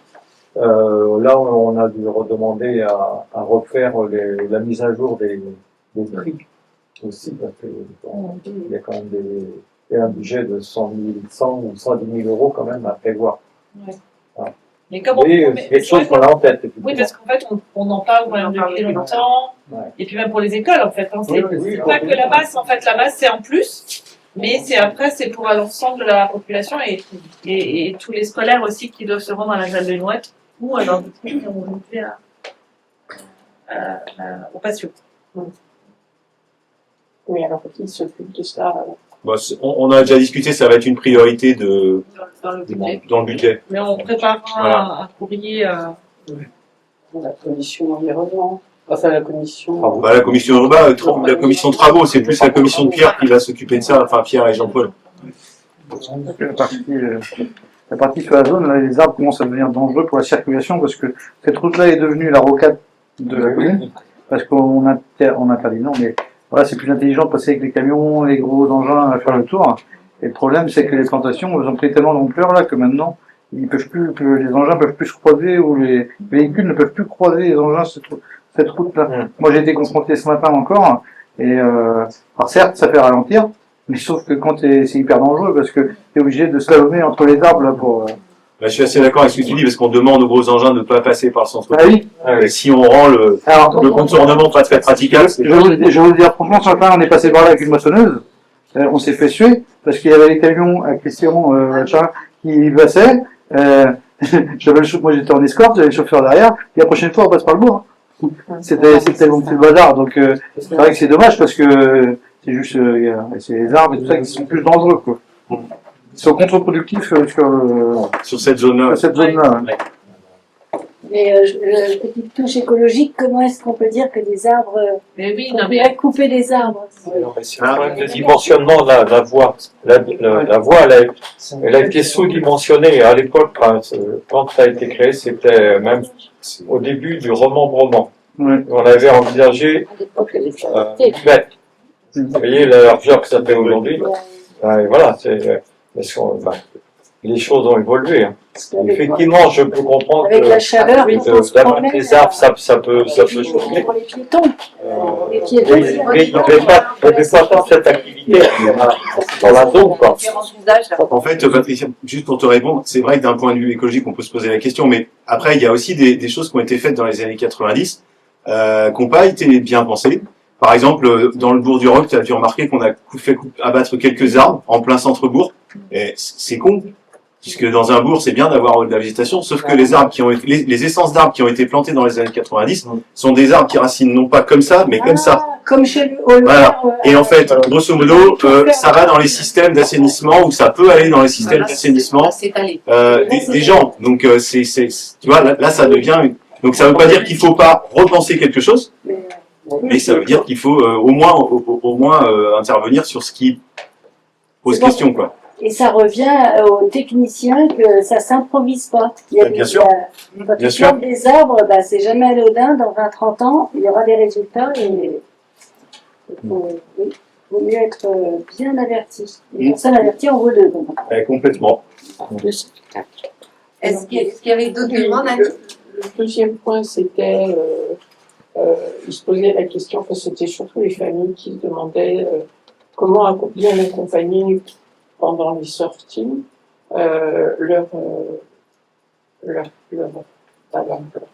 Là, on a dû redemander à refaire la mise à jour des prix aussi, parce que il y a quand même un budget de 100 ou 110 000 euros quand même à prévoir. Ouais. Voilà. Mais comme Oui, c'est quelque chose qu'on a en tête. Oui, parce qu'en fait, on en parle quand même depuis longtemps. Et puis même pour les écoles, en fait. Hein, c'est pas que la masse, en fait. La masse, c'est en plus. Mais c'est après, c'est pour l'ensemble de la population et tous les scolaires aussi qui doivent se rendre à la salle de Nouette ou alors qui ont monté au patio. Oui, alors qui s'occupe de ça? Bon, on a déjà discuté, ça va être une priorité Dans le budget. dans le budget. Mais on prépare un courrier. La commission environnement. Enfin, la commission. Bah, la commission urbaine, la commission travaux, c'est plus la commission de Pierre qui va s'occuper de ça, enfin Pierre et Jean-Paul. La partie sur la zone, là, les arbres commencent à devenir dangereux pour la circulation parce que cette route-là est devenue la rocade de la commune. Parce qu'on interdit, non, mais voilà, c'est plus intelligent de passer avec les camions, les gros engins à faire le tour. Et le problème, c'est que les plantations, elles ont pris tellement d'ampleur là que maintenant, ils peuvent plus, que les engins peuvent plus se croiser ou les véhicules ne peuvent plus croiser les engins cette route-là. Moi, j'ai été confronté ce matin encore, et alors certes, ça fait ralentir, mais sauf que quand c'est hyper dangereux parce que t'es obligé de slalomer entre les arbres là pour. Bah, je suis assez d'accord avec ce que tu dis parce qu'on demande aux gros engins de ne pas passer par le centre. Ah oui. Et si on rend le contournement pas très praticable, Je vais vous dire, franchement, ce matin, on est passé par là avec une moissonneuse, on s'est fait suer parce qu'il y avait les camions à Christian machin, qui passaient. Moi, j'étais en escorte, j'avais le chauffeur derrière. Et la prochaine fois, on passe par le bourg. C'était tellement le bazar. Donc, c'est vrai que c'est dommage parce que c'est juste, c'est les arbres et tout ça qui sont plus dangereux, quoi. Ils sont contre-productifs sur cette zone-là. Mais petite touche écologique, comment est-ce qu'on peut dire que des arbres, on peut couper des arbres? C'est un problème de dimensionnement, la voie. La voie, elle a été sous-dimensionnée. À l'époque, quand ça a été créé, c'était même au début du remembrement. On avait envisagé 8 mètres. Vous voyez la largeur que ça fait aujourd'hui. Et voilà, les choses ont évolué. Hein. Effectivement, je peux comprendre avec la chaleur, d'abattre les arbres, ça peut choquer. Pour les piétons. Les Mais il n'y avait pas tant cette activité dans la zone. Quoi. En fait, Patricia, juste pour te répondre, c'est vrai que d'un point de vue écologique, on peut se poser la question, mais après, il y a aussi des choses qui ont été faites dans les années 90, qui n'ont pas été bien pensées. Par exemple, dans le bourg du Roc, tu as dû remarquer qu'on a fait abattre quelques arbres en plein centre-bourg. Et c'est con, puisque dans un bourg, c'est bien d'avoir de la végétation, sauf que les arbres les essences d'arbres qui ont été plantées dans les années 90 sont des arbres qui racinent non pas comme ça, mais comme ça. Comme chez le Holler. Voilà. Et en fait, grosso modo, ça va dans les systèmes d'assainissement, ou ça peut aller dans les systèmes d'assainissement des gens. Donc, tu vois, là, ça devient... Donc, ça veut pas dire qu'il faut pas repenser quelque chose, mais ça veut dire qu'il faut au moins intervenir sur ce qui pose question, quoi. Et ça revient aux techniciens que ça s'improvise pas. Il y a bien sûr. Quand tu plantes des arbres, c'est jamais anodin. Dans 20-30 ans, il y aura des résultats et il vaut mieux être bien averti. Les personnes averties en vaut deux. Complètement. Est-ce qu'il y avait d'autres demandes, Annie? Le deuxième point, c'était, il se posait la question, que c'était surtout les familles qui se demandaient comment bien accompagner pendant les sorties leur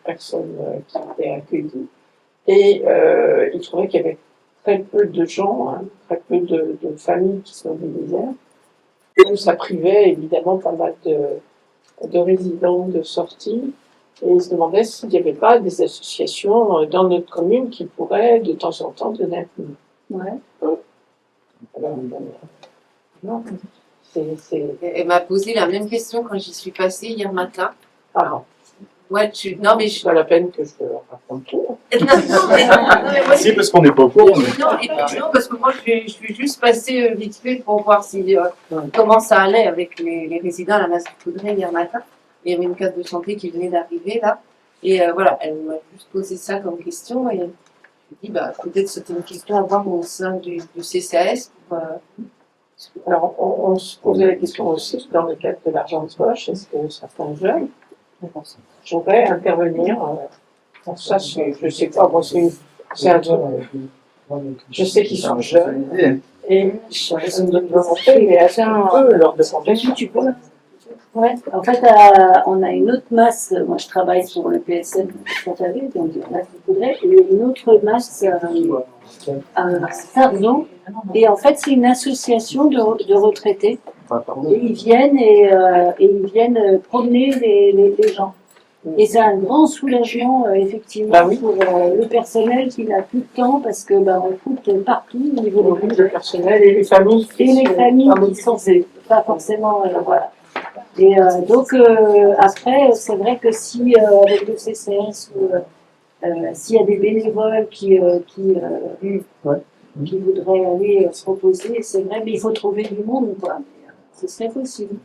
personne qui était accueillie. Et ils trouvaient qu'il y avait très peu de gens, très peu de familles qui se mobilisaient. Et ça privait évidemment pas mal de résidents de sortie. Et ils se demandaient s'il n'y avait pas des associations dans notre commune qui pourraient de temps en temps donner un coup. Ouais. Alors, non, Elle m'a posé la même question quand j'y suis passée hier matin. Ah. Ouais, non, mais c'est pas la peine que je raconte tout. Si, parce qu'on n'est pas au courant. Non, parce que moi, je suis juste passée vite fait pour voir comment ça allait avec les résidents à la masse de Coudray hier matin. Il y avait une case de santé qui venait d'arriver là. Et voilà, elle m'a juste posé ça comme question. Et je me dis, peut-être c'était une question à voir au sein du CCAS. Alors, on se posait la question aussi dans le cadre de l'argent de poche, est-ce que certains jeunes pourraient intervenir ça, je sais pas, moi, c'est un je sais qu'ils sont jeunes et ils me demandaient, mais attends, leur demander si tu peux. Ouais, en fait, on a une autre masse. Moi, je travaille sur le PSN, donc là, il faudrait, et une autre masse à Sarzeau. Et en fait, c'est une association de retraités. Et ils viennent promener les gens. Et c'est un grand soulagement, effectivement, pour le personnel qui n'a plus de temps parce que on coûte partout au niveau Le personnel et les familles. et les familles qui sont pas forcément voilà. Et donc après, c'est vrai que si avec le CCS ou s'il y a des bénévoles qui voudraient aller se proposer, c'est vrai, mais il faut trouver du monde, quoi. Ce serait possible.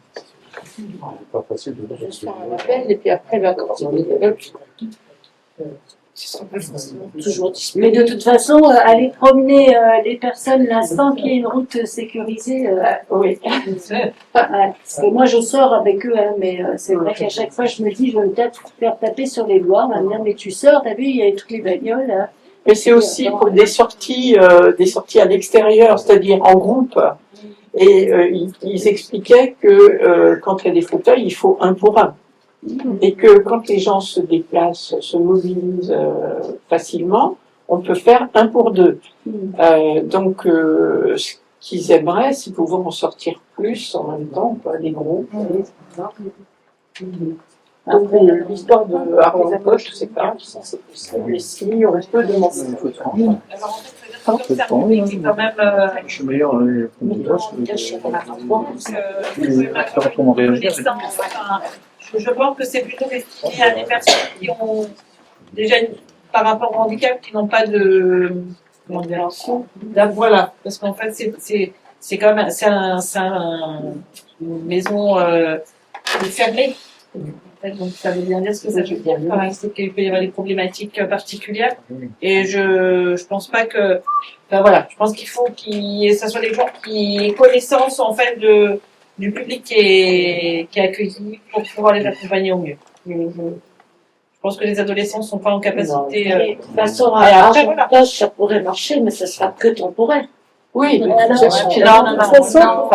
Pas facile de Je fais un appel et puis après, quand il y a toujours Mais de toute façon, aller promener les personnes là sans qu'il y ait une route sécurisée, oui. parce que moi je sors avec eux, hein, mais c'est vrai qu'à chaque fois je me dis, je vais peut-être faire taper sur les doigts, on va me dire, mais tu sors, t'as vu, il y a toutes les bagnoles. Hein. Mais c'est aussi pour des sorties à l'extérieur, c'est-à-dire en groupe. Et ils expliquaient que quand il y a des fauteuils, il faut 1 pour 1. Et que quand les gens se déplacent, se mobilisent facilement, on peut faire 1 pour 2. Donc, ce qu'ils aimeraient, c'est pouvoir en sortir plus en même temps, quoi, des groupes. Donc, l'histoire de Arnaud Poche, je ne sais pas si c'est possible, mais si on peut demander. Alors, en fait, c'est quand même. Je suis meilleur dans les comment réagir. Je pense que c'est plutôt destiné à des personnes qui ont déjà, par rapport au handicap, qui n'ont pas de. Comment dire, voilà. Parce qu'en fait, c'est quand même. Une maison fermée. Donc ça veut bien dire ce que ça veut dire. C'est qu'il peut y avoir des problématiques particulières. Et je pense pas que. Enfin voilà, je pense qu'il faut que ça soit des gens qui aient connaissance en fait du public qui est accueilli pour pouvoir les accompagner au mieux. Je pense que les adolescents ne sont pas en capacité. De toute façon, à Argentage, ça pourrait marcher, mais ça sera que temporaire. Oui, de toute façon,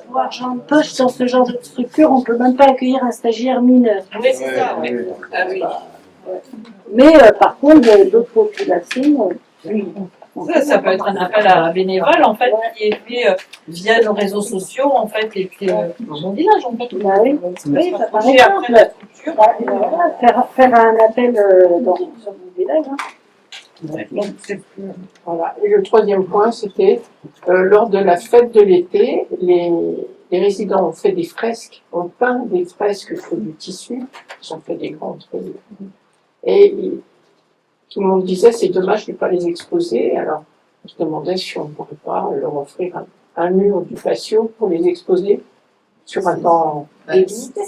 pour Argent de Poche, sur ce genre de structure, on ne peut même pas accueillir un stagiaire mineur. Oui, c'est ça. Oui. Mais par contre, d'autres populations, oui. Ça peut être un appel à bénévoles, en fait, qui est fait via nos réseaux sociaux, en fait, et puis dans mon village, en fait. Bah oui, par exemple, faire un appel sur mon village. Hein. Voilà. Et le troisième point, c'était lors de la fête de l'été, les résidents ont fait des fresques, ont peint des fresques sur du tissu, ils ont fait des grands trucs. Et tout le monde disait c'est dommage de ne pas les exposer. Alors, on se demandait si on ne pourrait pas leur offrir un mur du patio pour les exposer sur un temps limite.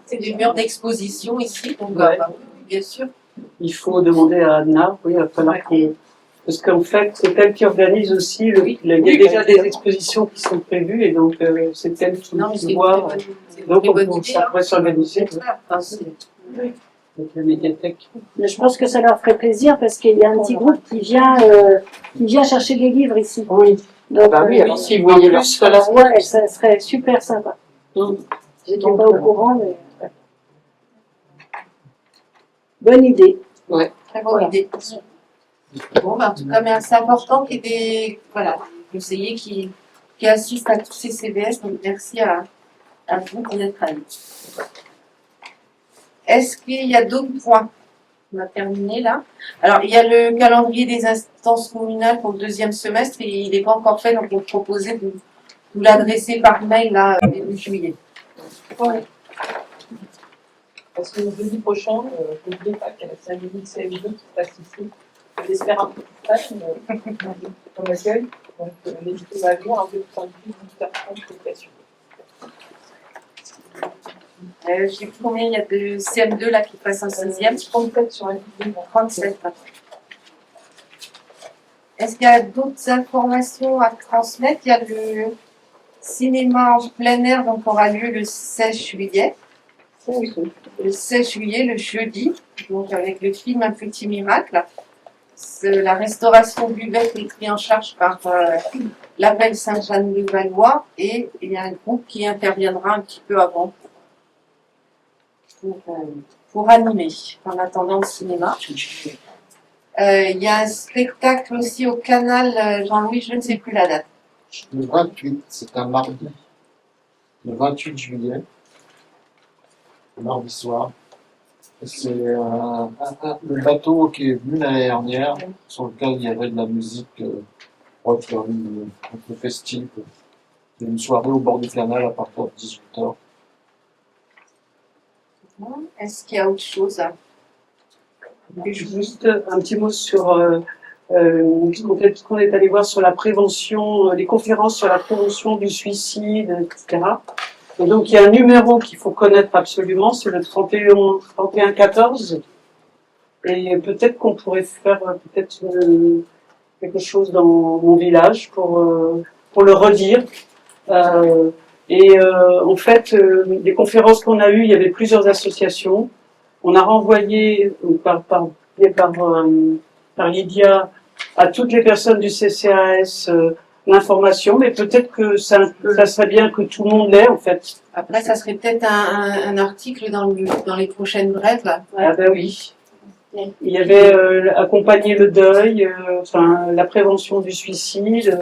C'est des murs d'exposition ici, donc bien sûr. Il faut demander à Anna, oui, il va falloir qu'on... Parce qu'en fait, c'est elle qui organise aussi, il y a déjà des expositions qui sont prévues, et donc c'est elle qui voit. Donc ça pourrait s'organiser. Avec la médiathèque. Mais je pense que ça leur ferait plaisir parce qu'il y a un petit groupe qui vient chercher des livres ici. Oui. Donc, oui, alors si vous voyez leur ouais, ça serait super sympa. J'étais pas au courant, mais. Bonne idée. Ouais. Très bonne idée. Bon, en tout cas, mais c'est important qu'il y ait des conseillers qui assistent à tous ces CVS. Donc, merci à vous pour être allés. Est-ce qu'il y a d'autres points? On va terminer là. Alors, il y a le calendrier des instances communales pour le 2e semestre et il n'est pas encore fait, donc on proposait de vous l'adresser par mail là, début juillet. Ouais. Parce que le jeudi prochain, n'oubliez pas qu'il y a la cérémonie de CM2 qui se passe ici. J'espère un peu plus tard, on accueille. Donc, n'hésitez pas à venir, un peu plus tard, 18h30, location. Je sais plus combien il y a de CM2 là qui passent en 6e. 37 sur un vidéo. 37. Est-ce qu'il y a d'autres informations à transmettre? Il y a le cinéma en plein air, donc aura lieu le 16 juillet. Le 16 juillet, le jeudi, donc avec le film Un petit miracle. La restauration buvette est prise en charge par l'appel Saint-Jean-de-Valois et il y a un groupe qui interviendra un petit peu avant pour animer en attendant le cinéma. Il y a un spectacle aussi au canal Jean-Louis, je ne sais plus la date. Le 28, c'est un mardi. Le 28 juillet. Mardi soir. C'est le bateau qui est venu l'année dernière, sur lequel il y avait de la musique un peu festive. C'est une soirée au bord du canal à partir de 18h. Est-ce qu'il y a autre chose? Juste un petit mot sur ce qu'on est allé voir sur la prévention, les conférences sur la prévention du suicide, etc. Et donc il y a un numéro qu'il faut connaître absolument, c'est le 3114. Et peut-être qu'on pourrait faire quelque chose dans mon village pour le redire. En fait, les conférences qu'on a eues, il y avait plusieurs associations. On a renvoyé par Lydia à toutes les personnes du CCAS l'information, mais peut-être que ça serait bien que tout le monde l'ait, en fait. Après, ça serait peut-être un article dans les prochaines brèves. Ah ben oui. Il y avait accompagner le deuil, la prévention du suicide,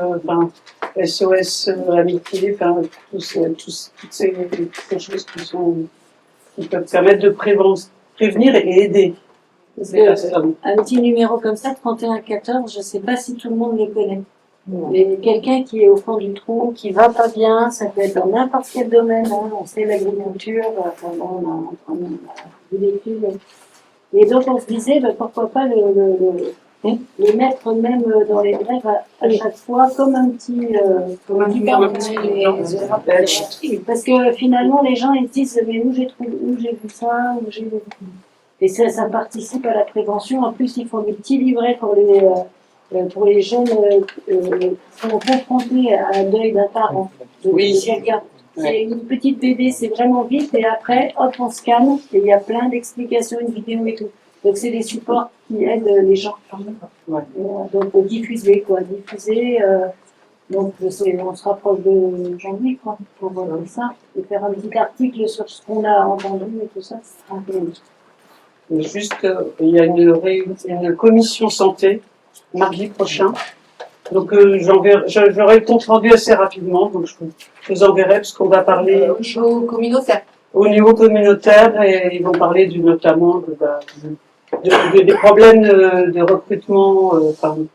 SOS amitié, toutes ces choses qui peuvent permettre de prévenir et aider. Un petit numéro comme ça, 3114, je ne sais pas si tout le monde le connaît. Mais quelqu'un qui est au fond du trou, qui va pas bien, ça peut être dans n'importe quel domaine, hein. On sait l'agriculture, on a des études. Et donc on se disait, pourquoi pas le mettre même dans les brèves à chaque fois, comme un petit rappel. Parce que finalement les gens ils se disent, mais où j'ai vu ça, où j'ai vu. Et ça participe à la prévention. En plus, ils font des petits livrets pour les jeunes qui sont confrontés à un deuil d'un parent. Oui. C'est une petite BD, c'est vraiment vite, et après, hop, on scanne, et il y a plein d'explications, une vidéo et tout. Donc c'est des supports qui aident les gens. Donc diffuser. Donc on se rapproche de Jean-Louis, pour ça, et faire un petit article sur ce qu'on a entendu et tout ça. Juste, il y a une commission santé mardi prochain. Donc j'aurai le compte rendu assez rapidement, donc je vous enverrai parce qu'on va parler au niveau communautaire. Au niveau communautaire, et ils vont parler notamment des problèmes de recrutement,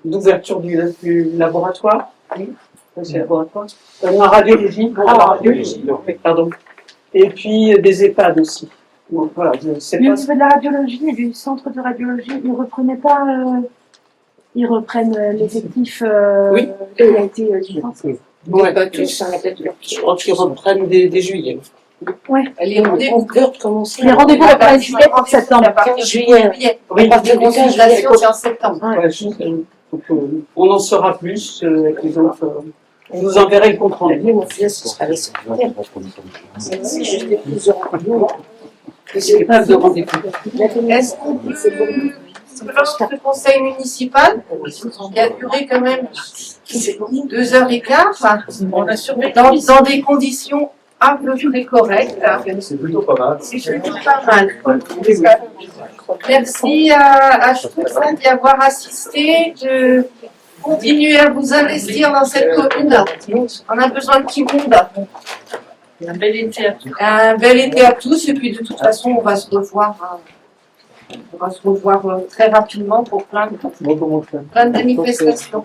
d'ouverture du laboratoire. Oui, c'est laboratoire. La radiologie. Pardon. Et puis des EHPAD aussi. Donc voilà, Mais au niveau de la radiologie et du centre de radiologie, ils reprenaient pas. Ils reprennent l'effectif qui a été dispensé. Ouais, pas tous. Je crois qu'ils reprennent dès juillet. Ouais. Les rendez-vous commencent. Les rendez-vous reprennent juillet pour septembre. À partir de juillet. Oui, à partir du 15 juillet, c'est en septembre. Donc, on en saura plus avec les autres. On vous enverrai le compte rendu. Mon fils, ce sera les secrétaires. C'est juste des plusieurs rendez-vous. C'est pas de rendez-vous. Est-ce qu'on peut, selon le conseil municipal, qui a duré quand même 2h15, dans des conditions à peu près correctes. C'est plutôt pas mal. C'est plutôt pas mal. Merci à Stroussin d'y avoir assisté, de continuer à vous investir dans cette commune. On a besoin de tout le monde. Un bel été à tous. Un bel été à tous, et puis de toute façon, on va se revoir. Très rapidement pour plein de manifestations.